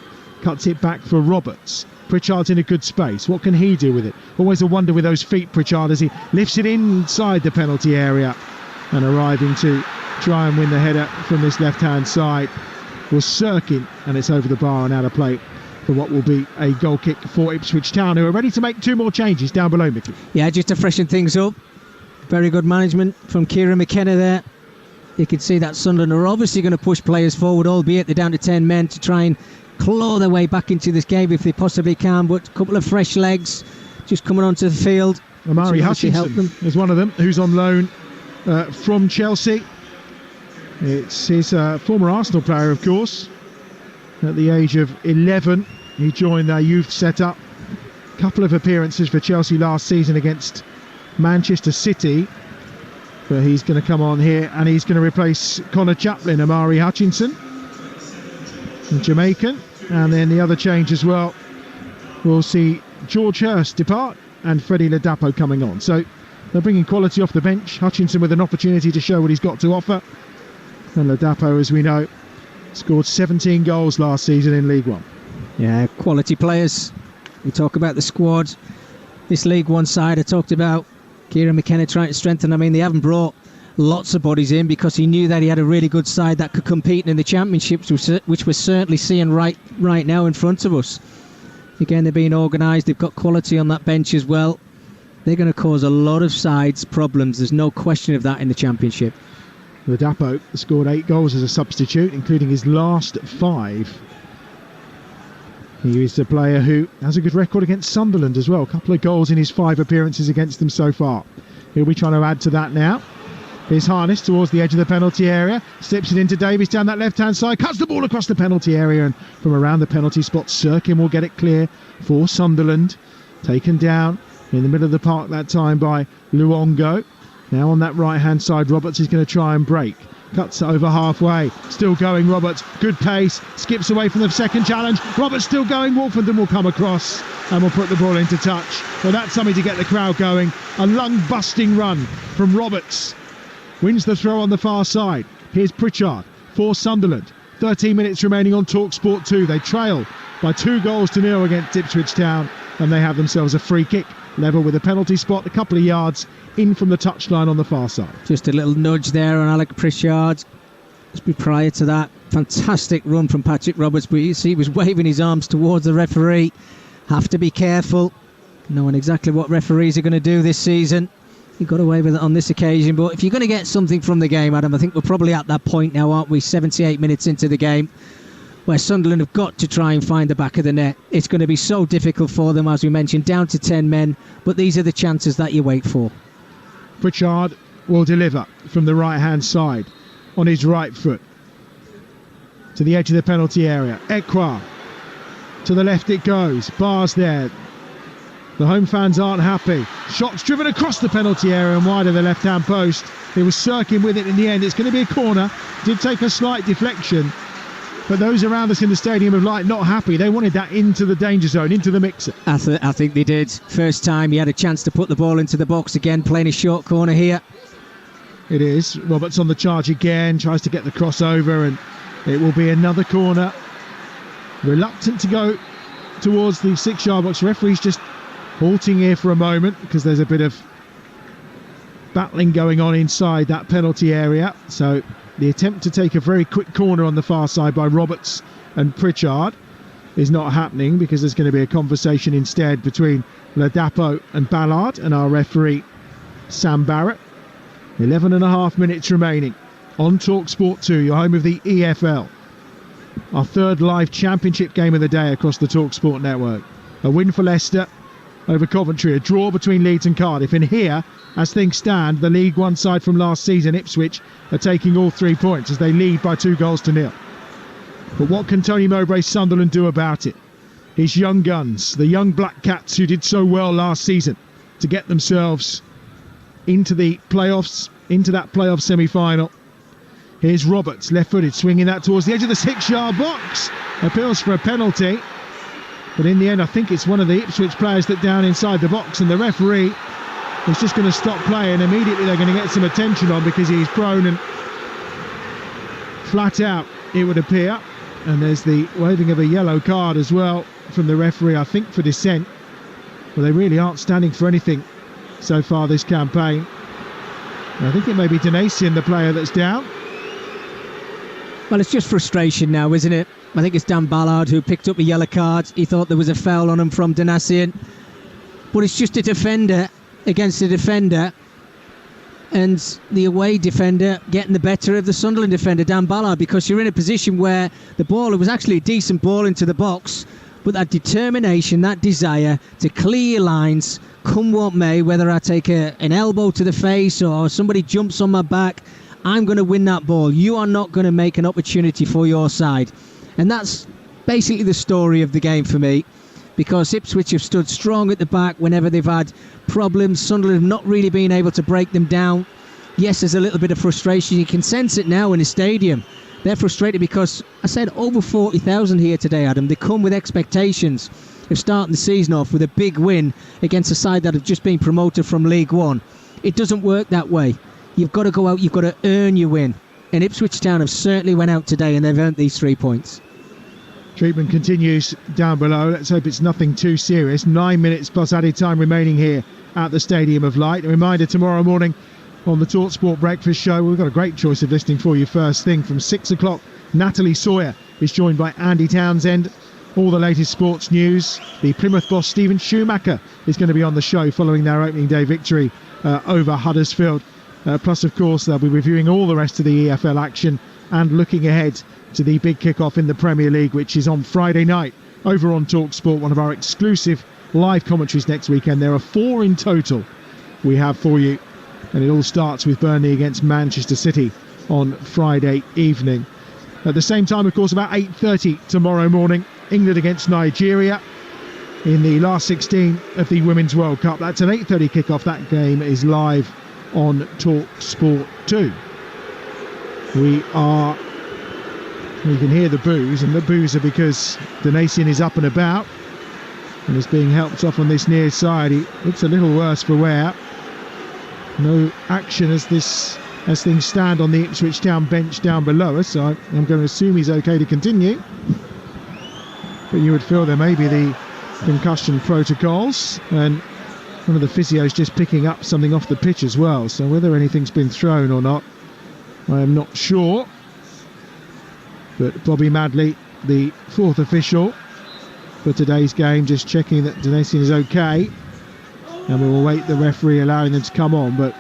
Cuts it back for Roberts. Pritchard's in a good space. What can he do with it? Always a wonder with those feet, Pritchard, as he lifts it inside the penalty area, and arriving to try and win the header from this left-hand side was Sirkin, and it's over the bar and out of play for what will be a goal kick for Ipswich Town, who are ready to make 2 more changes down below, Mickey. Yeah, just to freshen things up. Very good management from Kieran McKenna there. You can see that Sunderland are obviously going to push players forward, albeit they're down to 10 men, to try and claw their way back into this game if they possibly can, but a couple of fresh legs just coming onto the field. Amari Hutchinson is one of them, who's on loan from Chelsea. It's his former Arsenal player, of course. At the age of 11, he joined their youth setup. A couple of appearances for Chelsea last season against Manchester City. But he's going to come on here and he's going to replace Connor Chaplin. Amari Hutchinson, Jamaican. And then the other change as well, we'll see George Hurst depart and Freddie Ladapo coming on. So they're bringing quality off the bench. Hutchinson with an opportunity to show what he's got to offer. And Ladapo, as we know, scored 17 goals last season in League One. Yeah, quality players. We talk about the squad. This League One side, I talked about Kieran McKenna trying to strengthen. I mean, they haven't brought lots of bodies in because he knew that he had a really good side that could compete in the Championships, which we're certainly seeing right now in front of us. Again, they're being organised. They've got quality on that bench as well. They're going to cause a lot of sides problems. There's no question of that in the Championship. Ladapo scored 8 goals as a substitute, including his last 5. He is a player who has a good record against Sunderland as well. A couple of goals in his 5 appearances against them so far. He'll be trying to add to that now. Here's Harness towards the edge of the penalty area. Slips it into Davies down that left-hand side. Cuts the ball across the penalty area. And from around the penalty spot, Sirkin will get it clear for Sunderland. Taken down in the middle of the park that time by Luongo. Now on that right-hand side, Roberts is going to try and break. Cuts it over halfway. Still going, Roberts. Good pace. Skips away from the second challenge. Roberts still going. Wolfenden will come across and will put the ball into touch. Well, that's something to get the crowd going. A lung-busting run from Roberts. Wins the throw on the far side. Here's Pritchard for Sunderland. 13 minutes remaining on Talksport 2. They trail by 2-0 against Ipswich Town, and they have themselves a free kick. Level with a penalty spot, a couple of yards in from the touchline on the far side. Just a little nudge there on Alec Pritchard. Just prior to that, fantastic run from Patrick Roberts, but you see he was waving his arms towards the referee. Have to be careful, knowing exactly what referees are going to do this season. He got away with it on this occasion, but if you're going to get something from the game, Adam, I think we're probably at that point now, aren't we? 78 minutes into the game, where Sunderland have got to try and find the back of the net. It's going to be so difficult for them, as we mentioned, down to 10 men, but these are the chances that you wait for. Pritchard will deliver from the right-hand side on his right foot to the edge of the penalty area. Ekwa, to the left it goes. Bars there. The home fans aren't happy. Shots driven across the penalty area and wide of the left-hand post. It was Sirkin with it in the end. It's going to be a corner. Did take a slight deflection. But those around us in the Stadium of Light not happy. They wanted that into the danger zone, into the mixer. I think they did. First time he had a chance to put the ball into the box again, playing a short corner here. It is. Roberts on the charge again, tries to get the crossover, and it will be another corner. Reluctant to go towards the 6-yard box. Referee's just halting here for a moment because there's a bit of battling going on inside that penalty area. So the attempt to take a very quick corner on the far side by Roberts and Pritchard is not happening because there's going to be a conversation instead between Ladapo and Ballard and our referee Sam Barrett. 11.5 minutes remaining on Talksport 2, your home of the EFL. Our third live championship game of the day across the Talksport network. A win for Leicester over Coventry, a draw between Leeds and Cardiff. And here, as things stand, the League One side from last season, Ipswich, are taking all 3 points as they lead by 2-0. But what can Tony Mowbray's Sunderland do about it? His young guns, the young Black Cats who did so well last season to get themselves into the playoffs, into that playoff semi-final. Here's Roberts, left-footed, swinging that towards the edge of the 6-yard box. Appeals for a penalty. But in the end, I think it's one of the Ipswich players that down inside the box, and the referee is just going to stop play, and immediately they're going to get some attention on because he's prone and flat out, it would appear. And there's the waving of a yellow card as well from the referee, I think, for dissent. Well, they really aren't standing for anything so far this campaign. And I think it may be Donatian, the player that's down. Well, it's just frustration now, isn't it? I think it's Dan Ballard who picked up a yellow card. He thought there was a foul on him from Donatian. But it's just a defender against a defender. and the away defender getting the better of the Sunderland defender, Dan Ballard, because you're in a position where the ball, it was actually a decent ball into the box, but that determination, that desire to clear your lines, come what may, whether I take an elbow to the face or somebody jumps on my back, I'm going to win that ball. You are not going to make an opportunity for your side. And that's basically the story of the game for me, because Ipswich have stood strong at the back whenever they've had problems. Sunderland have not really been able to break them down. Yes, there's a little bit of frustration. You can sense it now in the stadium. They're frustrated because I said over 40,000 here today, Adam. They come with expectations of starting the season off with a big win against a side that have just been promoted from League One. It doesn't work that way. You've got to go out, you've got to earn your win. And Ipswich Town have certainly went out today and they've earned these 3 points. Treatment continues down below. Let's hope it's nothing too serious. 9 minutes plus added time remaining here at the Stadium of Light. A reminder, tomorrow morning on the Talksport Breakfast Show, we've got a great choice of listening for you first thing. From 6 o'clock, Natalie Sawyer is joined by Andy Townsend. All the latest sports news. The Plymouth boss Stephen Schumacher is going to be on the show following their opening day victory over Huddersfield. Plus, of course, they'll be reviewing all the rest of the EFL action and looking ahead to the big kick-off in the Premier League, which is on Friday night over on Talksport, one of our exclusive live commentaries next weekend. There are 4 in total we have for you, and it all starts with Burnley against Manchester City on Friday evening. At the same time, of course, about 8:30 tomorrow morning, England against Nigeria in the last 16 of the Women's World Cup. That's an 8:30 kick-off. That game is live on Talksport 2. You can hear the boos, and the boos are because Donatian is up and about and is being helped off on this near side. He looks a little worse for wear. No action as things stand on the Ipswich Town bench down below us, so I'm going to assume he's okay to continue. But you would feel there may be the concussion protocols, and one of the physios just picking up something off the pitch as well, so whether anything's been thrown or not, I am not sure. But Bobby Madley, the 4th official for today's game, just checking that Donatian is okay, and we will await the referee allowing them to come on. But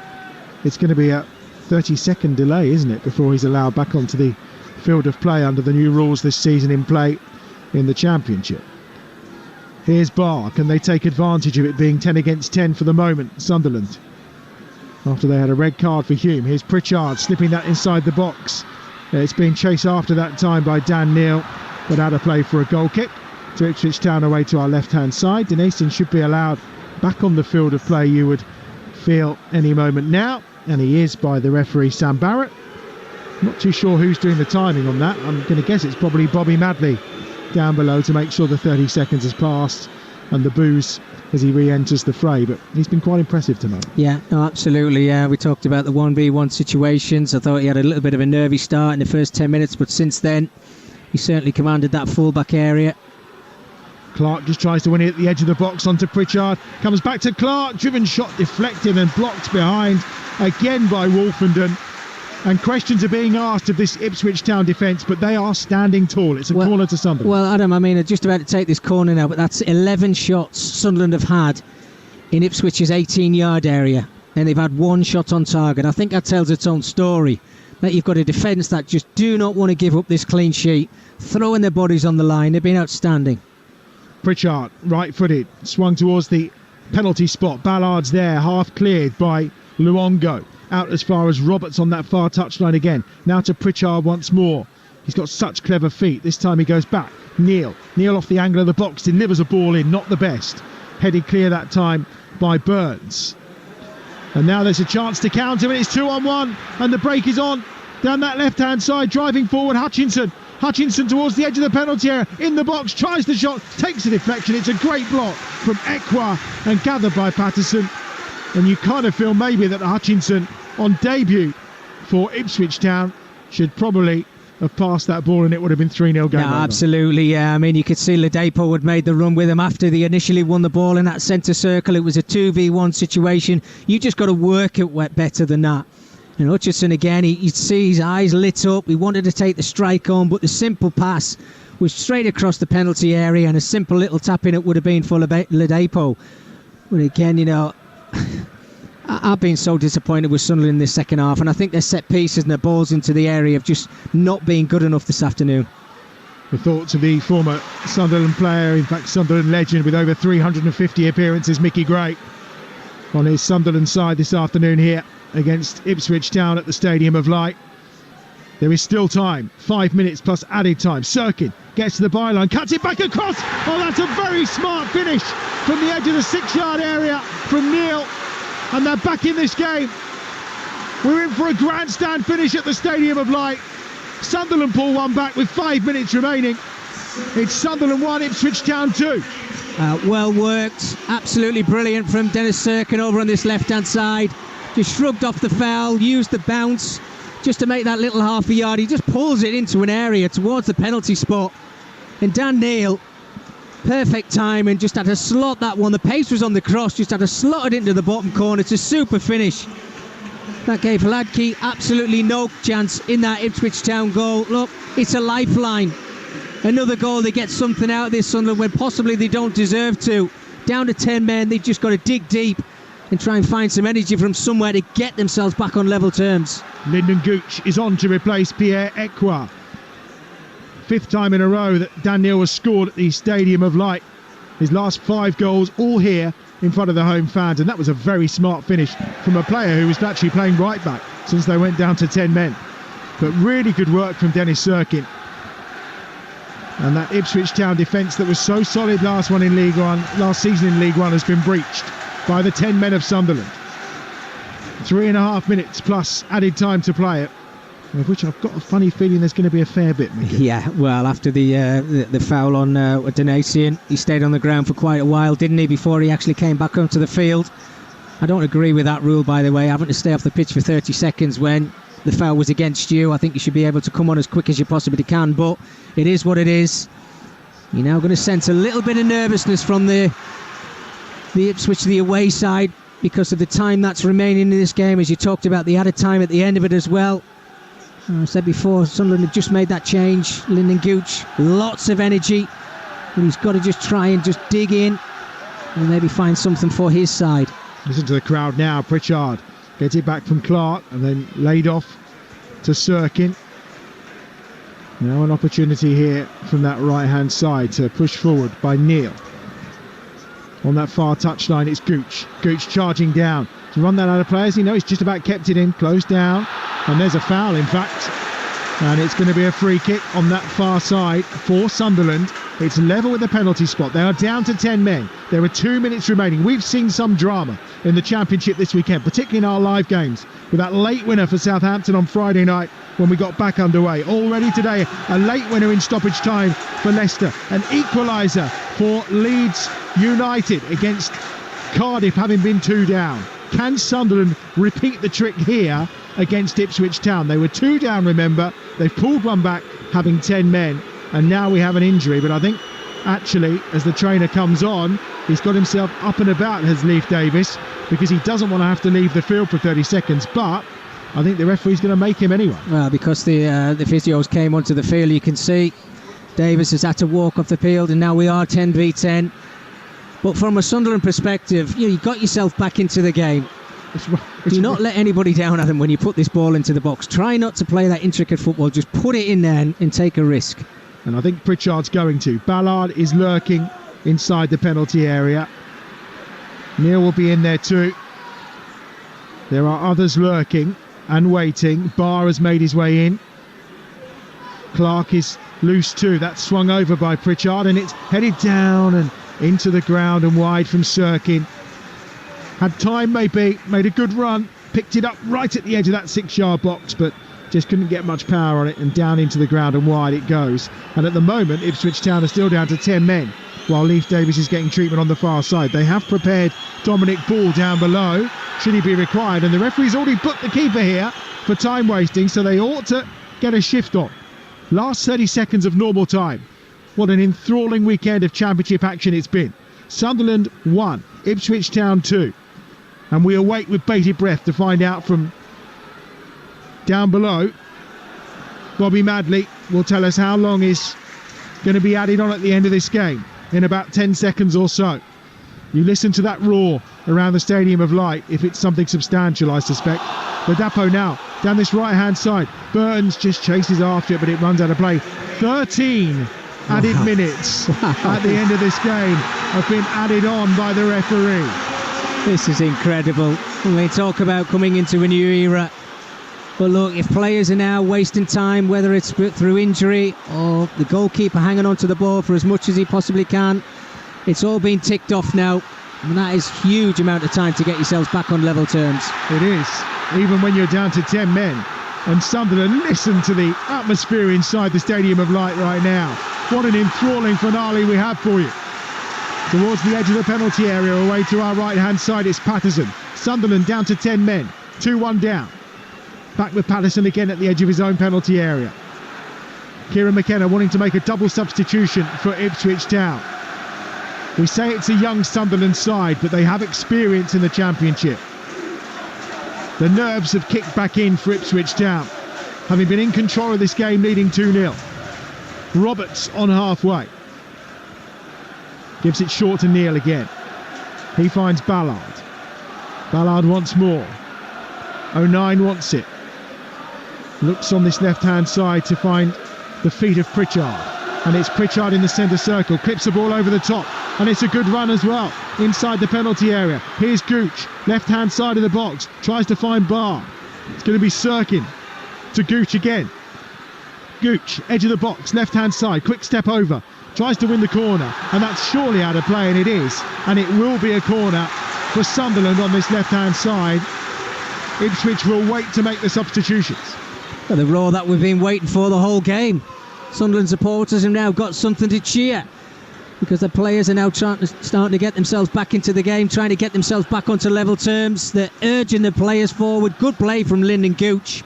it's going to be a 30-second delay, isn't it, before he's allowed back onto the field of play under the new rules this season in play in the Championship. Here's Barr. Can they take advantage of it being 10 against 10 for the moment, Sunderland, after they had a red card for Hume? Here's Pritchard slipping that inside the box. It's been chased after that time by Dan Neal, but out of play for a goal kick to Ipswich Town away to our left-hand side. Donatian should be allowed back on the field of play, you would feel, any moment now, and he is by the referee Sam Barrett. Not too sure who's doing the timing on that. I'm going to guess it's probably Bobby Madley down below to make sure the 30 seconds has passed, and the boos as he re-enters the fray. But he's been quite impressive tonight. Yeah, no, absolutely. Yeah, we talked about the 1v1 situations. I thought he had a little bit of a nervy start in the first 10 minutes, but since then he certainly commanded that full-back area. Clark just tries to win it at the edge of the box onto Pritchard. Comes back to Clark. Driven shot deflected and blocked behind again by Wolfenden. And questions are being asked of this Ipswich Town defence, but they are standing tall. It's a corner to Sunderland. Well, Adam, I mean, I'm just about to take this corner now, but that's 11 shots Sunderland have had in Ipswich's 18-yard area, and they've had 1 shot on target. I think that tells its own story, that you've got a defence that just do not want to give up this clean sheet, throwing their bodies on the line. They've been outstanding. Pritchard, right-footed, swung towards the penalty spot. Ballard's there, half cleared by Luongo. Out as far as Roberts on that far touchline again. Now to Pritchard once more. He's got such clever feet. This time he goes back. Neal off the angle of the box, delivers a ball in, not the best. Headed clear that time by Burns. And now there's a chance to counter, and it's 2-on-1, and the break is on. Down that left-hand side, driving forward, Hutchinson towards the edge of the penalty area, in the box, tries the shot, takes a deflection. It's a great block from Ekwa and gathered by Patterson. And you kind of feel maybe that Hutchinson, on debut for Ipswich Town, should probably have passed that ball and it would have been 3-0 game. No, absolutely, yeah. I mean, you could see Ladapo had made the run with him after they initially won the ball in that centre circle. It was a 2v1 situation. You just got to work it better than that. And Hutchinson again, you'd see his eyes lit up. He wanted to take the strike on, but the simple pass was straight across the penalty area, and a simple little tap in it would have been for Ladapo. But again, you know, I've been so disappointed with Sunderland in this second half, and I think their set pieces and their balls into the area have just not been good enough this afternoon. The thoughts of the former Sunderland player, in fact Sunderland legend with over 350 appearances, Mickey Gray, on his Sunderland side this afternoon here against Ipswich Town at the Stadium of Light. There is still time, 5 minutes plus added time. Sirkin gets to the byline, cuts it back across. Oh, that's a very smart finish from the edge of the 6-yard area from Neil. And they're back in this game. We're in for a grandstand finish at the Stadium of Light. Sunderland pull one back with 5 minutes remaining. It's Sunderland 1, Ipswich Town 2. Well worked, absolutely brilliant from Dennis Sirkin over on this left-hand side. Just shrugged off the foul, used the bounce just to make that little half a yard. He just pulls it into an area towards the penalty spot. And Dan Neil, perfect time, and just had to slot that one. The pace was on the cross, just had to slot it into the bottom corner. It's a super finish. That gave Hladky absolutely no chance in that Ipswich Town goal. Look, it's a lifeline. Another goal, they get something out of this Sunderland when possibly they don't deserve to. Down to 10 men, they've just got to dig deep and try and find some energy from somewhere to get themselves back on level terms. Lyndon Gooch is on to replace Pierre Ekwa. 5th time in a row that Dan Neil has scored at the Stadium of Light. His last 5 goals all here in front of the home fans, and that was a very smart finish from a player who was actually playing right back since they went down to 10 men. But really good work from Dennis Sirkin. And that Ipswich Town defence that was so solid last season in League One has been breached by the 10 men of Sunderland. 3.5 minutes plus added time to play it, of which I've got a funny feeling there's going to be a fair bit, Mickey. Yeah, well, after the foul on Donatian, he stayed on the ground for quite a while, didn't he, before he actually came back onto the field. I don't agree with that rule, by the way, having to stay off the pitch for 30 seconds when the foul was against you. I think you should be able to come on as quick as you possibly can, but it is what it is. You're now going to sense a little bit of nervousness from the Ipswich, the away side, because of the time that's remaining in this game. As you talked about, the added time at the end of it as well. I said before, Sunderland have just made that change. Lyndon Gooch, lots of energy, and he's got to just try and just dig in and maybe find something for his side. Listen to the crowd now. Pritchard gets it back from Clark and then laid off to Sirkin. Now an opportunity here from that right hand side to push forward by Neil. On that far touchline, it's Gooch. Gooch charging down to run that out of players. He's just about kept it in, closed down, and there's a foul in fact, and it's going to be a free kick on that far side for Sunderland. It's level with the penalty spot. They are down to 10 men. There are 2 minutes remaining. We've seen some drama in the Championship this weekend, particularly in our live games, with that late winner for Southampton on Friday night when we got back underway. Already today, a late winner in stoppage time for Leicester, an equaliser for Leeds United against Cardiff, having been 2 down. Can Sunderland repeat the trick here against Ipswich Town? They were 2 down, remember. They've pulled one back, having 10 men, and now we have an injury. But I think, actually, as the trainer comes on, he's got himself up and about, has Leif Davis, because he doesn't want to have to leave the field for 30 seconds. But I think the referee's going to make him anyway. Well, because the physios came onto the field, you can see Davis has had to walk off the field, and now we are 10v10. But from a Sunderland perspective, you got yourself back into the game. Do not let anybody down, Adam, when you put this ball into the box. Try not to play that intricate football. Just put it in there and take a risk. And I think Pritchard's going to. Ballard is lurking inside the penalty area. Neil will be in there too. There are others lurking and waiting. Barr has made his way in. Clark is loose too. That's swung over by Pritchard, and it's headed down and into the ground and wide from Sirkin. Had time maybe, made a good run, picked it up right at the edge of that 6-yard box, but just couldn't get much power on it, and down into the ground and wide it goes. And at the moment, Ipswich Town are still down to 10 men, while Leif Davis is getting treatment on the far side. They have prepared Dominic Ball down below, should he be required, and the referee's already booked the keeper here for time wasting, so they ought to get a shift on. Last 30 seconds of normal time. What an enthralling weekend of Championship action it's been. Sunderland 1, Ipswich Town 2. And we await with bated breath to find out from down below. Bobby Madley will tell us how long is going to be added on at the end of this game in about 10 seconds or so. You listen to that roar around the Stadium of Light, if it's something substantial, I suspect. Ladapo now down this right-hand side. Burns just chases after it, but it runs out of play. 13 added minutes at the end of this game have been added on by the referee. This is incredible. We talk about coming into a new era. But look, if players are now wasting time, whether it's through injury or the goalkeeper hanging on to the ball for as much as he possibly can, it's all been ticked off now. And that is a huge amount of time to get yourselves back on level terms. It is, even when you're down to 10 men. And Sunderland, listen to the atmosphere inside the Stadium of Light right now. What an enthralling finale we have for you. Towards the edge of the penalty area, away to our right-hand side, it's Patterson. Sunderland down to 10 men, 2-1 down. Back with Patterson again at the edge of his own penalty area. Kieran McKenna wanting to make a double substitution for Ipswich Town. We say it's a young Sunderland side, but they have experience in the Championship. The nerves have kicked back in for Ipswich Town, having been in control of this game, leading 2-0. Roberts on halfway. Gives it short to Neil again. He finds Ballard. Ballard wants more. O'Nien wants it. Looks on this left-hand side to find the feet of Pritchard. And it's Pritchard in the centre circle. Clips the ball over the top. And it's a good run as well. Inside the penalty area. Here's Gooch. Left-hand side of the box. Tries to find Barr. It's going to be Sirkin to Gooch again. Gooch, edge of the box, left-hand side. Quick step over. Tries to win the corner. And that's surely out of play, and it is. And it will be a corner for Sunderland on this left-hand side. Ipswich will wait to make the substitutions. Well, the roar that we've been waiting for the whole game. Sunderland supporters have now got something to cheer, because the players are now starting to get themselves back into the game, trying to get themselves back onto level terms. They're urging the players forward. Good play from Lyndon Gooch.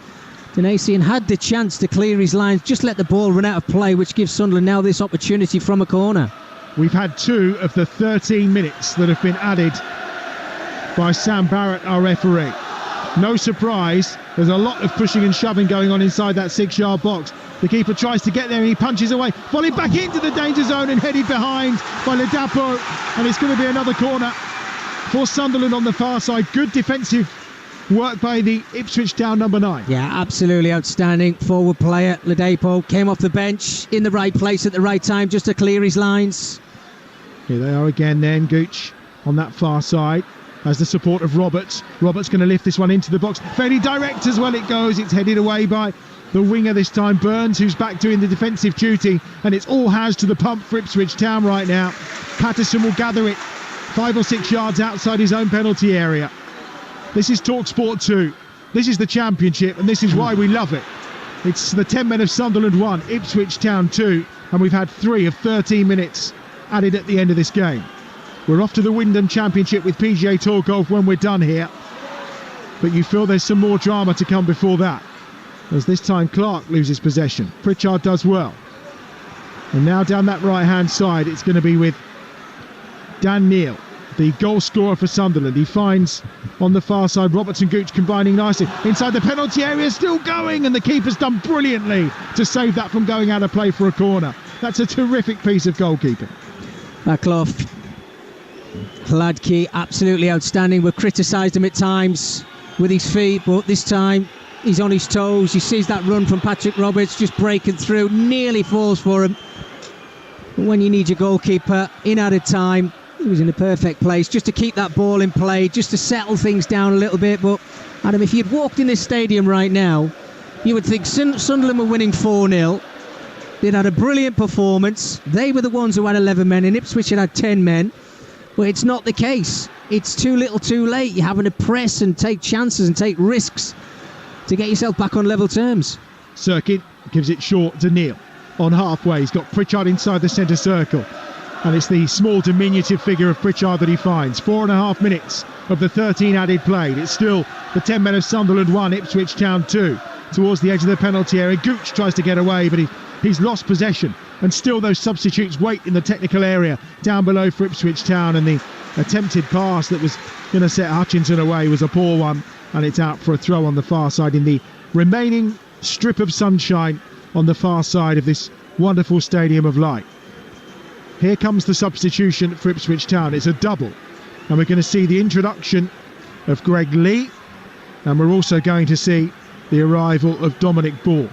Danasian had the chance to clear his lines, just let the ball run out of play, which gives Sunderland now this opportunity from a corner. We've had 2 of the 13 minutes that have been added by Sam Barrett, our referee. No surprise, there's a lot of pushing and shoving going on inside that 6-yard box. The keeper tries to get there and he punches away, volleyed back into the danger zone and headed behind by Ladapo. And it's going to be another corner for Sunderland on the far side. Good defensive work by the Ipswich Town number 9. Yeah, absolutely outstanding forward player. Ladapo came off the bench in the right place at the right time just to clear his lines. Here they are again then, Gooch on that far side. Has the support of Roberts. Roberts going to lift this one into the box. Fairly direct as well it goes. It's headed away by the winger this time, Burns, who's back doing the defensive duty. And it's all hands to the pump for Ipswich Town right now. Patterson will gather it 5 or 6 yards outside his own penalty area. This is Talksport 2. This is the Championship, and this is why we love it. It's the 10 men of Sunderland 1, Ipswich Town 2. And we've had 3 of 13 minutes added at the end of this game. We're off to the Wyndham Championship with PGA Tour Golf when we're done here. But you feel there's some more drama to come before that, as this time Clark loses possession. Pritchard does well. And now down that right-hand side, it's going to be with Dan Neil, the goal scorer for Sunderland. He finds on the far side Roberts and Gooch combining nicely. Inside the penalty area, still going, and the keeper's done brilliantly to save that from going out of play for a corner. That's a terrific piece of goalkeeping. Backloff. Hladky, absolutely outstanding. We've criticised him at times with his feet, but this time he's on his toes. He sees that run from Patrick Roberts just breaking through, nearly falls for him. But when you need your goalkeeper in added time, he was in a perfect place just to keep that ball in play, just to settle things down a little bit. But Adam, if you'd walked in this stadium right now, you would think Sunderland were winning 4-0. They'd had a brilliant performance. They were the ones who had 11 men, and Ipswich had 10 men. But it's not the case. It's too little too late. You're having to press and take chances and take risks to get yourself back on level terms. Sirkin gives it short to Neil on halfway. He's got Pritchard inside the centre circle. And it's the small diminutive figure of Pritchard that he finds. 4.5 minutes of the 13 added played. It's still the 10 men of Sunderland 1, Ipswich Town 2. Towards the edge of the penalty area. Gooch tries to get away, but he's lost possession. And still those substitutes wait in the technical area down below for Ipswich Town. And the attempted pass that was going to set Hutchinson away was a poor one. And it's out for a throw on the far side in the remaining strip of sunshine on the far side of this wonderful Stadium of Light. Here comes the substitution for Ipswich Town. It's a double. And we're going to see the introduction of Greg Lee, and we're also going to see the arrival of Dominic Ball.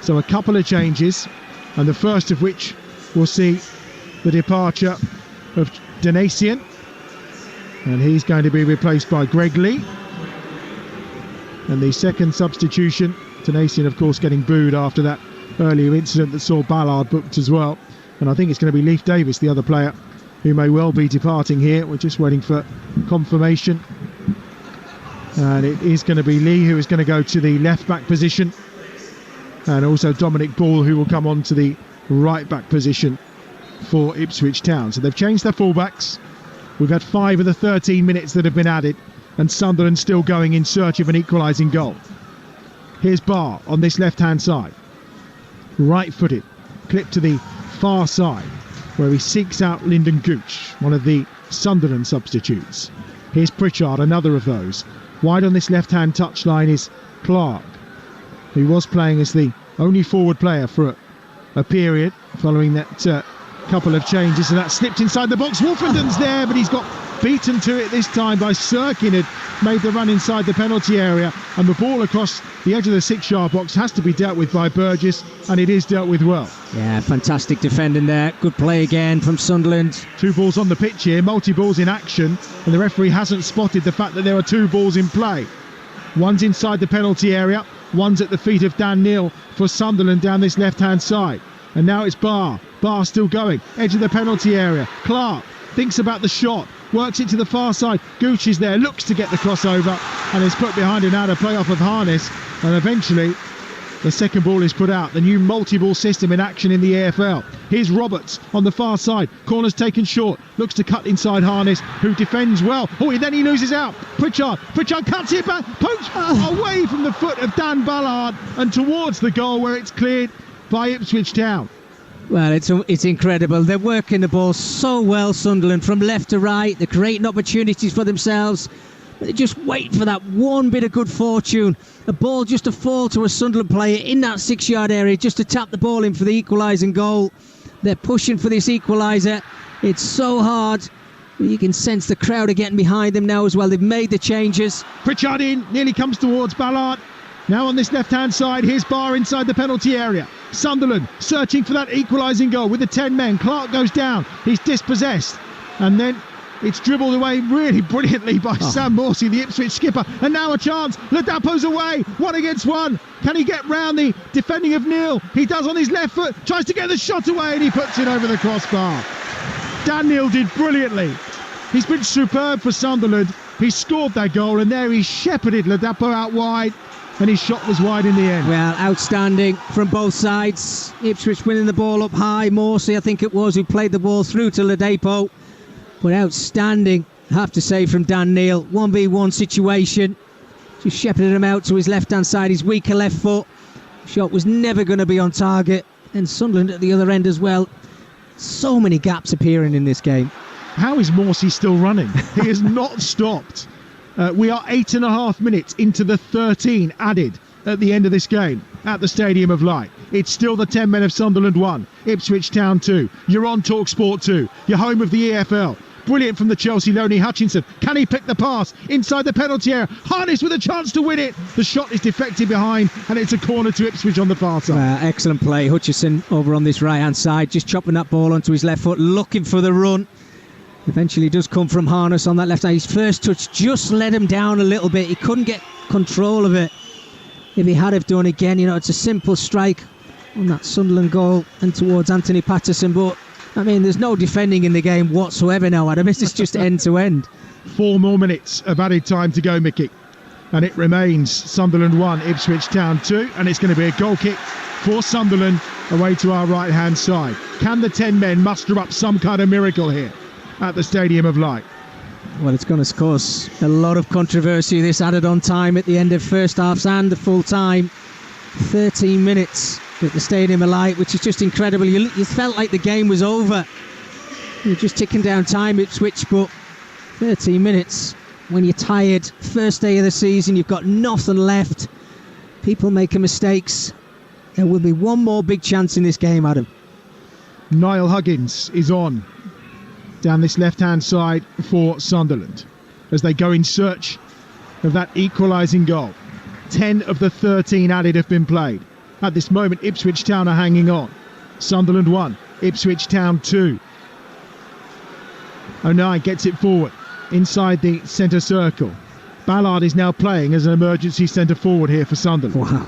So a couple of changes, and the first of which will see the departure of Donatian, and he's going to be replaced by Greg Lee. And the second substitution, Donatian of course getting booed after that earlier incident that saw Ballard booked as well, and I think it's going to be Leif Davis, the other player who may well be departing here. We're just waiting for confirmation, and it is going to be Lee who is going to go to the left back position, and also Dominic Ball who will come on to the right back position for Ipswich Town. So they've changed their fullbacks. We've had 5 of the 13 minutes that have been added, and Sunderland still going in search of an equalising goal. Here's Barr on this left hand side, right footed, clipped to the far side, where he seeks out Lyndon Gooch, one of the Sunderland substitutes. Here's Pritchard, another of those. Wide on this left-hand touchline is Clark, who was playing as the only forward player for a period following that couple of changes, and that slipped inside the box. Wolfenden's there, but he's got beaten to it this time by Sirkin, had made the run inside the penalty area, and the ball across the edge of the 6-yard box has to be dealt with by Burgess, and it is dealt with well. Yeah, fantastic defending there. Good play again from Sunderland. 2 balls on the pitch here, multi-balls in action, and the referee hasn't spotted the fact that there are 2 balls in play. One's inside the penalty area, one's at the feet of Dan Neil for Sunderland down this left-hand side. And now it's Barr. Barr still going, edge of the penalty area. Clark thinks about the shot, works it to the far side. Gooch is there, looks to get the crossover, and is put behind an out play off of Harness, and eventually the second ball is put out. The new multi-ball system in action in the EFL. Here's Roberts on the far side, corner's taken short, looks to cut inside Harness, who defends well. Then he loses out. Pritchard cuts it back, pokes away from the foot of Dan Ballard and towards the goal, where it's cleared by Ipswich Town. Well, it's incredible. They're working the ball so well, Sunderland, from left to right. They're creating opportunities for themselves. They just wait for that one bit of good fortune. A ball just to fall to a Sunderland player in that 6-yard area, just to tap the ball in for the equalising goal. They're pushing for this equaliser. It's so hard. You can sense the crowd are getting behind them now as well. They've made the changes. Pritchard in, nearly comes towards Ballard. Now on this left-hand side, here's Barr inside the penalty area. Sunderland searching for that equalising goal with the 10 men. Clark goes down, he's dispossessed, and then it's dribbled away really brilliantly by Sam Morsey, the Ipswich skipper. And now a chance, Ladapo's away, 1 against 1. Can he get round the defending of Neil? He does on his left foot, tries to get the shot away, and he puts it over the crossbar. Dan Neil did brilliantly. He's been superb for Sunderland. He scored that goal, and there he shepherded Ladapo out wide, and his shot was wide in the end. Well, outstanding from both sides. Ipswich winning the ball up high. Morsey, I think it was, who played the ball through to Ladapo. But outstanding, I have to say, from Dan Neil. 1v1 situation. Just shepherded him out to his left-hand side, his weaker left foot. Shot was never going to be on target. And Sunderland at the other end as well. So many gaps appearing in this game. How is Morsey still running? He has not stopped. We are 8.5 minutes into the 13 added at the end of this game at the Stadium of Light. It's still the 10 men of Sunderland 1, Ipswich Town 2. You're on Talksport 2, you're home of the EFL. Brilliant from the Chelsea Loney Hutchinson. Can he pick the pass inside the penalty area? Harness with a chance to win it. The shot is deflected behind, and it's a corner to Ipswich on the far side. Excellent play. Hutchinson over on this right-hand side, just chopping that ball onto his left foot, looking for the run. Eventually does come from Harness on that left side. His first touch just let him down a little bit. He couldn't get control of it. If he had have done again, it's a simple strike on that Sunderland goal and towards Anthony Patterson. But, there's no defending in the game whatsoever now, Adam. It's just end to end. 4 more minutes of added time to go, Mickey. And it remains Sunderland 1, Ipswich Town 2. And it's going to be a goal kick for Sunderland away to our right-hand side. Can the 10 men muster up some kind of miracle here at the Stadium of Light? Well, it's going to cause a lot of controversy, this added on time at the end of first halves and the full time. 13 minutes at the Stadium of Light, which is just incredible. You felt like the game was over. You're just ticking down time, Ipswich, but 13 minutes when you're tired. First day of the season, you've got nothing left. People making mistakes. There will be one more big chance in this game, Adam. Niall Huggins is on down this left-hand side for Sunderland as they go in search of that equalising goal. 10 of the 13 added have been played. At this moment, Ipswich Town are hanging on. Sunderland 1, Ipswich Town 2. O'Neill gets it forward inside the centre circle. Ballard is now playing as an emergency centre forward here for Sunderland. Wow.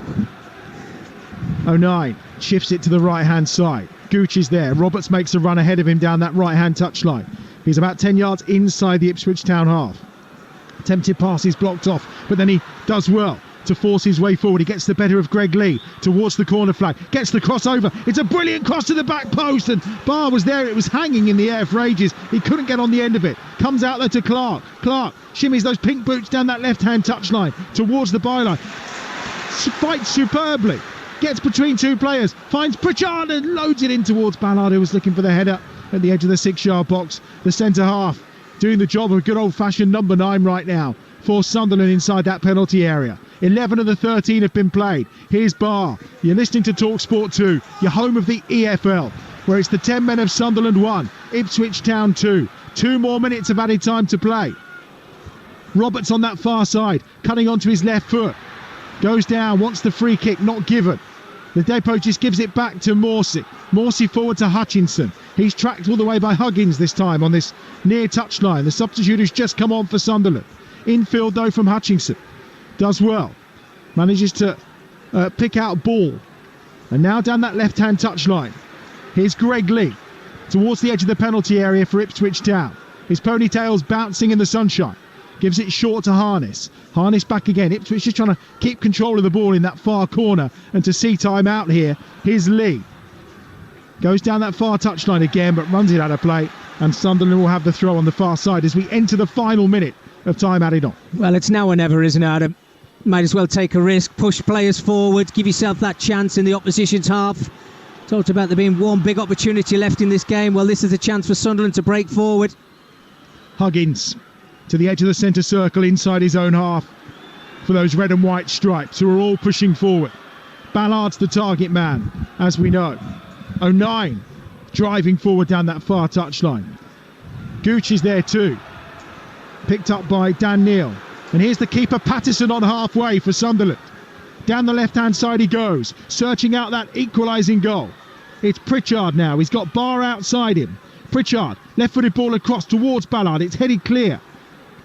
O'Neill shifts it to the right-hand side. Gooch is there. Roberts makes a run ahead of him down that right-hand touchline. He's about 10 yards inside the Ipswich Town half. Attempted pass is blocked off, but then he does well to force his way forward. He gets the better of Greg Lee towards the corner flag. Gets the crossover. It's a brilliant cross to the back post, and Barr was there. It was hanging in the air for ages. He couldn't get on the end of it. Comes out there to Clark. Clark shimmies those pink boots down that left-hand touchline towards the byline. Fights superbly. Gets between two players. Finds Pritchard and loads it in towards Ballard, who was looking for the header at the edge of the 6-yard box. The centre half doing the job of a good old-fashioned number 9 right now for Sunderland inside that penalty area. 11 of the 13 have been played. Here's Barr. You're listening to Talksport 2, your home of the EFL, where it's the 10 men of Sunderland 1, Ipswich Town 2. 2 more minutes of added time to play. Roberts on that far side, cutting onto his left foot. Goes down, wants the free kick, not given. The Depot just gives it back to Morsey. Morsey forward to Hutchinson. He's tracked all the way by Huggins this time on this near touchline. The substitute who's just come on for Sunderland. Infield though from Hutchinson. Does well. Manages to pick out ball. And now down that left-hand touchline. Here's Greg Lee towards the edge of the penalty area for Ipswich Town. His ponytail's bouncing in the sunshine. Gives it short to Harness. Harness back again. Ipswich just trying to keep control of the ball in that far corner. And to see time out here, here's Lee. Goes down that far touchline again, but runs it out of play. And Sunderland will have the throw on the far side as we enter the final minute of time added on. Well, it's now or never, isn't it, Adam? Might as well take a risk, push players forward, give yourself that chance in the opposition's half. Talked about there being one big opportunity left in this game. Well, this is a chance for Sunderland to break forward. Huggins to the edge of the centre circle inside his own half for those red and white stripes who are all pushing forward. Ballard's the target man, as we know. O'Neill driving forward down that far touchline. Gooch is there too. Picked up by Dan Neal. And here's the keeper Patterson on halfway for Sunderland. Down the left-hand side he goes, searching out that equalising goal. It's Pritchard now. He's got Barr outside him. Pritchard, left-footed ball across towards Ballard. It's headed clear.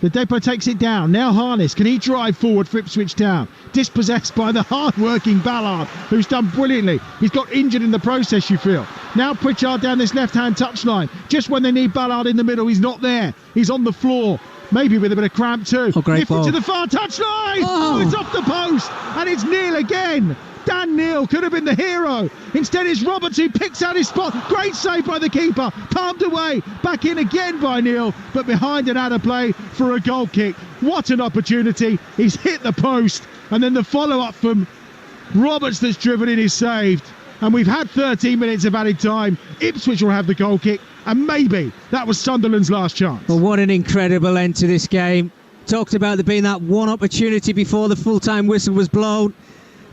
The Depot takes it down. Now Harness. Can he drive forward for Ipswich Town? Dispossessed by the hard-working Ballard, who's done brilliantly. He's got injured in the process, you feel. Now Pritchard down this left-hand touchline. Just when they need Ballard in the middle, he's not there. He's on the floor. Maybe with a bit of cramp too. Great ball. To the far touchline. Oh, it's off the post. And it's Neal again. Dan Neal could have been the hero. Instead it's Roberts who picks out his spot. Great save by the keeper. Palmed away. Back in again by Neal. But behind and out of play for a goal kick. What an opportunity. He's hit the post. And then the follow-up from Roberts that's driven in is saved. And we've had 13 minutes of added time. Ipswich will have the goal kick. And maybe that was Sunderland's last chance. Well, what an incredible end to this game. Talked about there being that one opportunity before the full-time whistle was blown.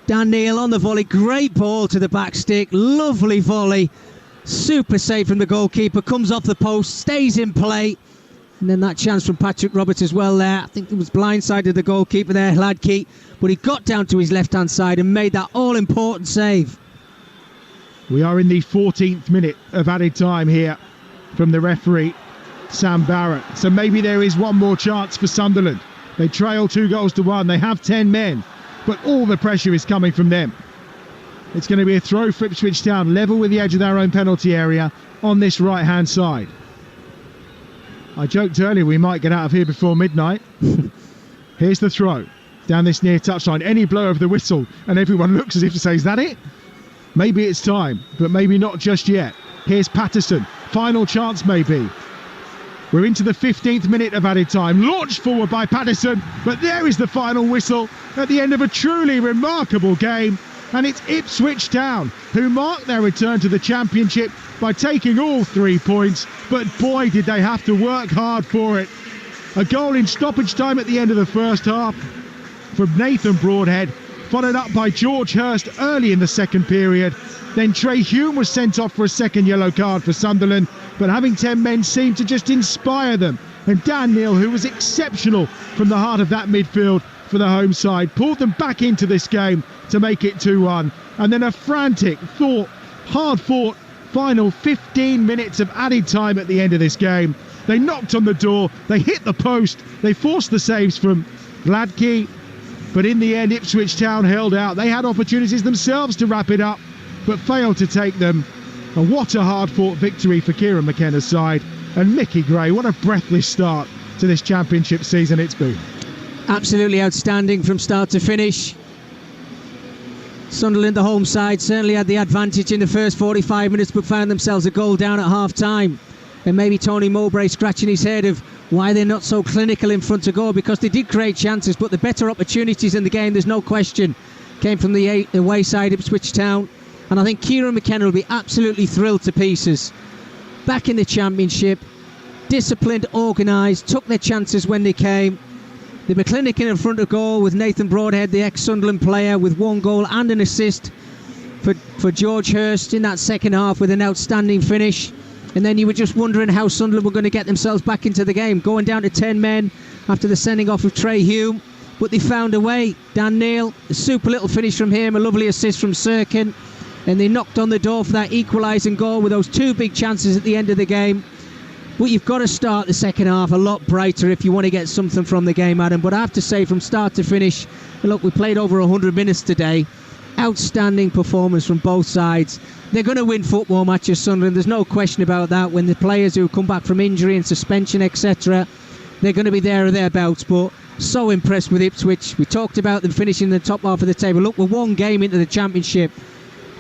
Dan Neal on the volley. Great ball to the back stick. Lovely volley. Super save from the goalkeeper. Comes off the post. Stays in play. And then that chance from Patrick Roberts as well there. I think it was blindsided the goalkeeper there, Hladky. But he got down to his left-hand side and made that all-important save. We are in the 14th minute of added time here from the referee, Sam Barrett. So maybe there is one more chance for Sunderland. They trail 2-1. They have 10 men, but all the pressure is coming from them. It's going to be a throw for Ipswich Town, level with the edge of their own penalty area on this right-hand side. I joked earlier we might get out of here before midnight. Here's the throw down this near touchline. Any blow of the whistle and everyone looks as if to say, is that it? Maybe it's time, but maybe not just yet. Here's Patterson. Final chance maybe. We're into the 15th minute of added time. Launched forward by Patterson, but there is the final whistle at the end of a truly remarkable game. And it's Ipswich Town who mark their return to the Championship by taking all 3 points. But boy, did they have to work hard for it. A goal in stoppage time at the end of the first half from Nathan Broadhead. followed up by George Hurst early in the second period. Then Trey Hume was sent off for a second yellow card for Sunderland, but having 10 men seemed to just inspire them. And Dan Neil, who was exceptional from the heart of that midfield for the home side, pulled them back into this game to make it 2-1. And then a frantic, hard-fought final 15 minutes of added time at the end of this game. They knocked on the door, they hit the post, they forced the saves from Gladkey, but in the end Ipswich Town held out. They had opportunities themselves to wrap it up, but failed to take them. And what a hard-fought victory for Kieran McKenna's side. And Mickey Gray, what a breathless start to this championship season it's been. Absolutely outstanding from start to finish. Sunderland, the home side, certainly had the advantage in the first 45 minutes, but found themselves a goal down at half-time. And maybe Tony Mowbray scratching his head of why they're not so clinical in front of goal, because they did create chances, but the better opportunities in the game, there's no question, came from the away side, Ipswich Town. And I think Kieran McKenna will be absolutely thrilled to pieces. Back in the championship, disciplined, organised, took their chances when they came. They were clinical in front of goal with Nathan Broadhead, the ex-Sunderland player, with 1 goal and an assist for George Hurst in that second half with an outstanding finish. And then you were just wondering how Sunderland were going to get themselves back into the game, going down to 10 men after the sending off of Trey Hume. But they found a way. Dan Neil, a super little finish from him, a lovely assist from Sirkin. And they knocked on the door for that equalising goal with those 2 big chances at the end of the game. But you've got to start the second half a lot brighter if you want to get something from the game, Adam. But I have to say, from start to finish, look, we played over 100 minutes today. Outstanding performance from both sides. They're going to win football matches, Sunderland. There's no question about that. When the players who come back from injury and suspension, etc., they're going to be there or thereabouts. But so impressed with Ipswich. We talked about them finishing the top half of the table. Look, we're 1 game into the championship.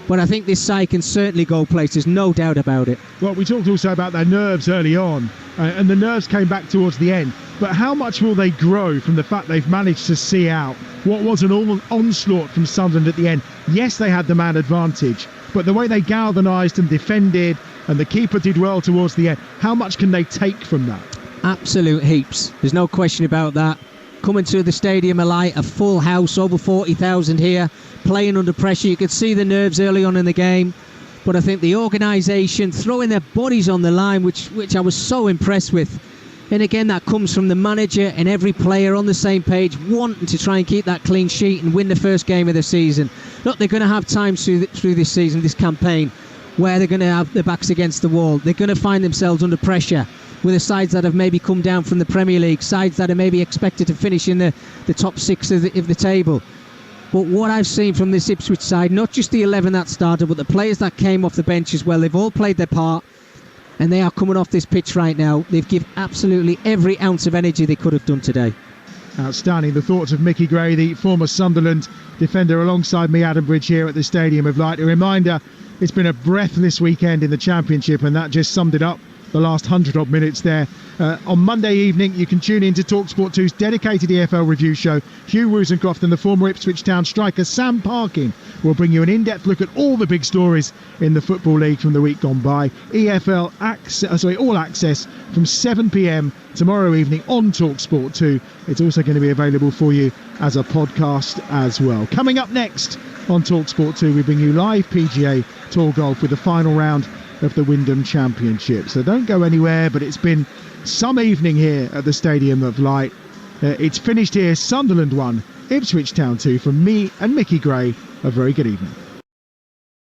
But I think this side can certainly go places, no doubt about it. Well, we talked also about their nerves early on, and the nerves came back towards the end. But how much will they grow from the fact they've managed to see out what was an onslaught from Sunderland at the end? Yes, they had the man advantage, but the way they galvanised and defended, and the keeper did well towards the end, how much can they take from that? Absolute heaps. There's no question about that. Coming to the stadium alight, a full house, over 40,000 here, playing under pressure. You could see the nerves early on in the game, but I think the organisation, throwing their bodies on the line, which I was so impressed with. And again, that comes from the manager and every player on the same page, wanting to try and keep that clean sheet and win the first game of the season. Look, they're going to have times through this season, this campaign, where they're going to have their backs against the wall. They're going to find themselves under pressure with the sides that have maybe come down from the Premier League, sides that are maybe expected to finish in the top 6 of the table. But what I've seen from this Ipswich side, not just the 11 that started, but the players that came off the bench as well, they've all played their part, and they are coming off this pitch right now. They've given absolutely every ounce of energy they could have done today. Outstanding. The thoughts of Mickey Gray, the former Sunderland defender, alongside me, Adam Bridge, here at the Stadium of Light. A reminder, it's been a breathless weekend in the Championship, and that just summed it up. The last 100-odd minutes there. On Monday evening, you can tune in to Talksport 2's dedicated EFL review show. Hugh Woozencroft and the former Ipswich Town striker Sam Parkin will bring you an in-depth look at all the big stories in the Football League from the week gone by. EFL All Access from 7 p.m. tomorrow evening on Talksport 2. It's also going to be available for you as a podcast as well. Coming up next on Talksport 2, we bring you live PGA Tour Golf with the final round of the Wyndham Championship. So don't go anywhere, but it's been some evening here at the Stadium of Light. It's finished here. Sunderland 1, Ipswich Town 2. From me and Mickey Gray, a very good evening.